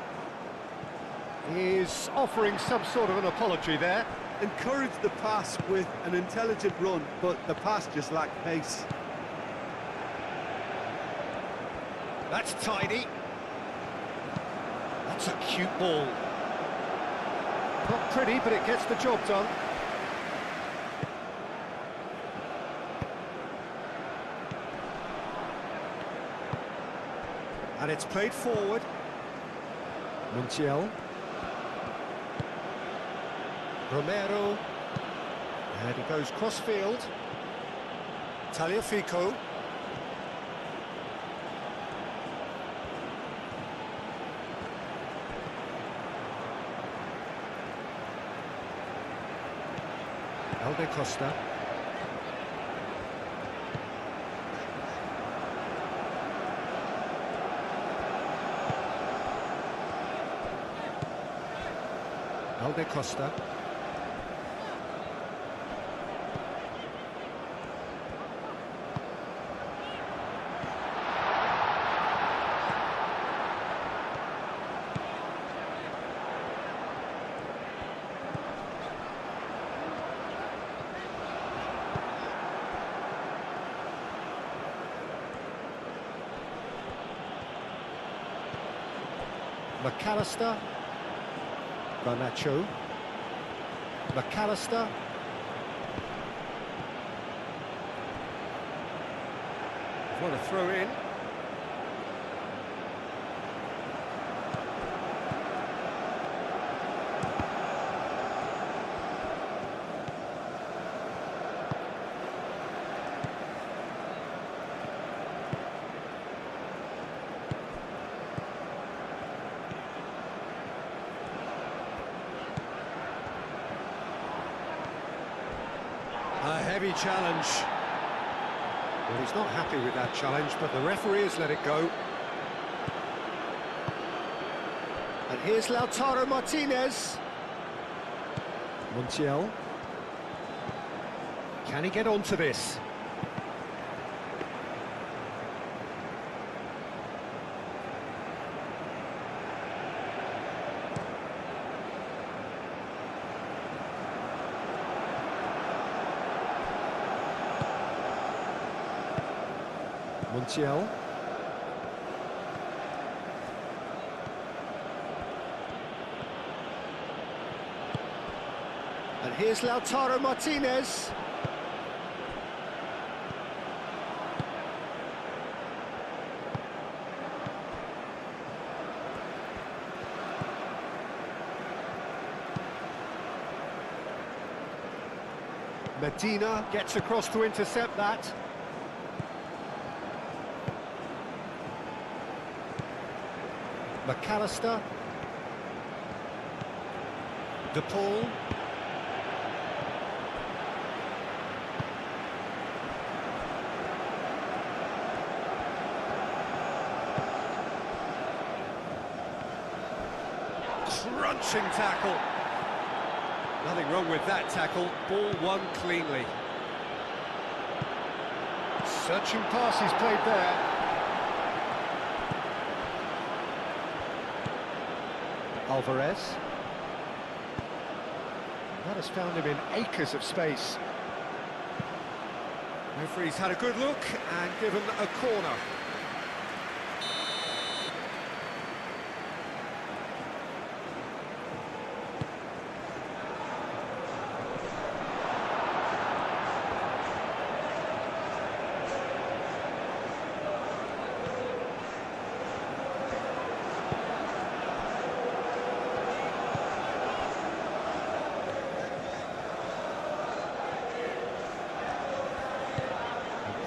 He's offering some sort of an apology there.
Encouraged the pass with an intelligent run, but the pass just lacked pace.
That's tidy. That's a cute ball. Not pretty, but it gets the job done. And it's played forward. Montiel. Romero. And he goes cross-field. Tagliafico. Alde Costa. Alde Costa. McAllister. Garnacho. McAllister. What a throw in. A heavy challenge. Well, he's not happy with that challenge, but the referee has let it go. And here's Lautaro Martinez. Montiel. Can he get onto this? Montiel. And here's Lautaro Martinez. Medina gets across to intercept that. McAllister. De Paul. Crunching tackle. Nothing wrong with that tackle. Ball won cleanly. Searching pass he's played there. Alvarez. That has found him in acres of space. Referee's had a good look and given a corner.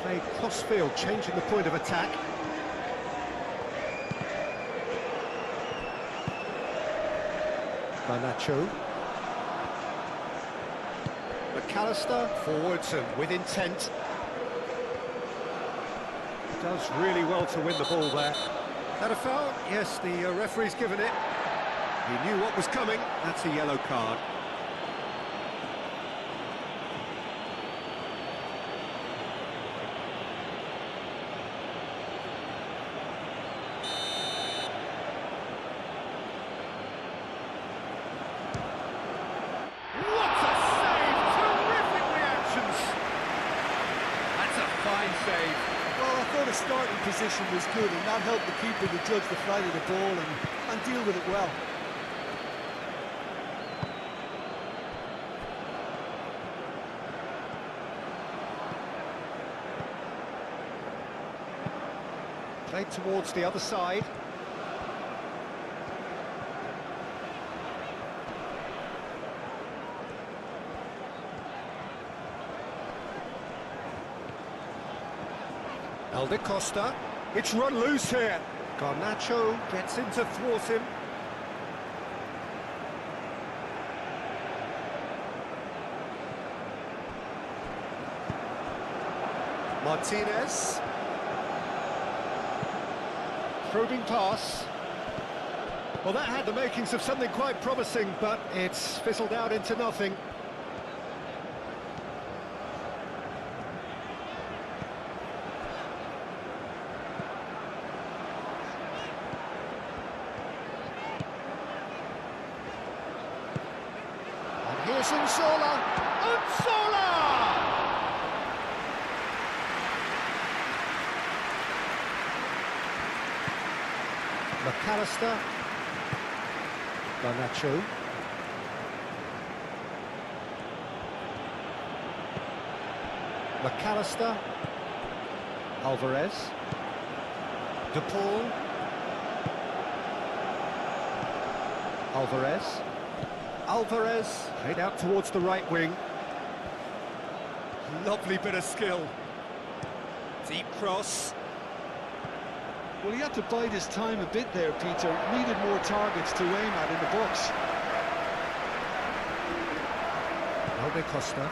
Played cross-field, changing the point of attack. Garnacho. McAllister, forwards and with intent. Does really well to win the ball there. That a foul? Yes, the referee's given it. He knew what was coming. That's a yellow card. Save.
Well, I thought his starting position was good, and that helped the keeper to judge the flight of the ball and deal with it well.
Played towards the other side. Alde Costa, it's run loose here. Garnacho gets in to thwart him. Martinez. Probing pass. Well, that had the makings of something quite promising, but it's fizzled out into nothing. Here's Unsola! Unsola! McAllister. Garnacho. McAllister. Alvarez. De Paul. Alvarez. Alvarez, played out towards the right wing. Lovely bit of skill. Deep cross.
Well, he had to bide his time a bit there, Peter. Needed more targets to aim at in the box.
Alde Costa.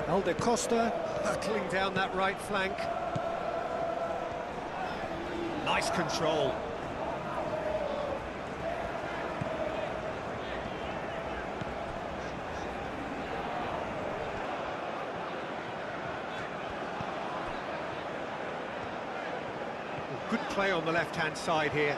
Alde Costa, hurtling down that right flank. Nice control. Good play on the left-hand side here.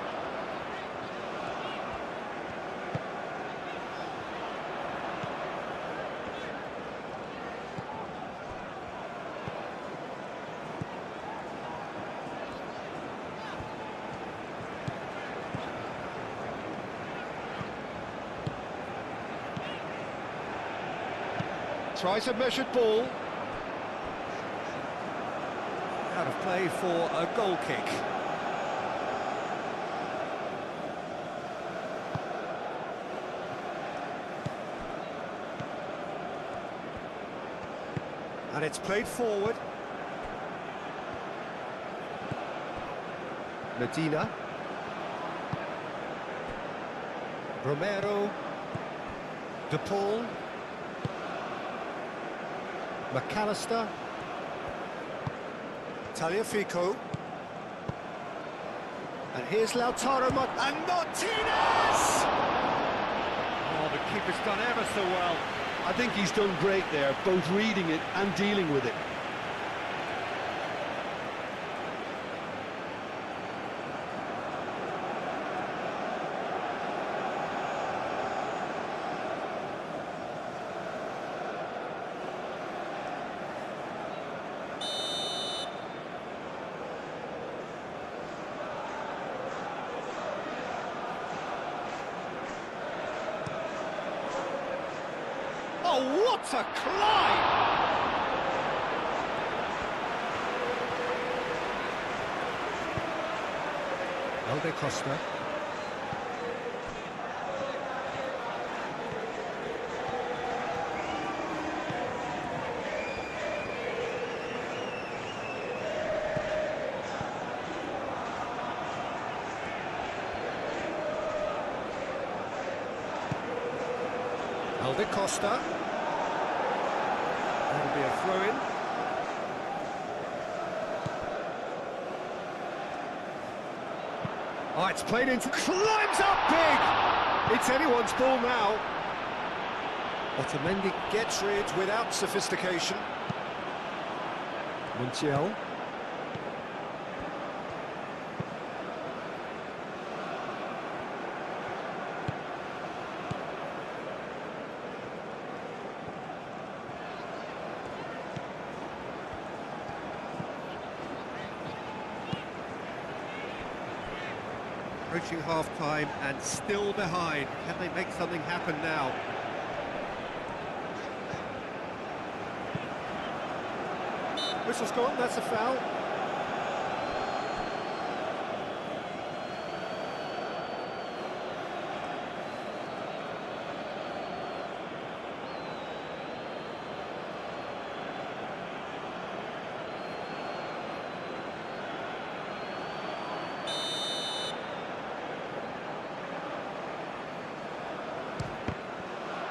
Tries a measured ball. Out of play for a goal kick. And it's played forward. Medina. Romero. De Paul. McAllister. Tagliafico. And here's Lautaro and Martinez! Oh, the keeper's done ever so well.
I think he's done great there, both reading it and dealing with it.
Oh, what a climb! Alde Costa. Alde Costa. That'll be a throw-in. Oh, it's played into... Climbs up big! It's anyone's ball now. Otamendi gets rid without sophistication. Montiel. Approaching half-time and still behind. Can they make something happen now? Whistle's gone, that's a foul.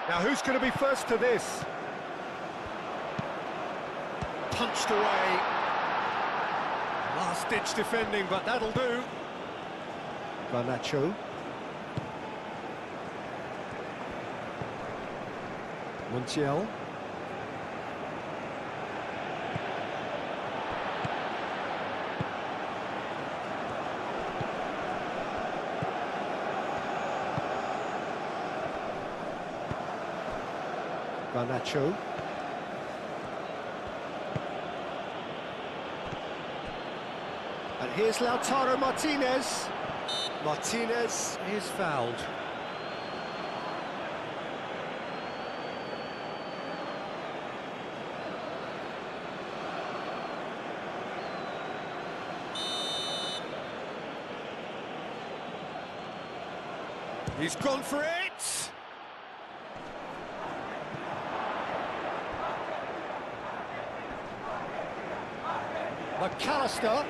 Now who's going to be first to this? Punched away. Last-ditch defending, but that'll do. Garnacho. Montiel. Garnacho. And here's Lautaro Martinez. Martinez is fouled. He's gone for it! McAllister.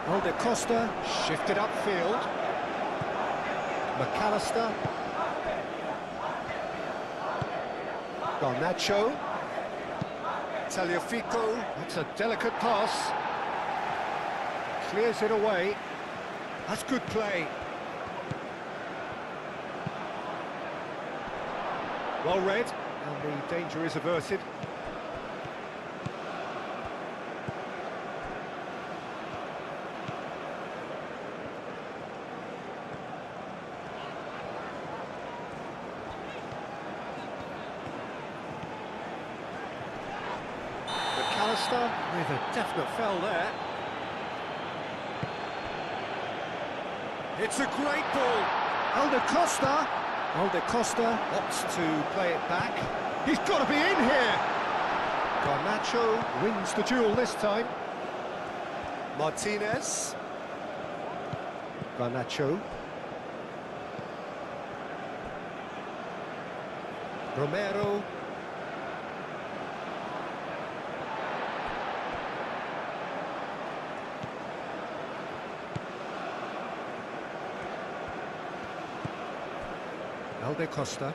Alde Costa shifted upfield. McAllister. Garnacho. Tagliafico. That's a delicate pass. Clears it away. That's good play. Well read. And the danger is averted. McAllister with a definite foul there. It's a great ball. Alda Costa. Alda Costa opts to play it back. He's got to be in here. Garnacho wins the duel this time. Martinez. Garnacho. Romero. Alda Costa.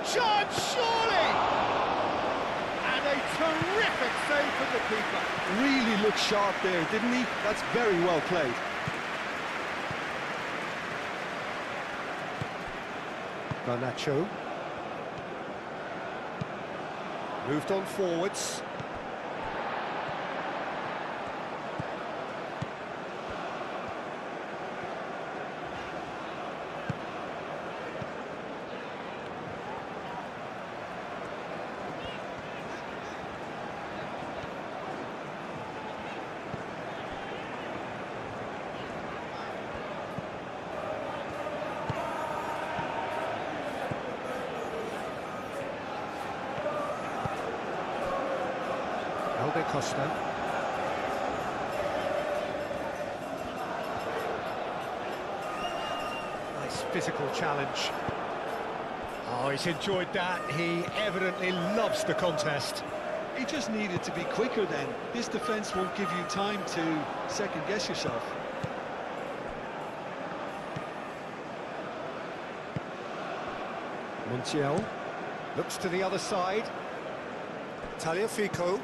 Chance, surely! And a terrific save from the keeper.
Really looked sharp there, didn't he? That's very well played.
Garnacho. Moved on forwards. Alda Costa. Nice physical challenge. Oh, he's enjoyed that. He evidently loves the contest.
He just needed to be quicker then. This defence won't give you time to second-guess yourself.
Montiel looks to the other side. Tagliafico.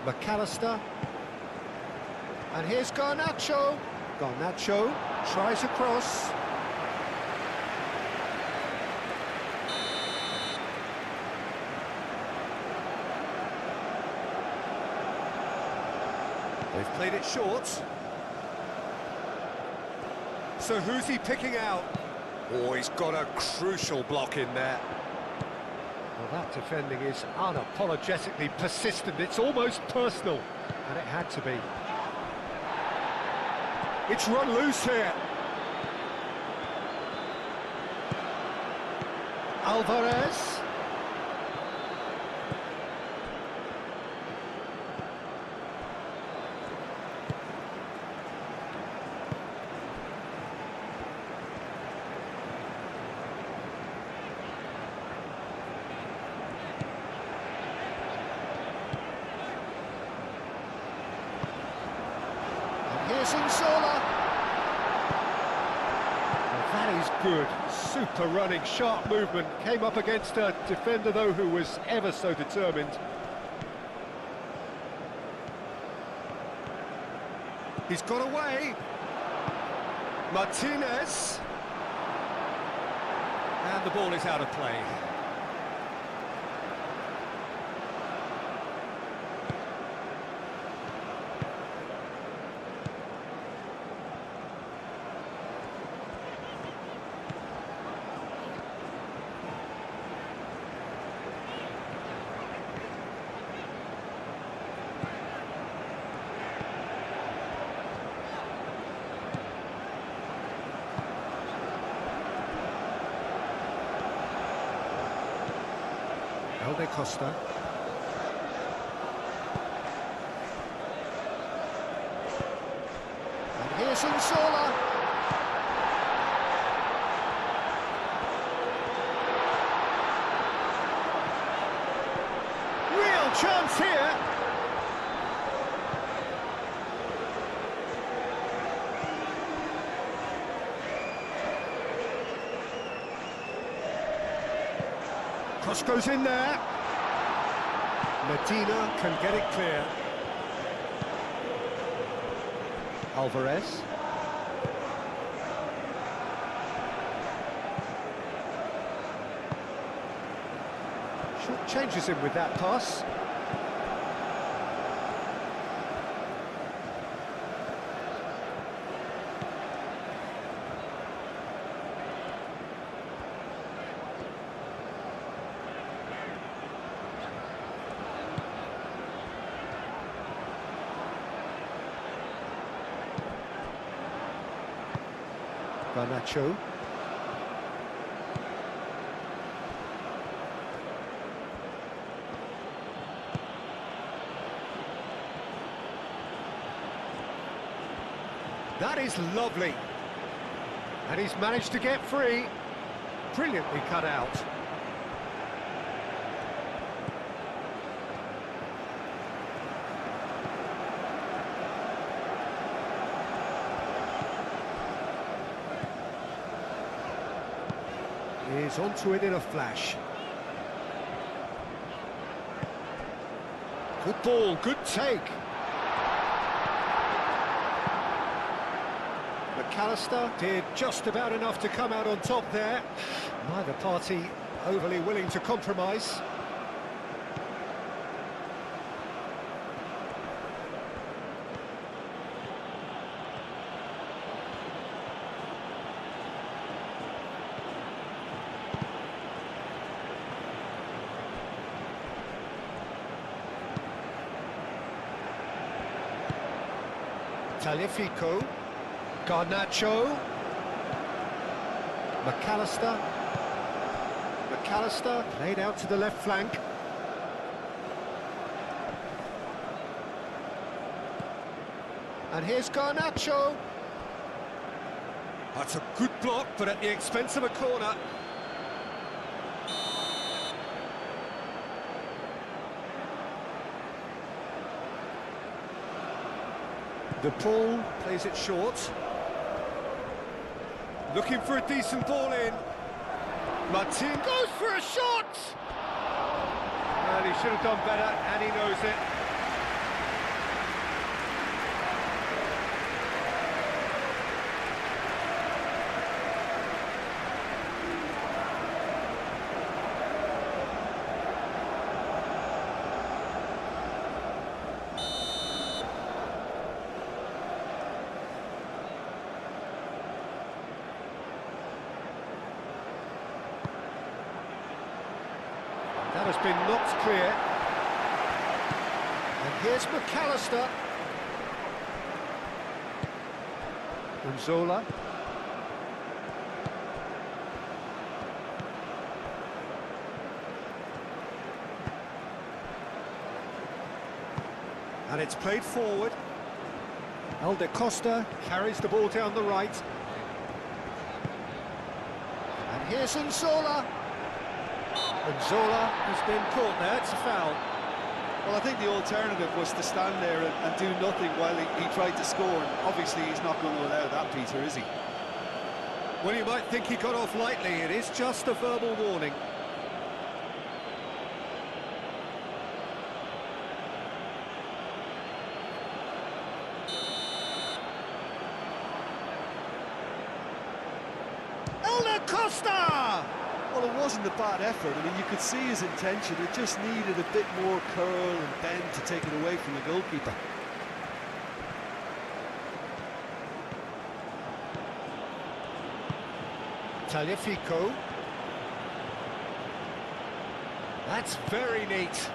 McAllister. And here's Garnacho. Garnacho tries across. They've played it short. So who's he picking out? Oh, he's got a crucial block in there. Well, that defending is unapologetically persistent. It's almost personal, and it had to be. It's run loose here. Alvarez. Here's Insola. Well, that is good. Super running, sharp movement. Came up against a defender, though, who was ever so determined. He's got away. Martinez. And the ball is out of play. Alda Costa. And here's Insola. Real chance here. Cross goes in there. Medina can get it clear. Alvarez. Changes him with that pass. Garnacho. That is lovely. And he's managed to get free. Brilliantly cut out. He's onto it in a flash. Good ball, good take. McAllister did just about enough to come out on top there. Neither party overly willing to compromise. Taliafico, Garnacho, McAllister played out to the left flank. And here's Garnacho. That's a good block, but at the expense of a corner. De Paul plays it short. Looking for a decent ball in. Martin goes for a shot! Well, he should have done better, and he knows it. That has been knocked clear. And here's McAllister. Unzola. And it's played forward. Alde Costa carries the ball down the right. And here's Unzola. Zola has been caught there, it's a foul.
Well, I think the alternative was to stand there and do nothing while he tried to score. And obviously, he's not going to allow that, Peter, is he?
Well, you might think he got off lightly. It is just a verbal warning. Alde Costa!
Well, it wasn't a bad effort. I mean, you could see his intention. It just needed a bit more curl and bend to take it away from the goalkeeper.
Taliafico. That's very neat.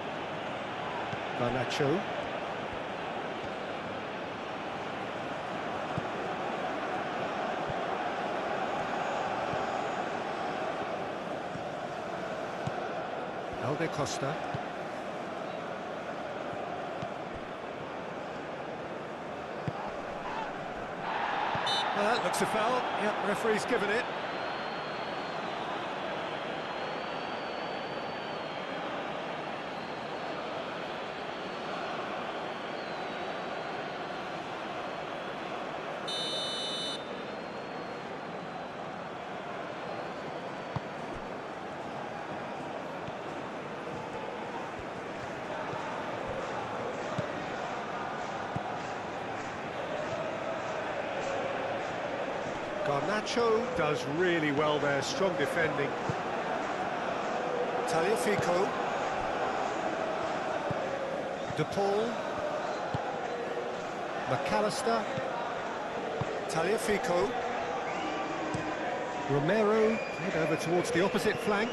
Garnacho. Alde Costa. Well, that looks a foul. Yep, referee's given it. Garnacho does really well there, strong defending. Taliafico. De Paul. McAllister. Tagliafico. Romero, played over towards the opposite flank.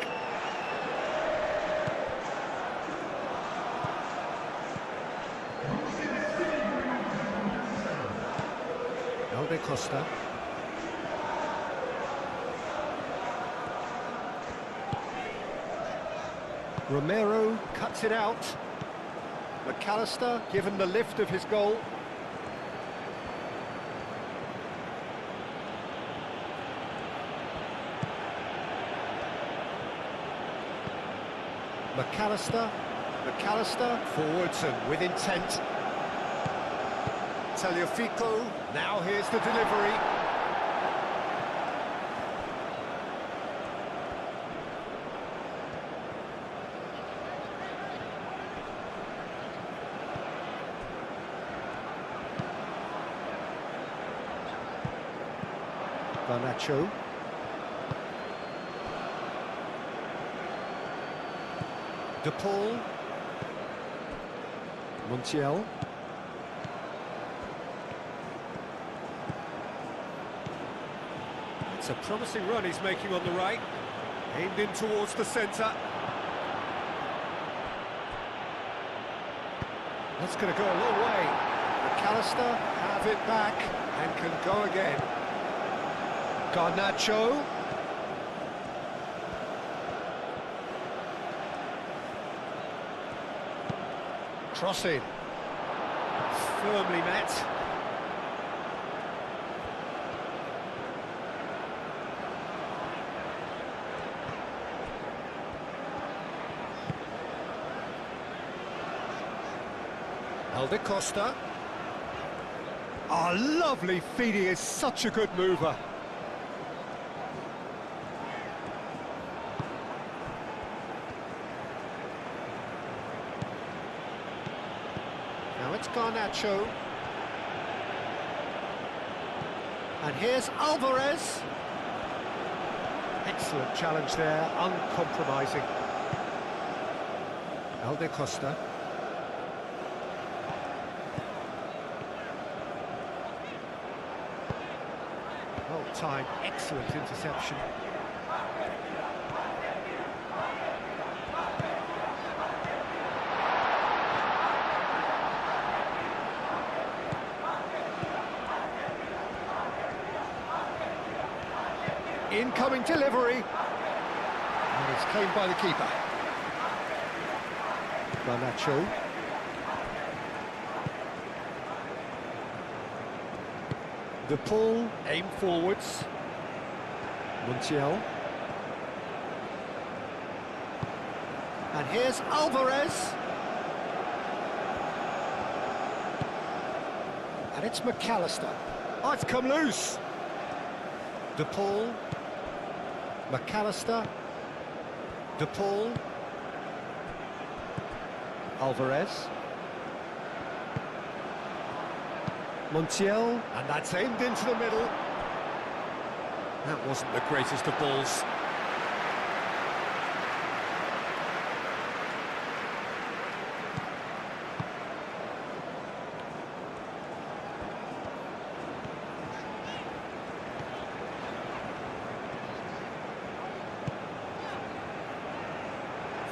Costa. Romero cuts it out. McAllister given the lift of his goal. McAllister forwards and with intent. Tagliafico, now here's the delivery. Garnacho. De Paul. Montiel. It's a promising run he's making on the right. Aimed in towards the centre. That's going to go a long way. McAllister have it back and can go again. Garnacho. Crossing. Firmly met. Costa. Oh, lovely feed, he is such a good mover. Now it's Garnacho. And here's Alvarez. Excellent challenge there, uncompromising. Costa. Time, excellent interception. Incoming delivery. And it's claimed by the keeper. Garnacho. De Paul, aim forwards. Montiel. And here's Alvarez. And it's McAllister. Oh, it's come loose. De Paul. McAllister. De Paul. Alvarez. Montiel, and that's aimed into the middle. That wasn't the greatest of balls.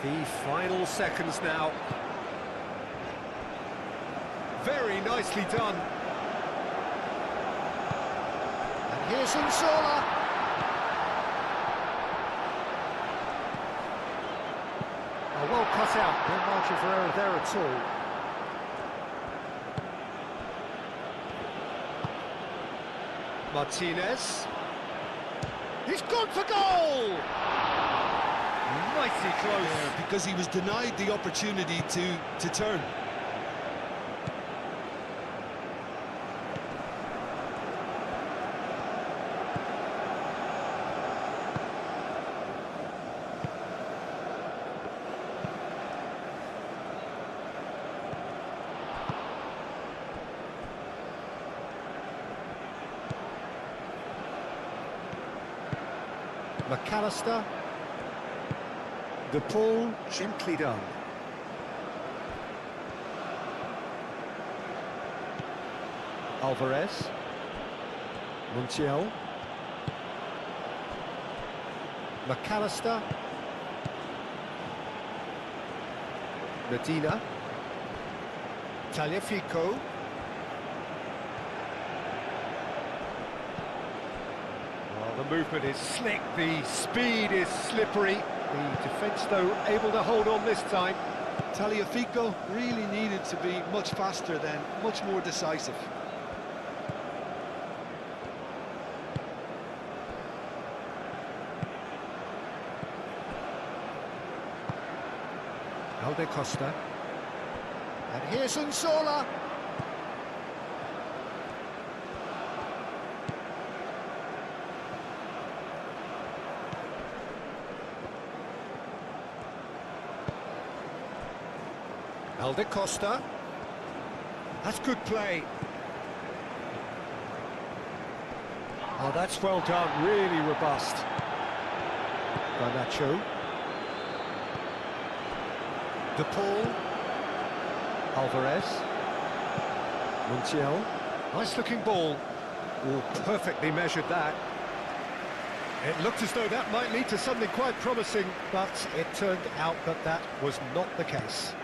The final seconds now. Very nicely done. Here's Angola. Oh, well cut out. No margin for error there at all. Martinez. He's gone for goal! Mighty close.
Yeah, because he was denied the opportunity to turn.
McAllister. De Paul, gently done. Alvarez. Montiel. McAllister. Medina. Tagliafico. Well, the movement is slick, the speed is slippery. The defence, though, able to hold on this time.
Tagliafico really needed to be much faster then, much more decisive.
Alde Costa. And here's Unsola. Alde Costa. That's good play. Oh, that's well done, really robust. Garnacho. De Paul. Alvarez. Montiel. Nice looking ball. Oh, perfectly measured that. It looked as though that might lead to something quite promising, but it turned out that that was not the case.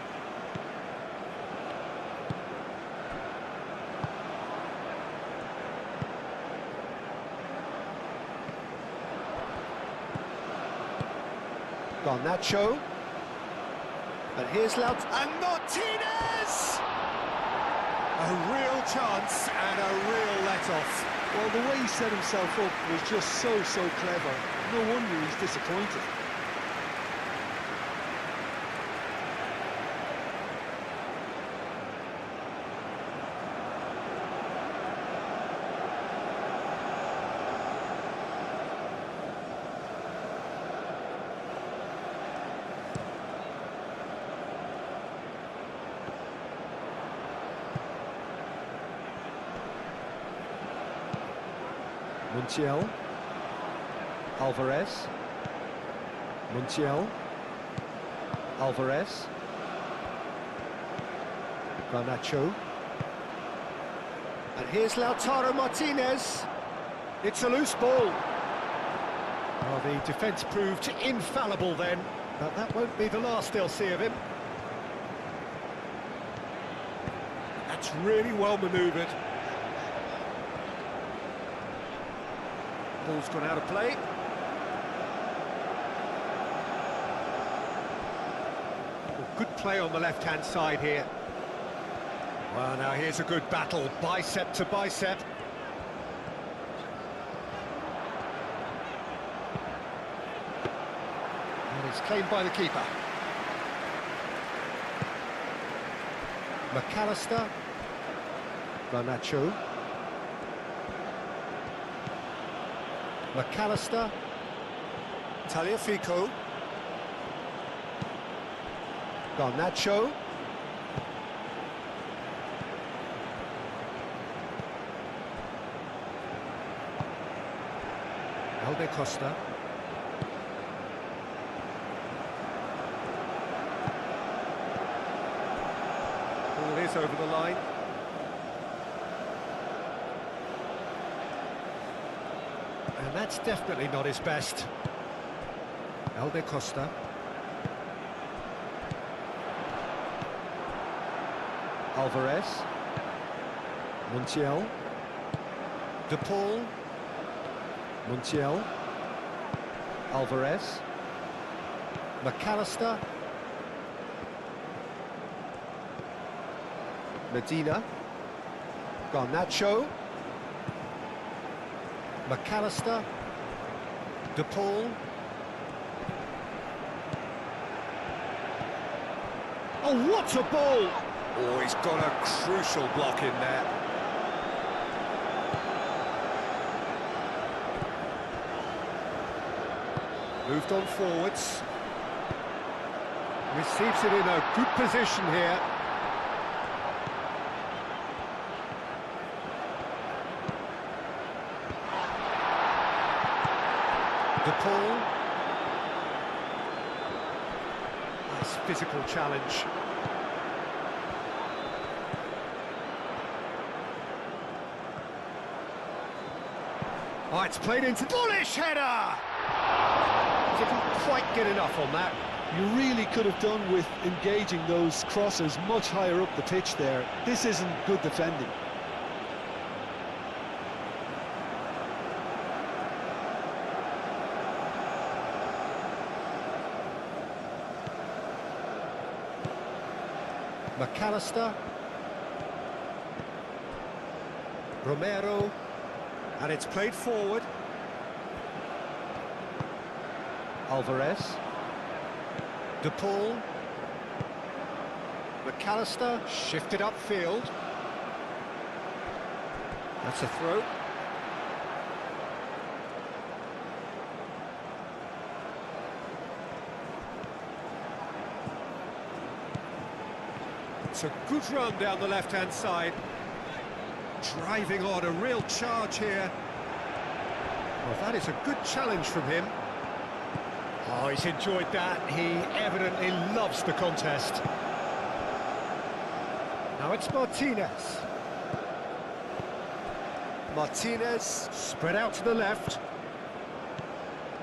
Garnacho. And here's Laut and Martinez! A real chance and a real let-off.
Well, the way he set himself up was just so clever. No wonder he's disappointed.
Montiel. Alvarez. Montiel. Alvarez. Garnacho. And here's Lautaro Martinez. It's a loose ball. Well, the defence proved infallible then, but that won't be the last they'll see of him. That's really well manoeuvred. Ball's gone out of play. Well, good play on the left-hand side here. Well, now here's a good battle, bicep to bicep. And it's claimed by the keeper. McAllister. Garnacho. McAllister. Tagliafico. Garnacho. Alde Costa. Ball is over the line. And that's definitely not his best. Alde Costa. Alvarez. Montiel. De Paul. Montiel. Alvarez. McAllister. Medina. Garnacho. McAllister. De Paul. Oh, what a ball! Oh, he's got a crucial block in there. Moved on forwards. Receives it in a good position here. De Paul. Nice physical challenge. Oh, it's played into bullish header! Didn't quite get enough on that.
You really could have done with engaging those crossers much higher up the pitch there. This isn't good defending.
McAllister. Romero. And it's played forward. Alvarez. De Paul. McAllister shifted upfield. That's a throw. It's a good run down the left-hand side. Driving on, a real charge here. Well, that is a good challenge from him. Oh, he's enjoyed that. He evidently loves the contest. Now it's Martinez. Martinez spread out to the left.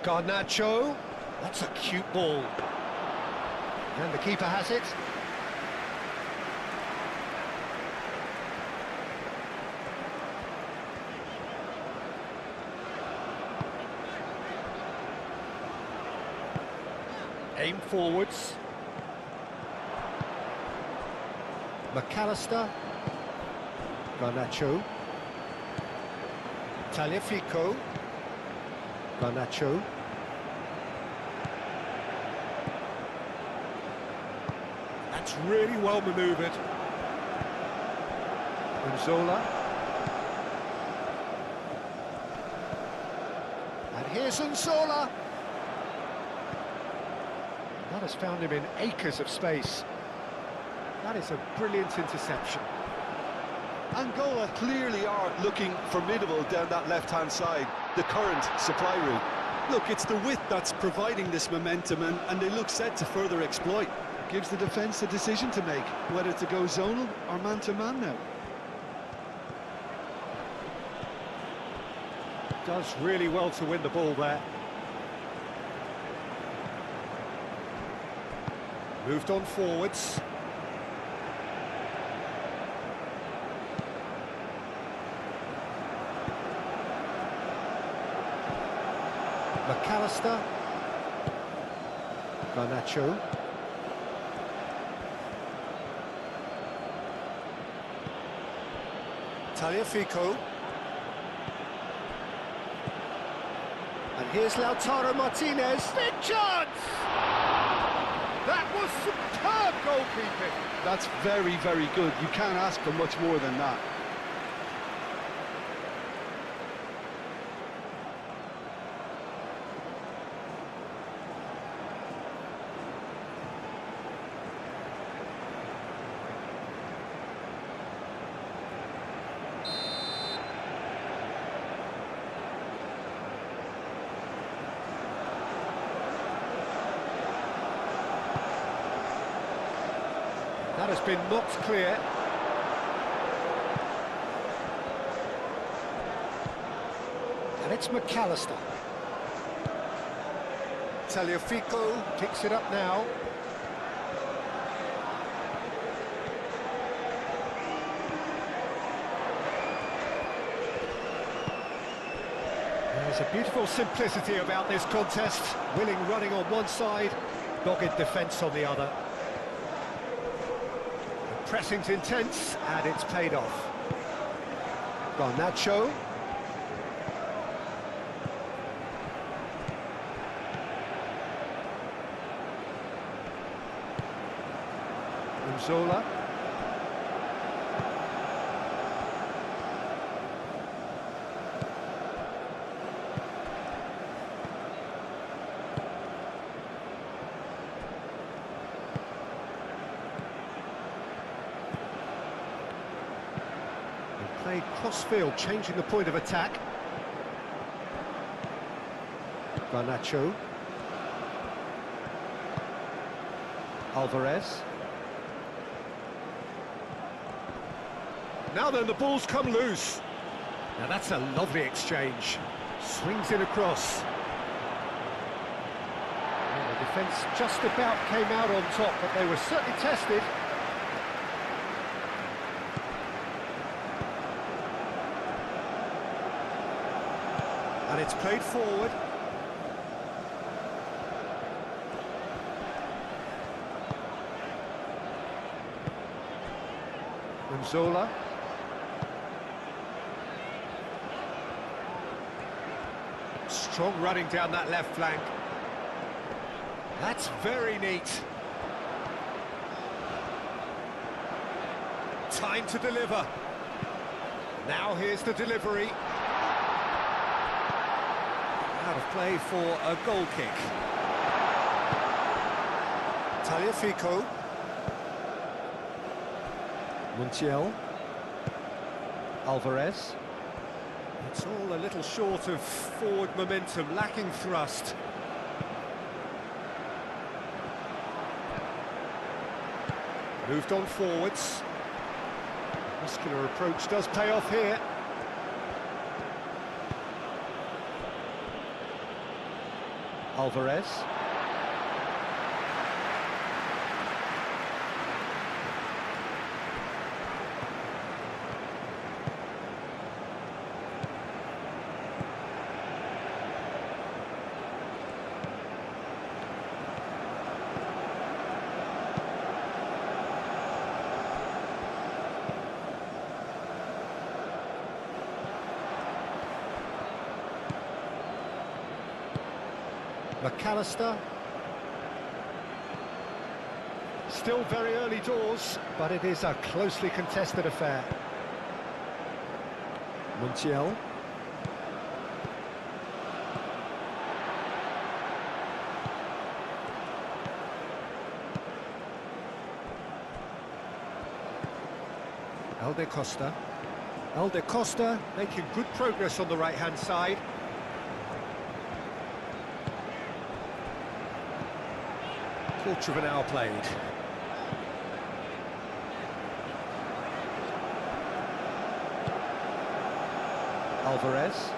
Garnacho. That's a cute ball. And the keeper has it. Aim forwards. McAllister. Garnacho. Tagliafico. Garnacho. That's really well manoeuvred. Unzola. And here's Unzola. That has found him in acres of space. That is a brilliant interception.
Angola clearly are looking formidable down that left-hand side, the current supply route. Look, it's the width that's providing this momentum, and they look set to further exploit. Gives the defence a decision to make, whether to go zonal or man-to-man now.
Does really well to win the ball there. Moved on forwards. McAllister. Garnacho. Tagliafico. And here's Lautaro Martinez. Big chance! That was superb goalkeeping.
That's very, very good. You can't ask for much more than that.
That has been knocked clear. And it's McAllister. Tagliafico picks it up now. There's a beautiful simplicity about this contest. Willing running on one side, dogged defence on the other. Pressing's intense, and it's paid off. Garnacho. Unzola. Played cross-field, changing the point of attack. Garnacho. Alvarez. Now then, the ball's come loose. Now that's a lovely exchange. Swings it across. Well, the defence just about came out on top, but they were certainly tested. And it's played forward. Angola. Strong running down that left flank. That's very neat. Time to deliver. Now here's the delivery. Out of play for a goal kick. Tagliafico. Montiel. Alvarez. It's all a little short of forward momentum, lacking thrust. Moved on forwards. Muscular approach does pay off here. Alvarez. McAllister. Still very early doors, but it is a closely contested affair. Montiel. Alde Costa. Alde Costa making good progress on the right-hand side. Quarter of an hour played. Alvarez.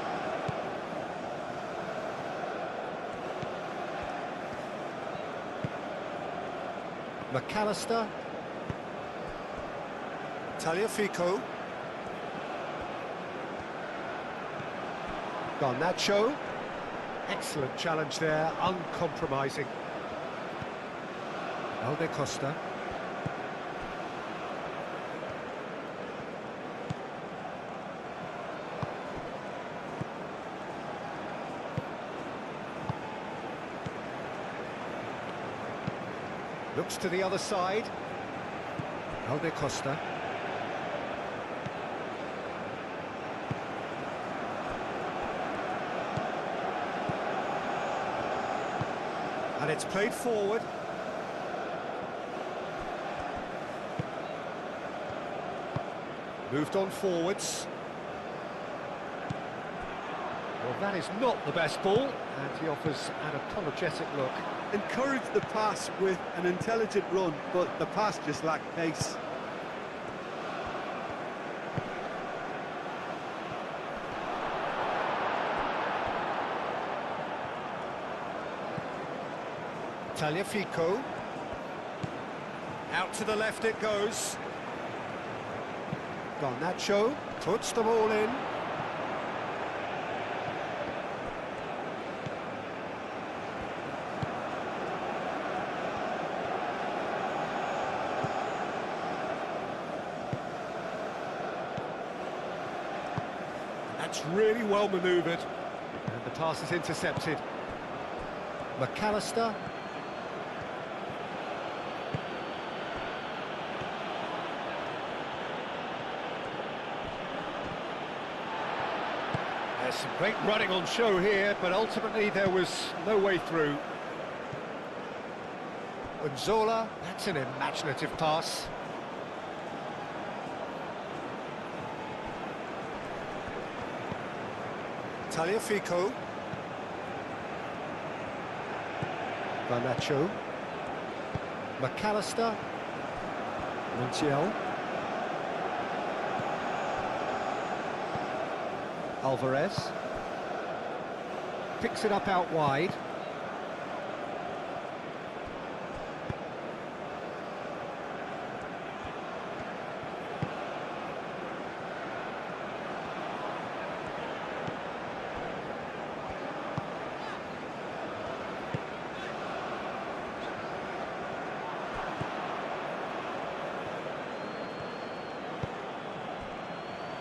McAllister. Tagliafico. Garnacho. Excellent challenge there, uncompromising. Alde Costa. Looks to the other side. Alde Costa. And it's played forward. Moved on forwards. Well, that is not the best ball, and he offers an apologetic look.
Encouraged the pass with an intelligent run, but the pass just lacked pace.
Tagliafico. Out to the left it goes. Garnacho puts them all in. That's really well manoeuvred. And the pass is intercepted. McAllister. There's some great running on show here, but ultimately there was no way through. Angola, that's an imaginative pass. Tagliafico. Garnacho. McAllister. Montiel. Alvarez. Picks it up out wide.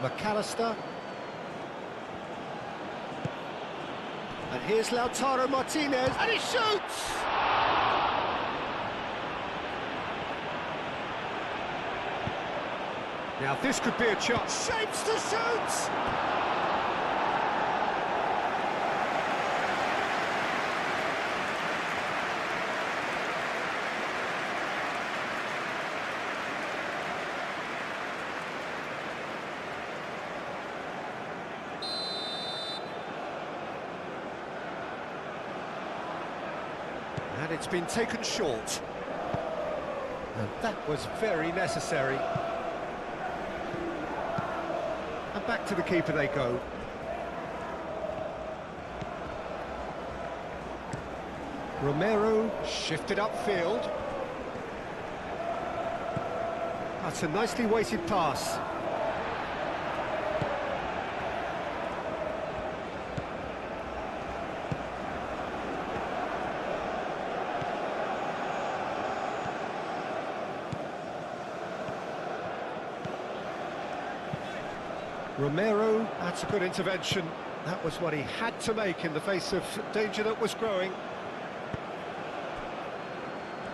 McAllister. And here's Lautaro Martinez, and he shoots! Now this could be a chance. Shapes to shoot! And it's been taken short. And that was very necessary. And back to the keeper they go. Romero shifted upfield. That's a nicely weighted pass. Romero, that's a good intervention. That was what he had to make in the face of danger that was growing.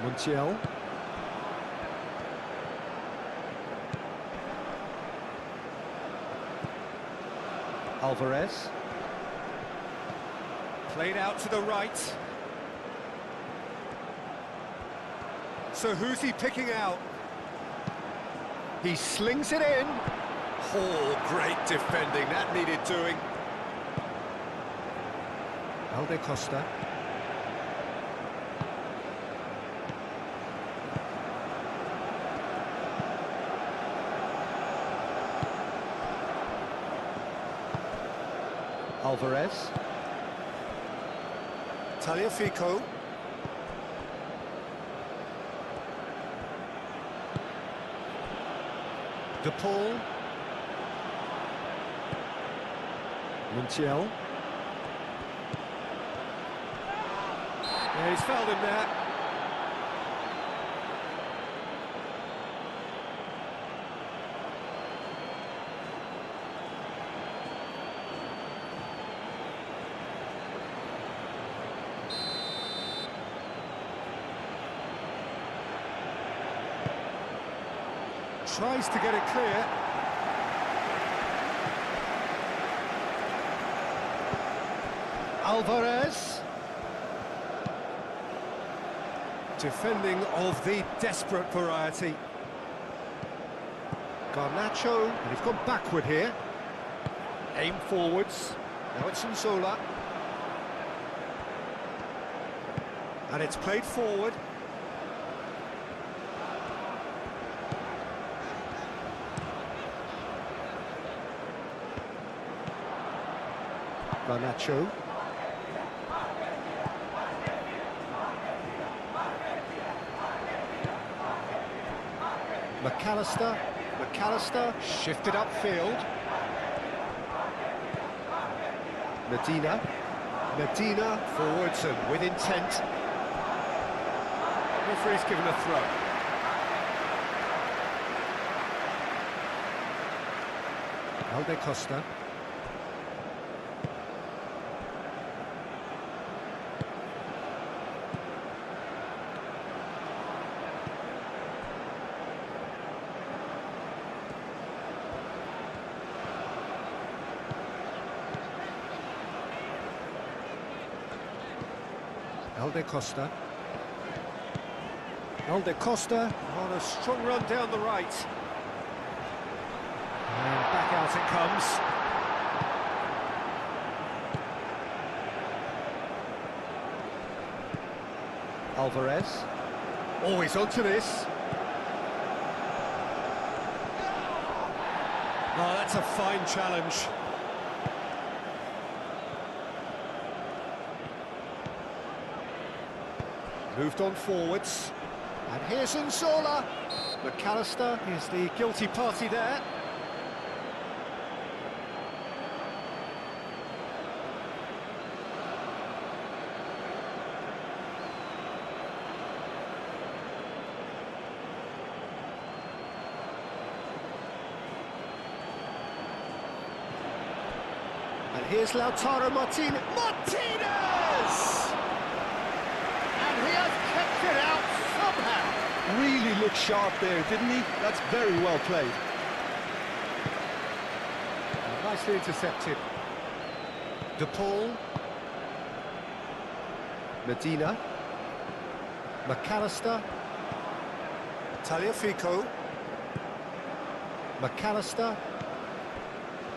Montiel. Alvarez. Played out to the right. So who's he picking out? He slings it in. Oh, great defending, that needed doing. Alde Costa. Alvarez. Tagliafico. De Paul. Montiel. Yeah, he's fouled him there. Tries to get it clear. Alvarez. Defending of the desperate variety. Garnacho, and he's gone backward here. Aim forwards. Now it's Nzola. And it's played forward. Garnacho. McAllister shifted upfield. Medina forwards and with intent. Referee's given a throw. Alde Costa. Alde Costa on a strong run down the right. And back out it comes. Alvarez. Always onto this. Oh, that's a fine challenge. Moved on forwards. And here's Angola. McAllister is the guilty party there. And here's Lautaro Martinez. And he has kept it out somehow.
Really looked sharp there, didn't he? That's very well played.
Nicely intercepted. De Paul. Medina. McAllister. Tagliafico. McAllister.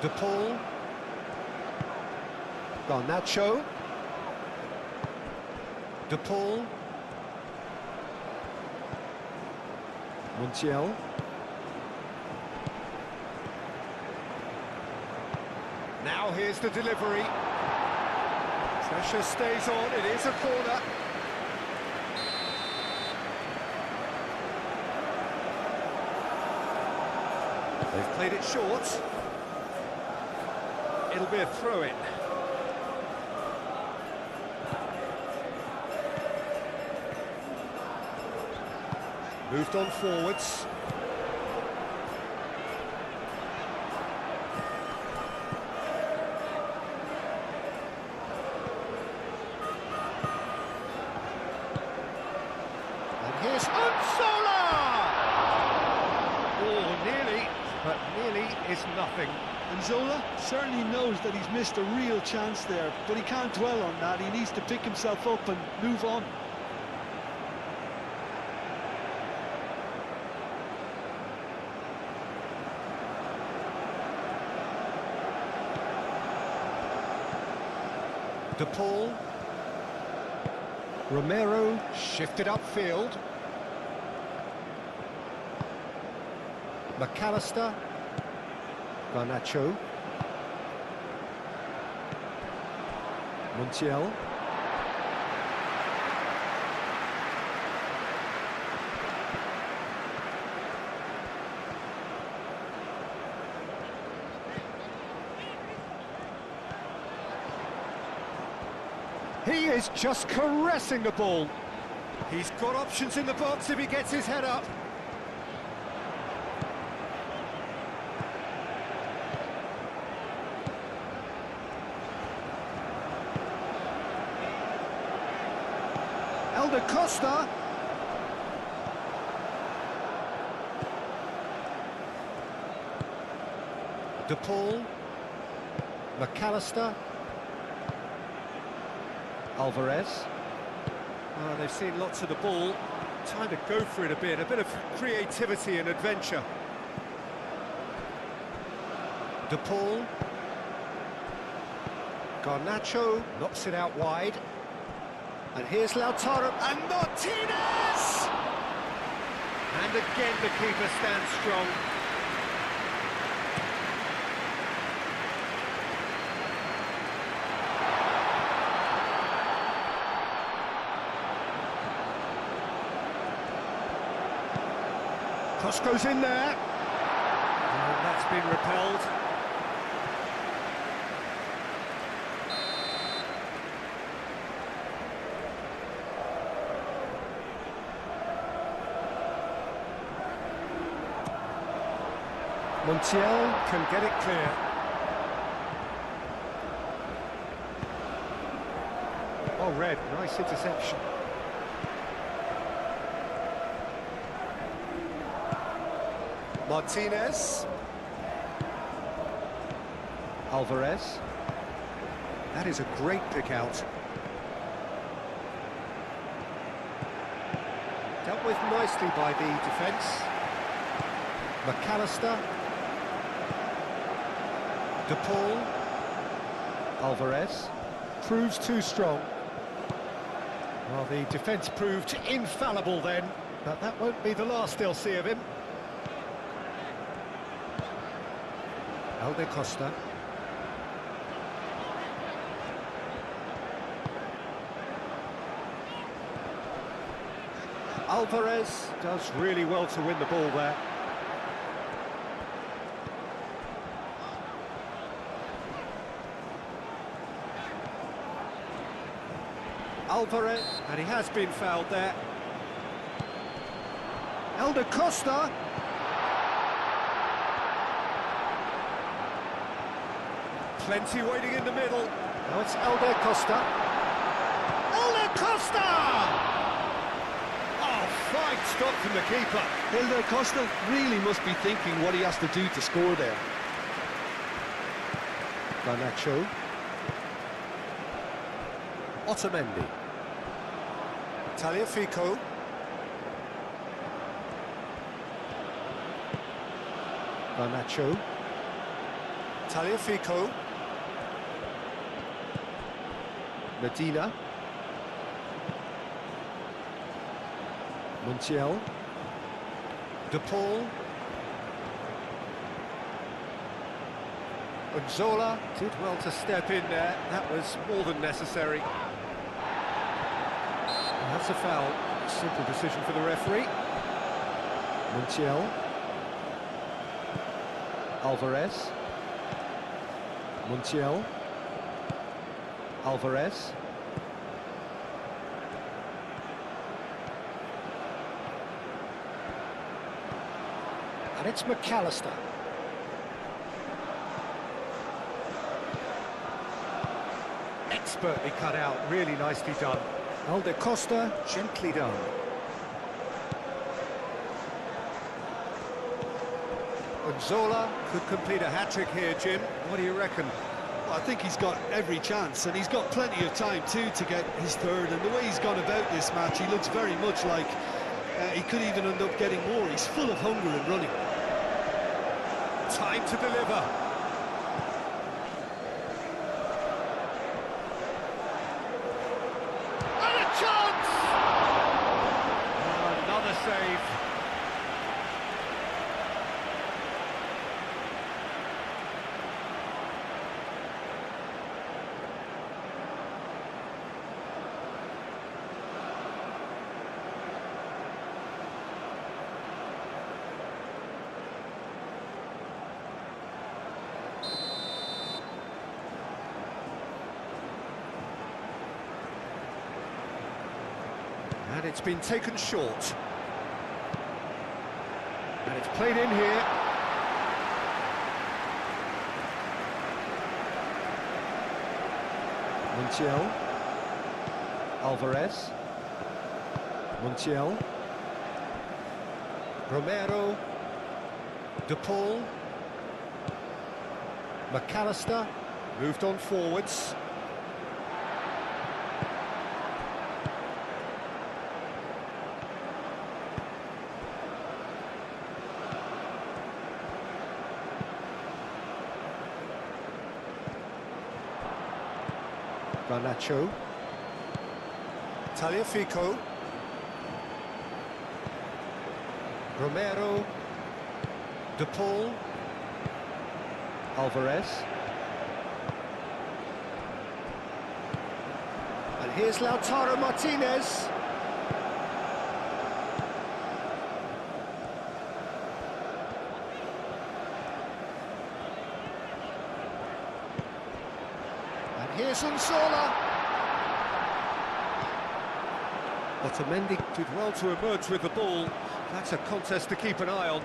De Paul. Garnacho. De Paul. Montiel. Now here's the delivery. Pressure stays on, it is a corner. They've played it short. It'll be a throw-in. Moved on forwards. And here's Angola! Oh, nearly, but nearly is nothing.
Angola certainly knows that he's missed a real chance there, but he can't dwell on that. He needs to pick himself up and move on.
De Paul. Romero shifted upfield. McAllister. Garnacho. Montiel. He is just caressing the ball. He's got options in the box if he gets his head up. Elder Costa. De Paul. McAllister. Alvarez. Oh, they've seen lots of the ball. Time to go for it a bit of creativity and adventure. De Paul. Garnacho knocks it out wide. And here's Lautaro and Martinez! And again the keeper stands strong. Cross goes in there. And that's been repelled. Montiel can get it clear. Oh, Red, nice interception. Martinez. Alvarez. That is a great pick out. Dealt with nicely by the defence. McAllister. De Paul. Alvarez. Proves too strong. Well, the defence proved infallible then, but that won't be the last they'll see of him. Elder Costa. Alvarez does really well to win the ball there. Alvarez, and he has been fouled there. Elder Costa. Plenty waiting in the middle. Now it's Elder Costa. Elder Costa! Oh, fine stop from the keeper.
Elder Costa really must be thinking what he has to do to score there.
Garnacho. Otamendi. Tagliafico. Garnacho. Tagliafico. Medina. Montiel. De Paul. Angola did well to step in there. That was more than necessary. And that's a foul. Simple decision for the referee. Montiel. Alvarez. Montiel. Alvarez. And it's McAllister. Expertly cut out, really nicely done. Elder Costa, gently done. Zola could complete a hat-trick here, Jim. What do you reckon?
Well, I think he's got every chance, and he's got plenty of time too to get his third. And the way he's gone about this match, he looks very much like he could even end up getting more. He's full of hunger and running.
Time to deliver. And a chance! Oh, another save. And it's been taken short. And it's played in here. Montiel. Alvarez. Montiel. Romero. De Paul. McAllister. Moved on forwards. Garnacho. Tagliafico. Romero. De Paul. Alvarez. And here's Lautaro Martinez. Here's Unsola. Otamendi did well to emerge with the ball. That's a contest to keep an eye on.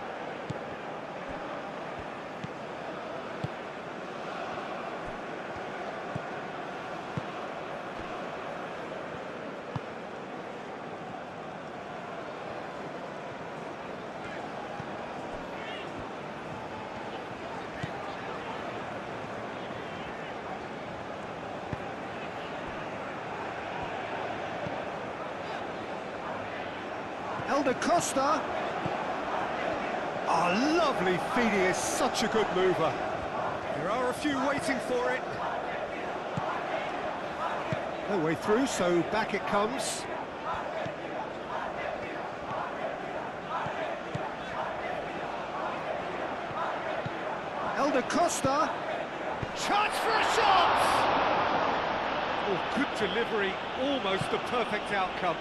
Elder Costa. Oh, lovely feed. He is such a good mover. There are a few waiting for it. No way through, so back it comes. Elder Costa. Chance for a shot! Oh, good delivery. Almost the perfect outcome.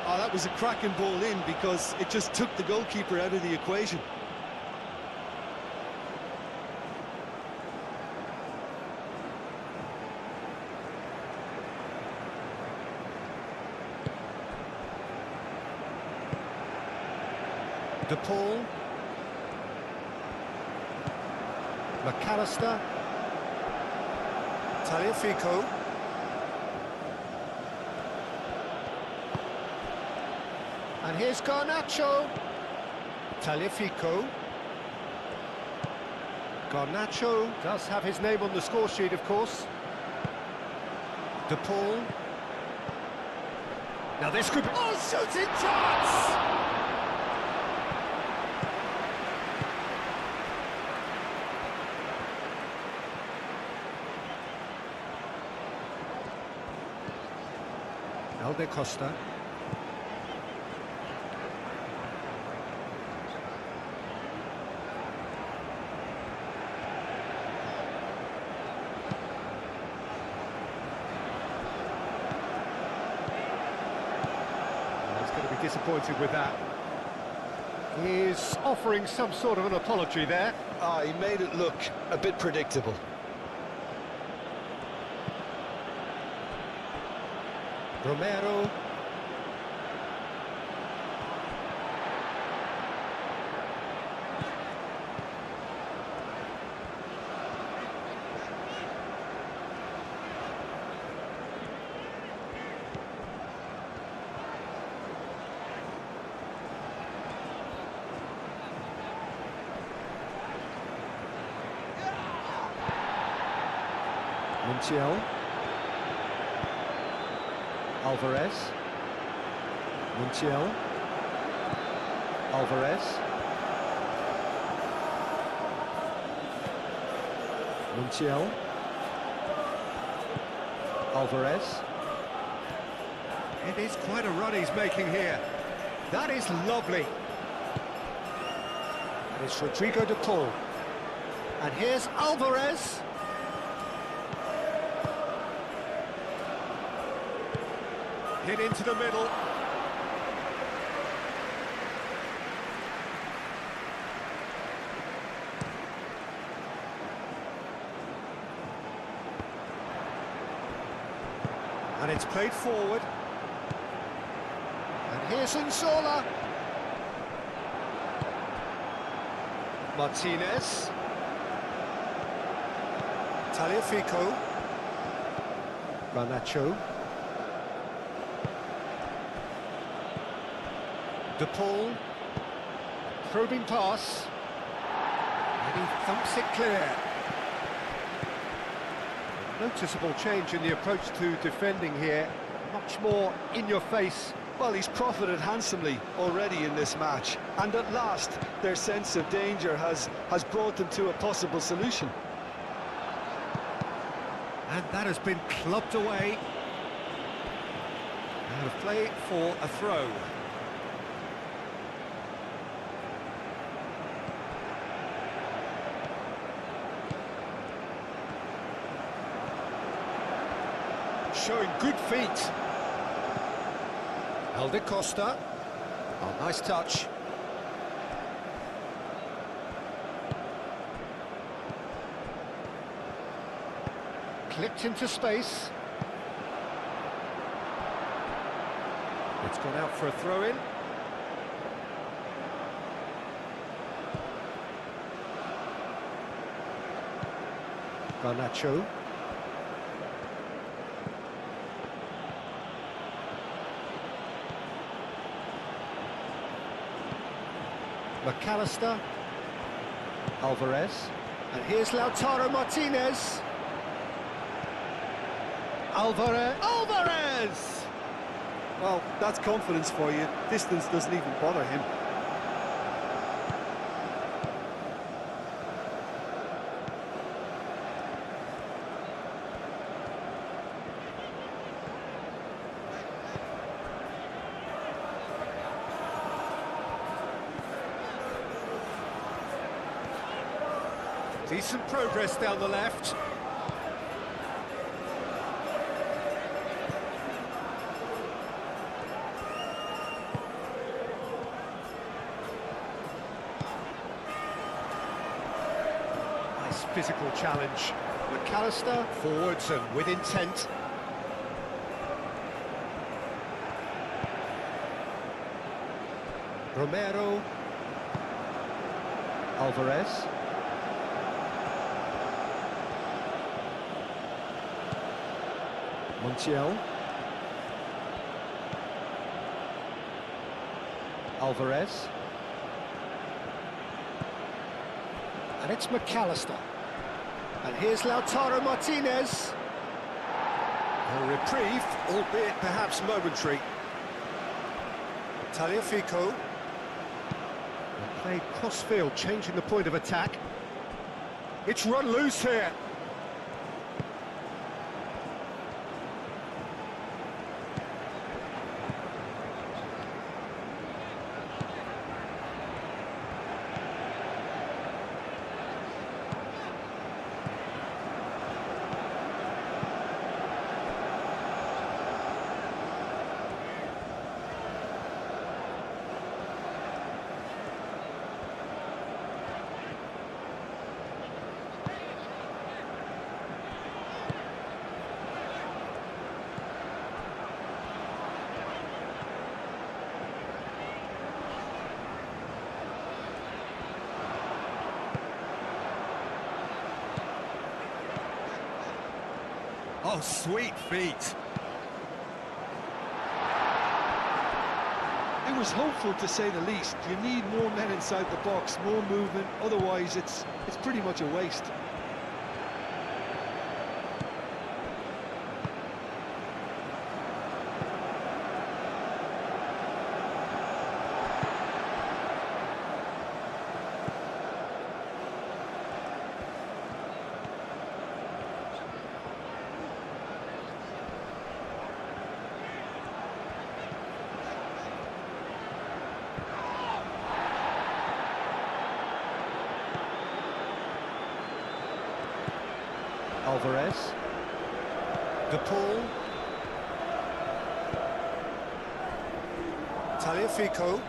Oh, that was a cracking ball in because it just took the goalkeeper out of the equation.
De Paul. McAllister. Tagliafico. And here's Garnacho. Tagliafico. Garnacho does have his name on the score sheet, of course. De Paul. Now this could be... Oh, shooting chance! De Costa. He's going to be disappointed with that. He's offering some sort of an apology there.
Ah, he made it look a bit predictable.
Romero. Montiel. Alvarez. Montiel. Alvarez. Montiel. Alvarez. It is quite a run he's making here. That is lovely. And it's Rodrigo de Paul. And here's Alvarez. Hit into the middle. And it's played forward. And here's Angola. Martinez. Tagliafico. Garnacho. De Paul, probing pass, and he thumps it clear. Noticeable change in the approach to defending here, much more in your face.
Well, he's profited handsomely already in this match, and at last their sense of danger has brought them to a possible solution.
And that has been clubbed away. Out of play for a throw. Showing good feet. De Costa. Oh, nice touch. Clipped into space. It's gone out for a throw-in. Garnacho. McAllister. Alvarez. And here's Lautaro Martinez. Alvarez!
Well, that's confidence for you. Distance doesn't even bother him.
Decent progress down the left. nice physical challenge. McAllister, forwards and with intent. Romero. Alvarez. Montiel. Alvarez. And it's McAllister. And here's Lautaro Martinez. A reprieve, albeit perhaps momentary. Tagliafico. Played cross-field, changing the point of attack. It's run loose here. Oh, sweet feet.
It was hopeful, to say the least. You need more men inside the box, more movement, otherwise it's pretty much a waste.
Alvarez. De Paul. Tagliafico.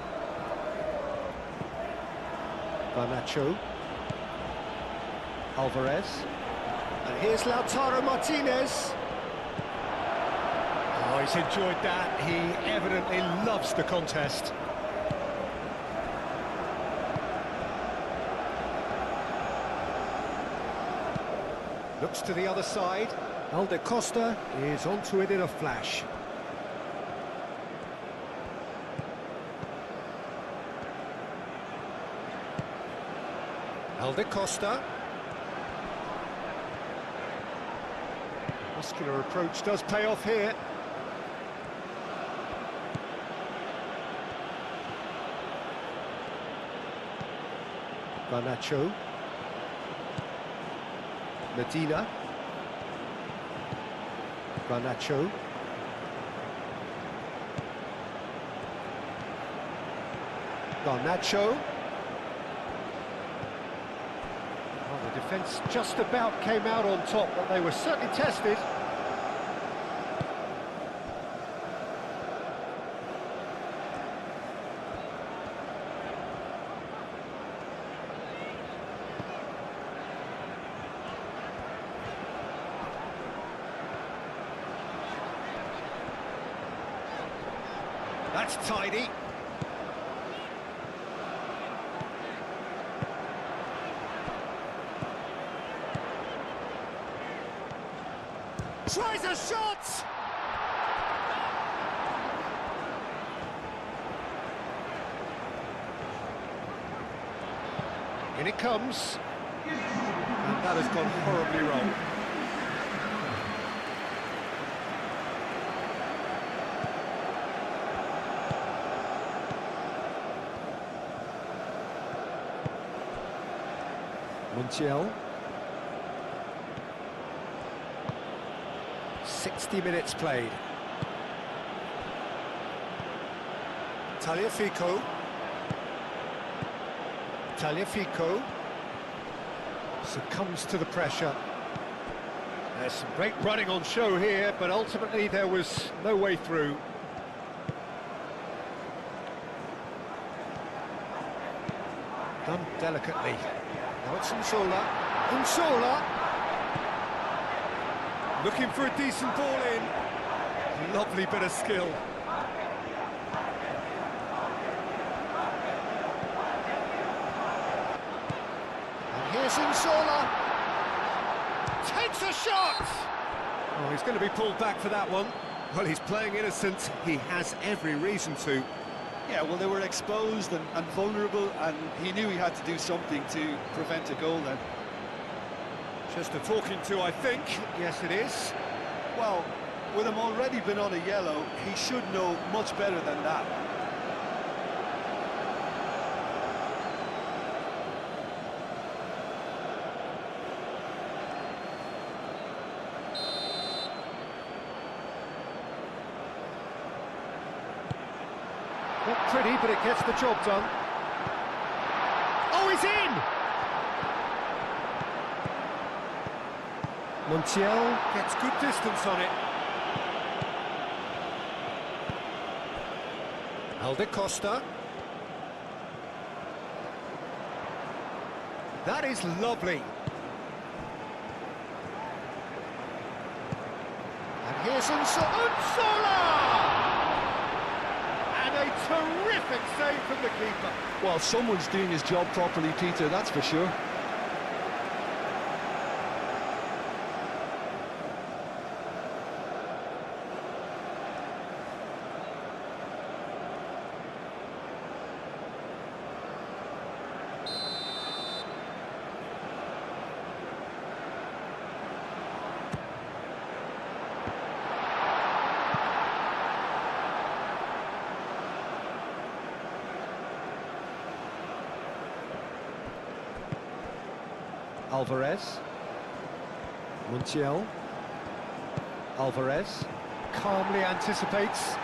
Garnacho. Alvarez. And here's Lautaro Martinez. Oh, he's enjoyed that. He evidently loves the contest. Looks to the other side. Alde Costa is onto it in a flash. Alde Costa. Muscular approach does pay off here. Garnacho. Medina. Garnacho. Garnacho. Well, the defence just about came out on top, but they were certainly tested. That's tidy. Tries a shot! In it comes. And that has gone horribly wrong. Montiel. 60 minutes played. Tagliafico. Tagliafico succumbs to the pressure. There's some great running on show here, but ultimately there was no way through. Done delicately. Now it's Angola. Angola. Looking for a decent ball in. Lovely bit of skill. And here's Angola. Takes a shot! Oh, he's going to be pulled back for that one. Well, he's playing innocent. He has every reason to.
Yeah, well, they were exposed and vulnerable, and he knew he had to do something to prevent a goal then.
Just a talking to, I think. Yes, it is.
Well, with him already been on a yellow, he should know much better than that.
Not pretty, but it gets the job done. Oh, he's in! Montiel gets good distance on it. Alde Costa. That is lovely. And here's Angola! And a terrific save from the keeper.
Well, someone's doing his job properly, Peter, that's for sure.
Alvarez. Montiel. Alvarez calmly anticipates.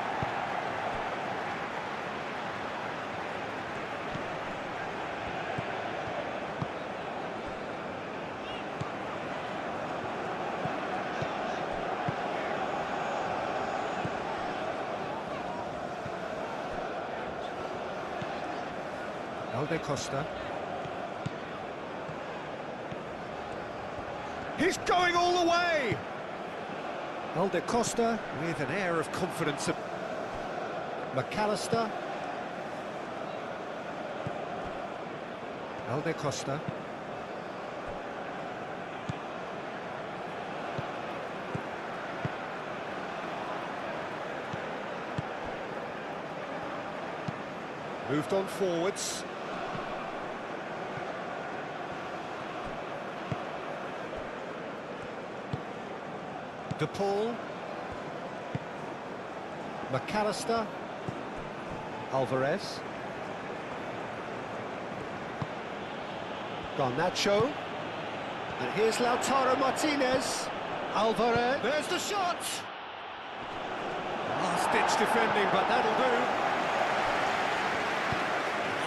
Alde Costa. He's going all the way! Alde Costa with an air of confidence. McAllister. Alde Costa. Moved on forwards. De Paul. McAllister. Alvarez. Garnacho. And here's Lautaro Martinez. Alvarez. There's the shot! Last-ditch defending, but that'll do.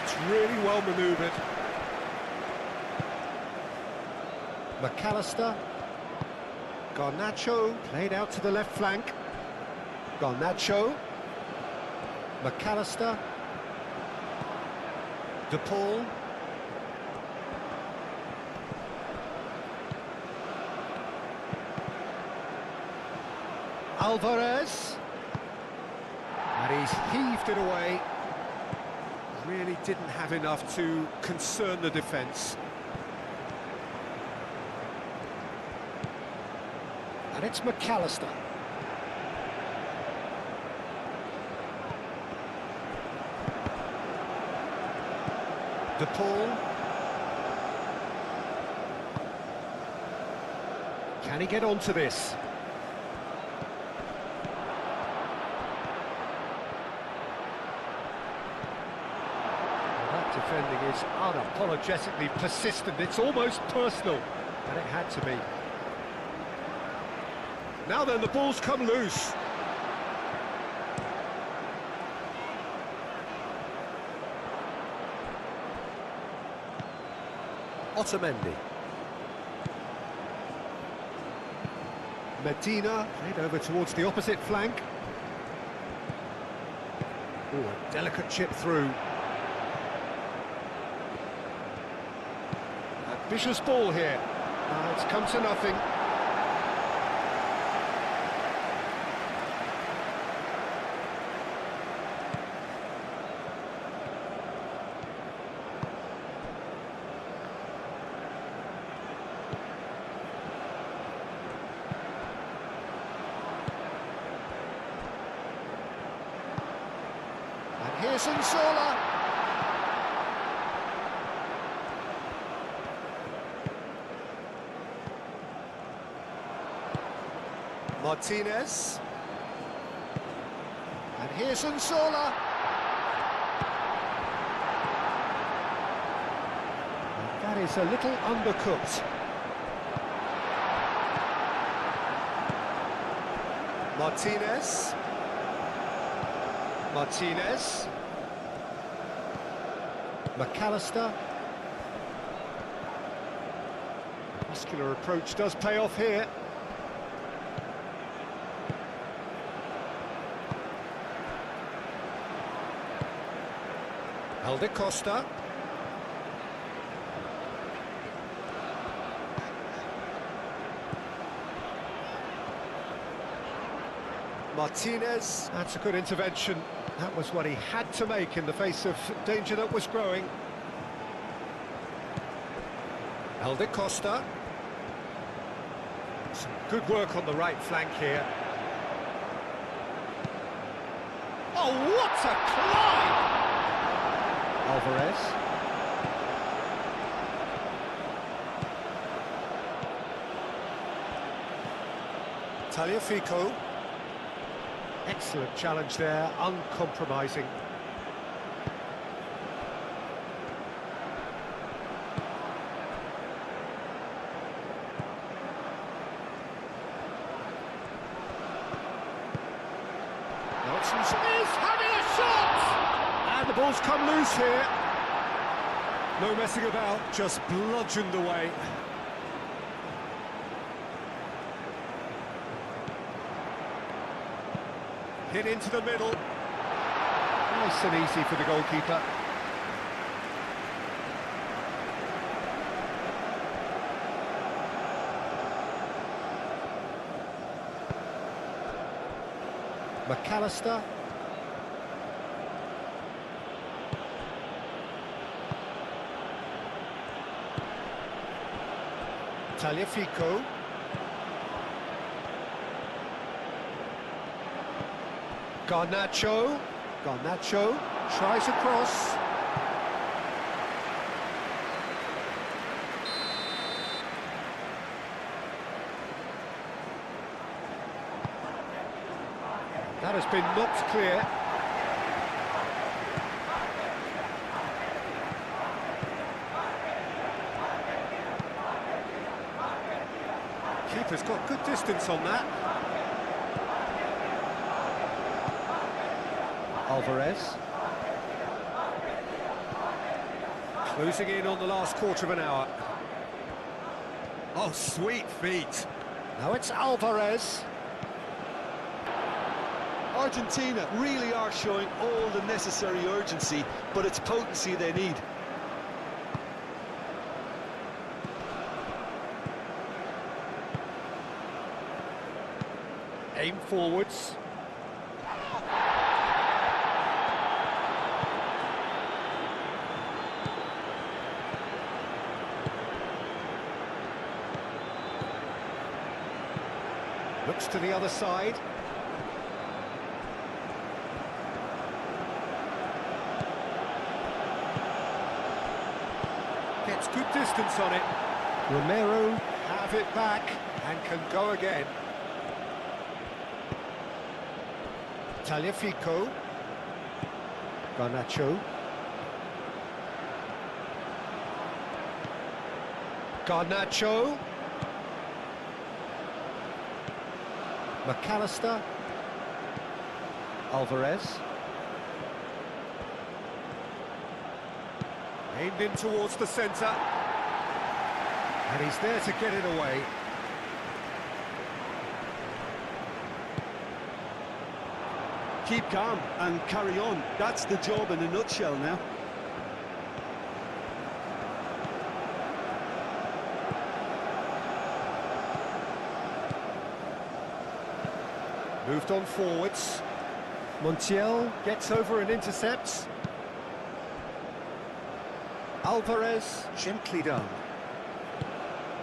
It's really well manoeuvred. McAllister. Garnacho played out to the left flank. Garnacho. McAllister. De Paul. Alvarez. And he's heaved it away. Really didn't have enough to concern the defence. And it's McAllister. De Paul. Can he get onto this? That defending is unapologetically persistent. It's almost personal, and it had to be. Now then, the ball's come loose. Otamendi. Medina played over towards the opposite flank. Oh, a delicate chip through. Ambitious ball here. It's come to nothing. And here's Angola. Martinez. And here's Angola. And that is a little undercooked. Martinez. Martinez. McAllister. Muscular approach does pay off here. Helder Costa. Martinez. That's a good intervention. That was what he had to make in the face of danger that was growing. Helder Costa. Some good work on the right flank here. Oh, what a climb! Alvarez. Tagliafico. Excellent challenge there, uncompromising. Nelson's is having a shot! And the ball's come loose here. No messing about, just bludgeoned away. Hit into the middle. Nice and easy for the goalkeeper. McAllister. Tagliafico. Garnacho. Garnacho tries a cross. That has been knocked clear. Keeper's got good distance on that. Alvarez. Closing in on the last quarter of an hour. Oh, sweet feet. Now it's Alvarez.
Argentina really are showing all the necessary urgency, but it's potency they need.
Aim forwards. Looks to the other side. Gets good distance on it. Romero have it back and can go again. Tagliafico. Garnacho. Garnacho. McAllister. Alvarez. Aimed in towards the centre. And he's there to get it away.
Keep calm and carry on. That's the job in a nutshell now.
Moved on forwards. Montiel gets over and intercepts. Alvarez, gently done.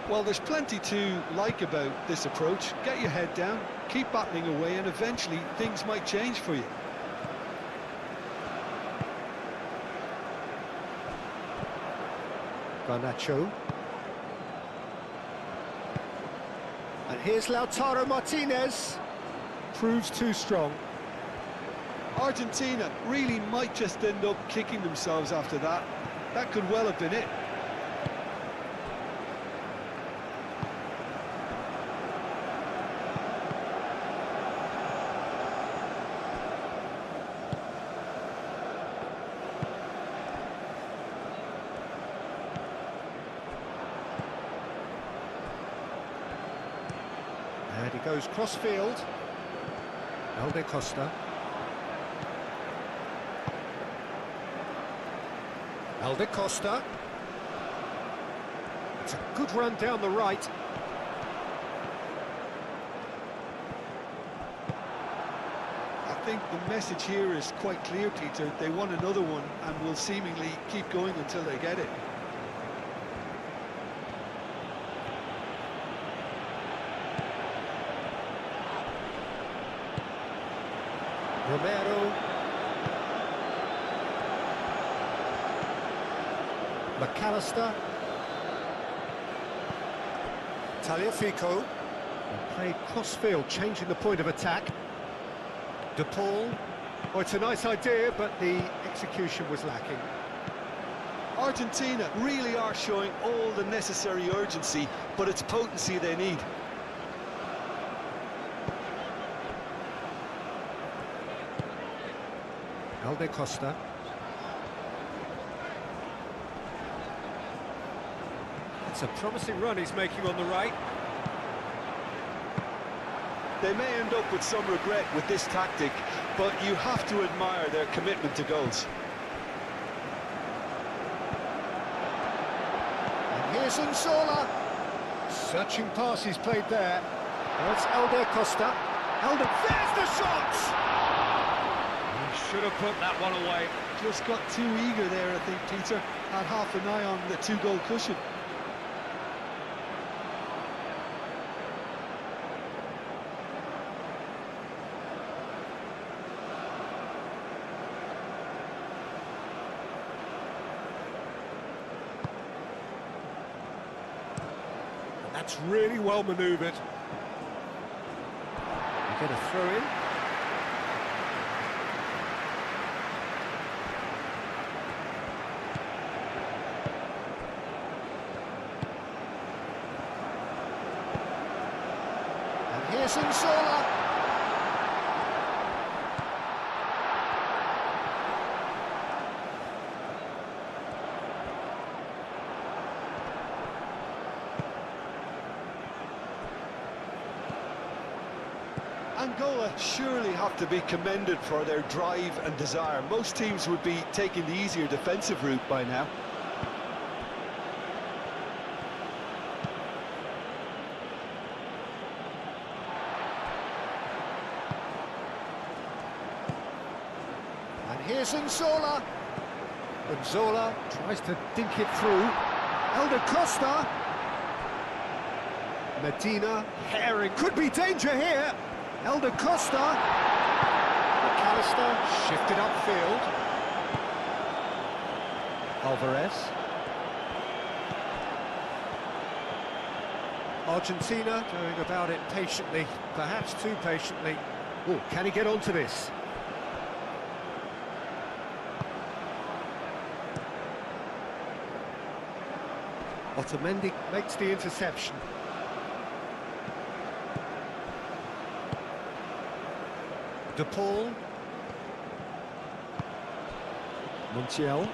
Well, there's plenty to like about this approach. Get your head down, keep battling away, and eventually things might change for you.
Garnacho. And here's Lautaro Martinez. Proves too strong.
Argentina really might just end up kicking themselves after that. That could well have been it.
And he goes cross-field. Alde Costa. Alde Costa. It's a good run down the right.
I think the message here is quite clear, Peter. They want another one and will seemingly keep going until they get it.
Romero. McAllister. Tagliafico. And played cross-field, changing the point of attack. De Paul. Oh, it's a nice idea, but the execution was lacking.
Argentina really are showing all the necessary urgency, but it's potency they need.
Alde Costa. It's a promising run he's making on the right.
They may end up with some regret with this tactic, but you have to admire their commitment to goals.
And here's Angola. Searching pass he's played there. That's Alde Costa. Alde, there's the shot! He should have put that one away.
Just got too eager there, I think, Peter. Had half an eye on the two-goal cushion.
That's really well manoeuvred. You get a throw in. And here's Angola.
Angola surely have to be commended for their drive and desire. Most teams would be taking the easier defensive route by now.
And here's Angola. Angola tries to dink it through. Alde Costa. Medina, Herring, could be danger here. Alde Costa. McAllister shifted upfield. Alvarez. Argentina going about it patiently, perhaps too patiently. Oh, can he get onto this? Otamendi makes the interception. De Paul. Montiel.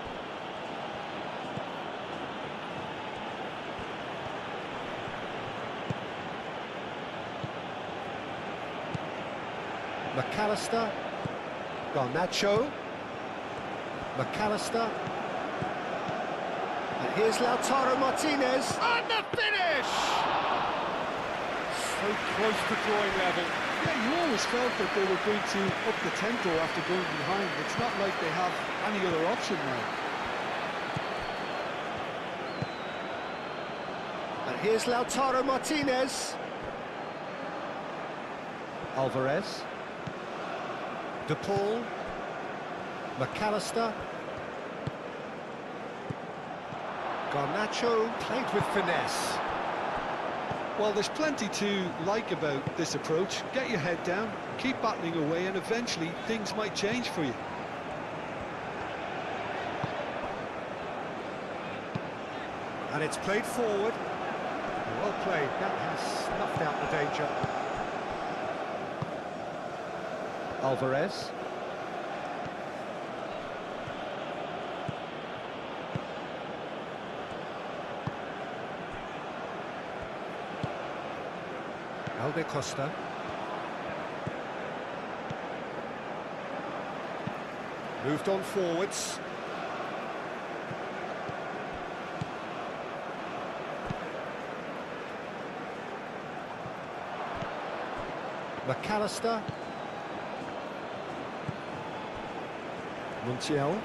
McAllister. Garnacho. McAllister. And here's Lautaro Martinez. And the finish! So close to drawing level.
Yeah, you always felt that they were going to up the tempo after going behind. It's not like they have any other option now.
And here's Lautaro Martinez. Alvarez. De Paul. McAllister. Garnacho played with finesse.
Well, there's plenty to like about this approach. Get your head down, keep battling away, and eventually things might change for you.
And it's played forward. Well played, that has snuffed out the danger. Alvarez. Alde Costa. Moved on forwards. McAllister. Montiel.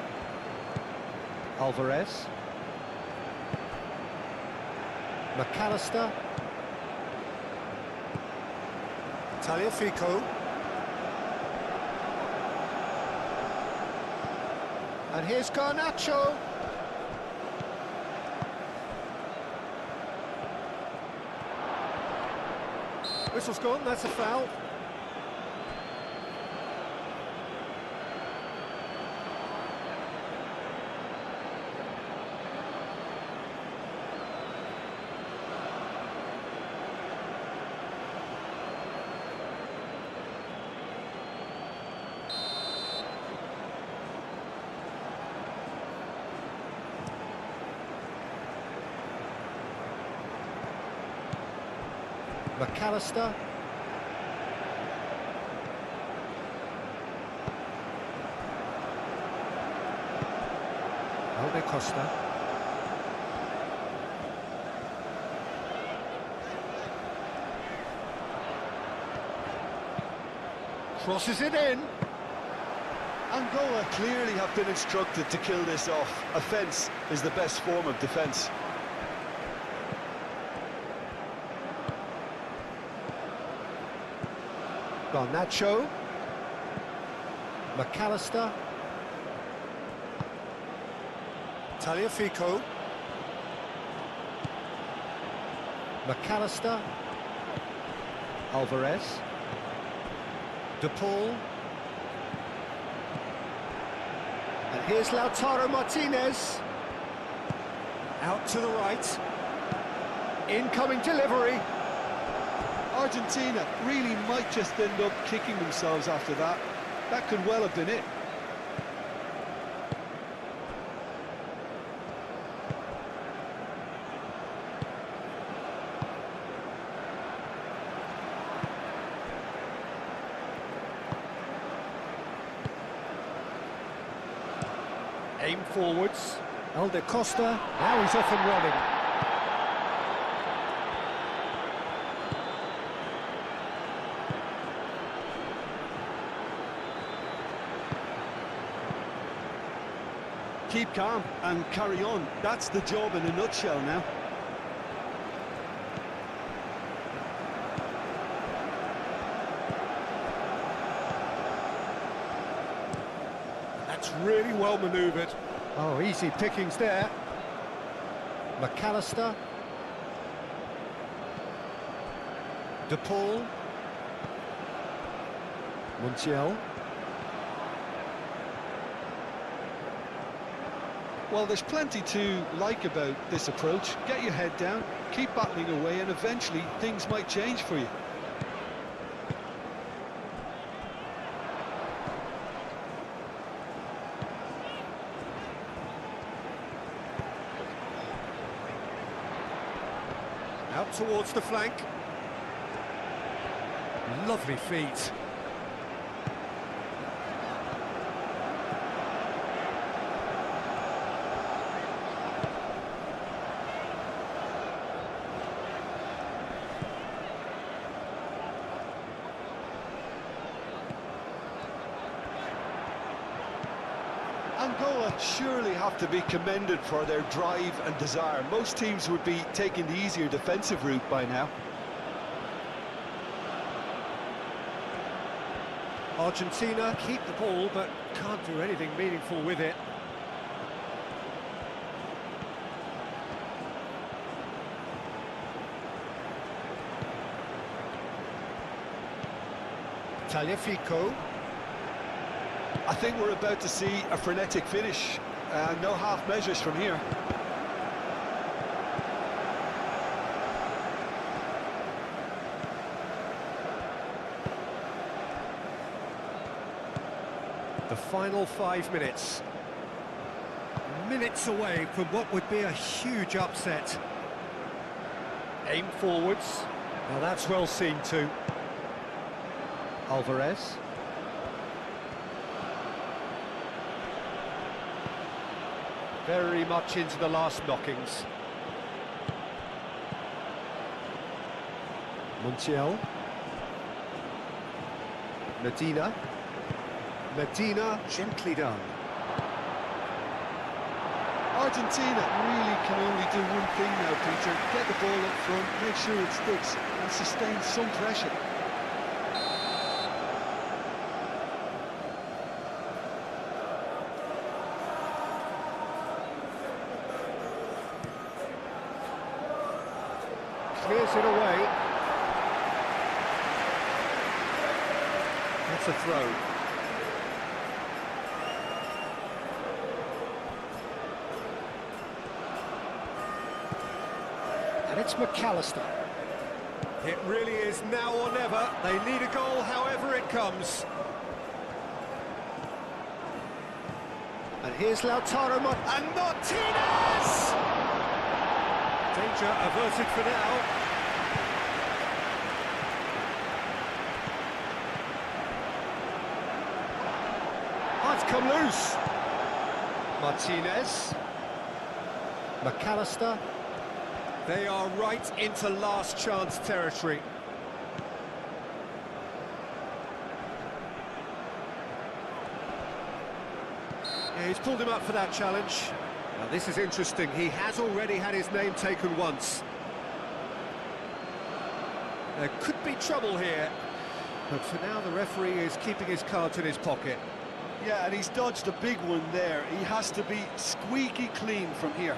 Alvarez. McAllister. Tagliafico. And here's Garnacho. Whistle's gone, that's a foul. McAllister. Alde Costa. Crosses it in.
Angola clearly have been instructed to kill this off. Offence is the best form of defence.
Garnacho. McAllister. Tagliafico. McAllister. Alvarez. De Paul. And here's Lautaro Martinez. Out to the right. Incoming delivery.
Argentina really might just end up kicking themselves after that. That could well have been it.
Aim forwards. Alde Costa. Now he's off and running.
Keep calm and carry on. That's the job in a nutshell now.
That's really well manoeuvred. Oh, easy pickings there. McAllister. De Paul. Montiel.
Well, there's plenty to like about this approach. Get your head down, keep battling away, and eventually things might change for you.
Out towards the flank. Lovely feet.
Angola surely have to be commended for their drive and desire. Most teams would be taking the easier defensive route by now.
Argentina keep the ball, but can't do anything meaningful with it. Tagliafico.
I think we're about to see a frenetic finish. No half measures from here.
The final 5 minutes. Minutes away from what would be a huge upset. Aim forwards. Now that's well seen too. Alvarez. Very much into the last knockings. Montiel. Medina. Medina, gently done.
Argentina really can only do one thing now, Peter. Get the ball up front, make sure it sticks, and sustain some pressure.
Clears it away. That's a throw. And it's McAllister. It really is now or never. They need a goal however it comes. And here's Lautaro and Martinez! Danger averted for now. Oh, it's come loose. Martinez. McAllister. They are right into last chance territory. Yeah, he's pulled him up for that challenge. Now this is interesting, he has already had his name taken once. There could be trouble here, but for now the referee is keeping his cards in his pocket.
Yeah, and he's dodged a big one there. He has to be squeaky clean from here.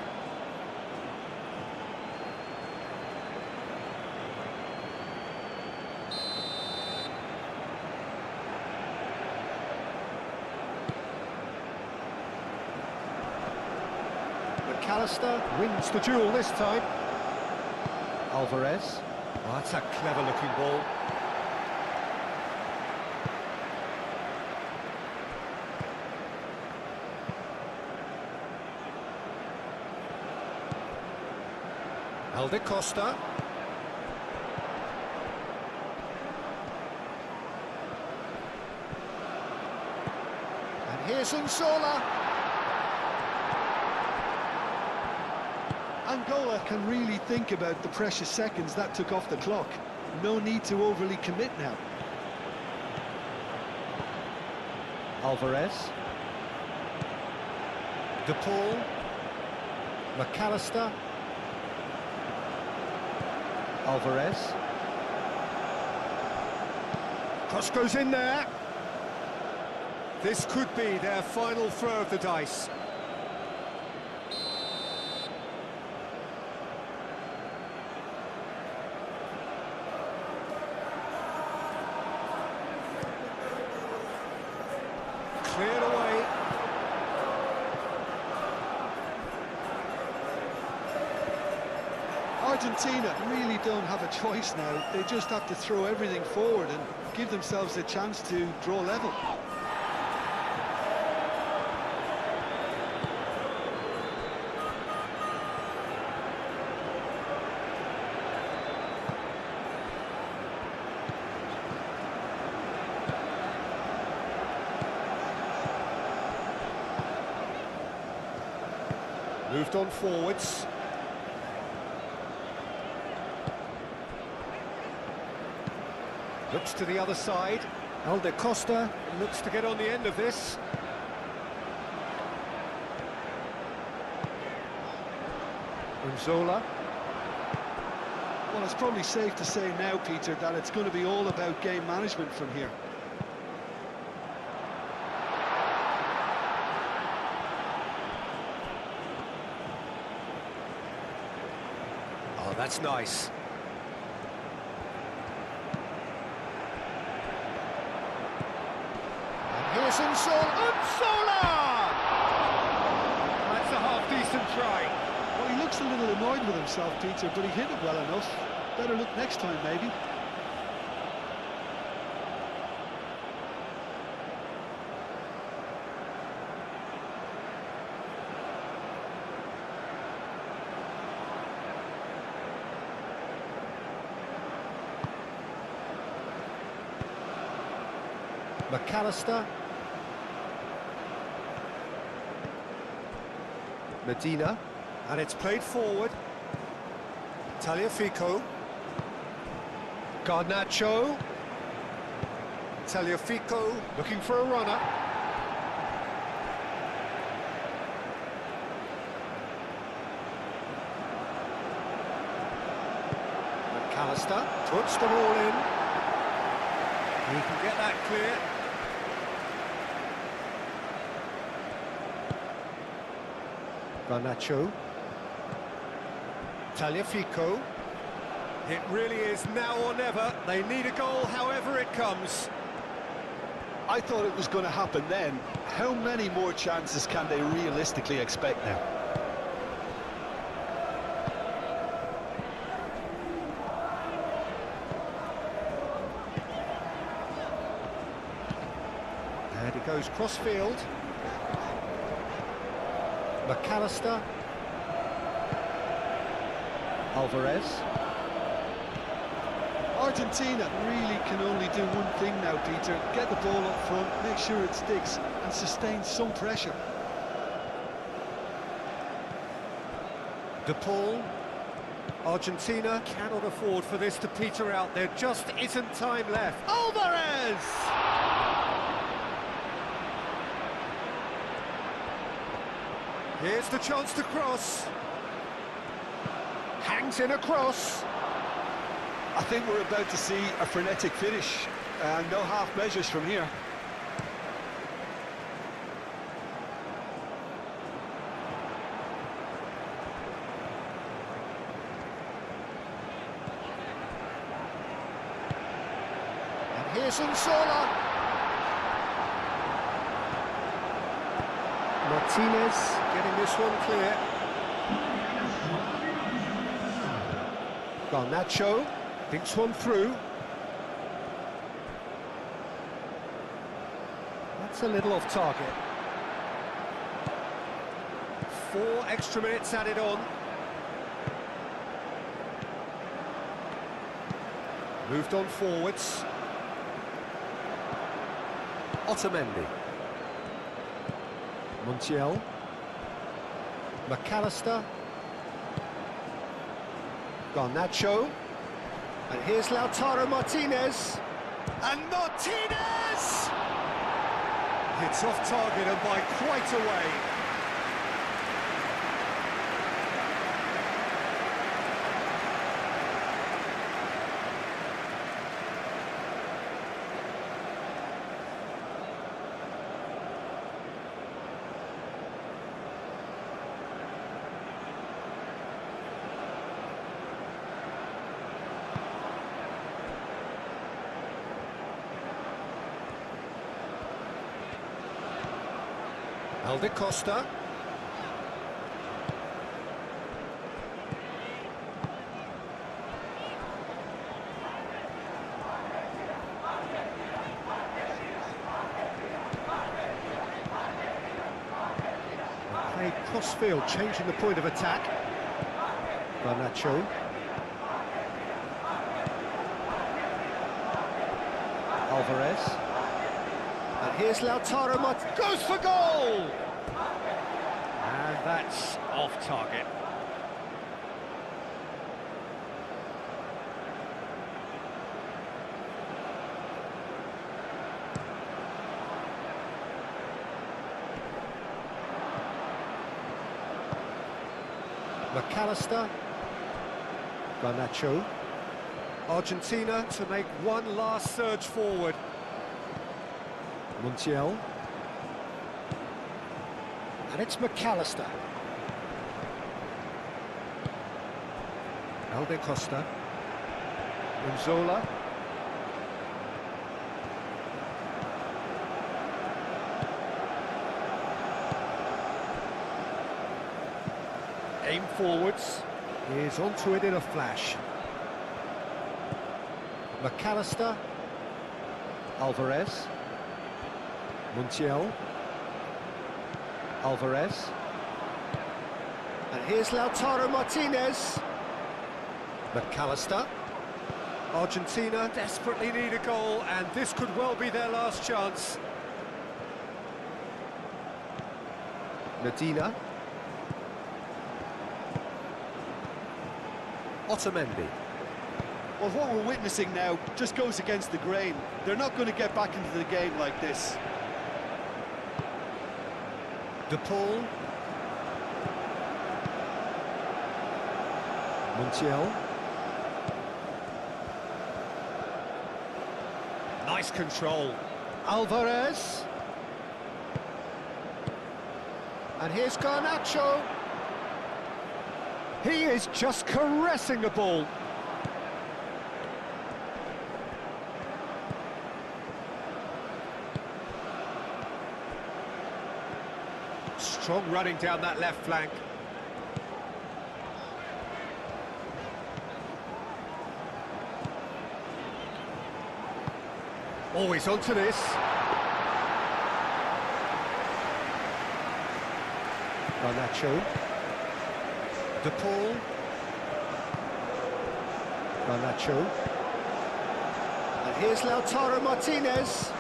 McAllister wins the duel this time. Alvarez. Oh, that's a clever looking ball. Alde Costa. And here's Unsola.
Angola can really think about the precious seconds that took off the clock. No need to overly commit now.
Alvarez. De Paul. McAllister. Alvarez. Cross goes in there. This could be their final throw of the dice. Cleared away.
Argentina really don't have a choice now. They just have to throw everything forward and give themselves a chance to draw level.
Moved on forwards. Looks to the other side. Alde Costa looks to get on the end of this. Unzola.
Well, it's probably safe to say now, Peter, that it's going to be all about game management from here.
Oh, that's nice. And here's Unzola! That's a half-decent try.
Well, he looks a little annoyed with himself, Peter, but he hit it well enough. Better look next time, maybe.
McAllister. Medina. And it's played forward. Tagliafico. Garnacho. Tagliafico looking for a runner. McAllister puts the ball in. He can get that clear. Garnacho. Tagliafico. It really is now or never. They need a goal however it comes.
I thought it was going to happen then. How many more chances can they realistically expect now?
And it goes cross-field. McAllister. Alvarez.
Argentina really can only do one thing now, Peter. Get the ball up front, make sure it sticks, and sustain some pressure.
De Paul. Argentina cannot afford for this to peter out. There just isn't time left. Alvarez! Here's the chance to cross. Hangs in a cross.
I think we're about to see a frenetic finish, and no half measures from here.
And here's Unzola. Martinez getting this one clear. Garnacho thinks one through. That's a little off target. 4 extra minutes added on. Moved on forwards. Otamendi. Montiel. McAllister. Garnacho. And here's Lautaro Martinez. And Martinez! It's off target and by quite a way. Alde Costa. Played cross-field, changing the point of attack. Garnacho. Alvarez. And here's Lautaro Martinez. Goes for goal! And that's off target. McAllister. Garnacho. Argentina to make one last surge forward. Montiel. And it's McAllister. Alde Costa. Unzola. Aim forwards. He's onto it in a flash. McAllister. Alvarez. Montiel. Alvarez. And here's Lautaro Martinez. McAllister. Argentina desperately need a goal, and this could well be their last chance. Medina. Otamendi.
Well, what we're witnessing now just goes against the grain. They're not going to get back into the game like this.
De Paul. Montiel. Nice control. Alvarez. And here's Garnacho. He is just caressing the ball. Strong running down that left flank. Always onto this. Garnacho. De Paul. Garnacho. And here's Lautaro Martinez.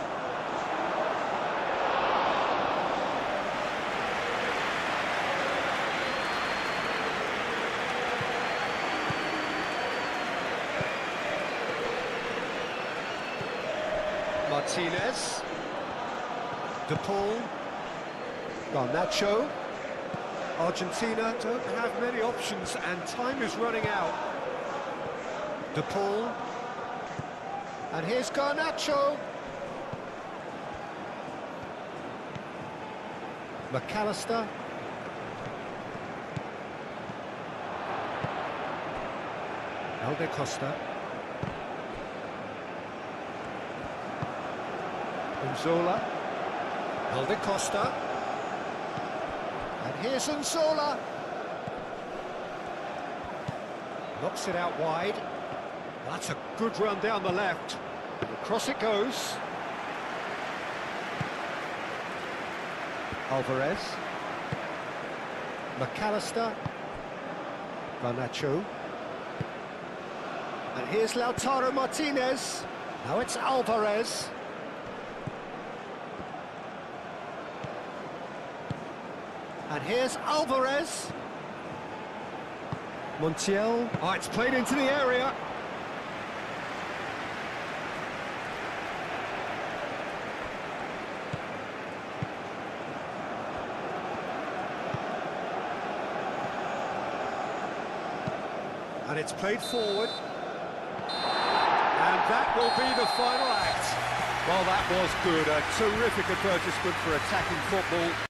Martinez. De Paul. Garnacho. Argentina don't have many options and time is running out. De Paul. And here's Garnacho. McAllister. Alde Costa. Unzola. Alde Costa. And here's Unzola. Knocks it out wide. That's a good run down the left. Across it goes. Alvarez. McAllister. Garnacho. And here's Lautaro Martinez. Now it's Alvarez. And here's Alvarez. Montiel. Oh, it's played into the area. And it's played forward. And that will be the final act. Well, that was good. A terrific advertisement for attacking football.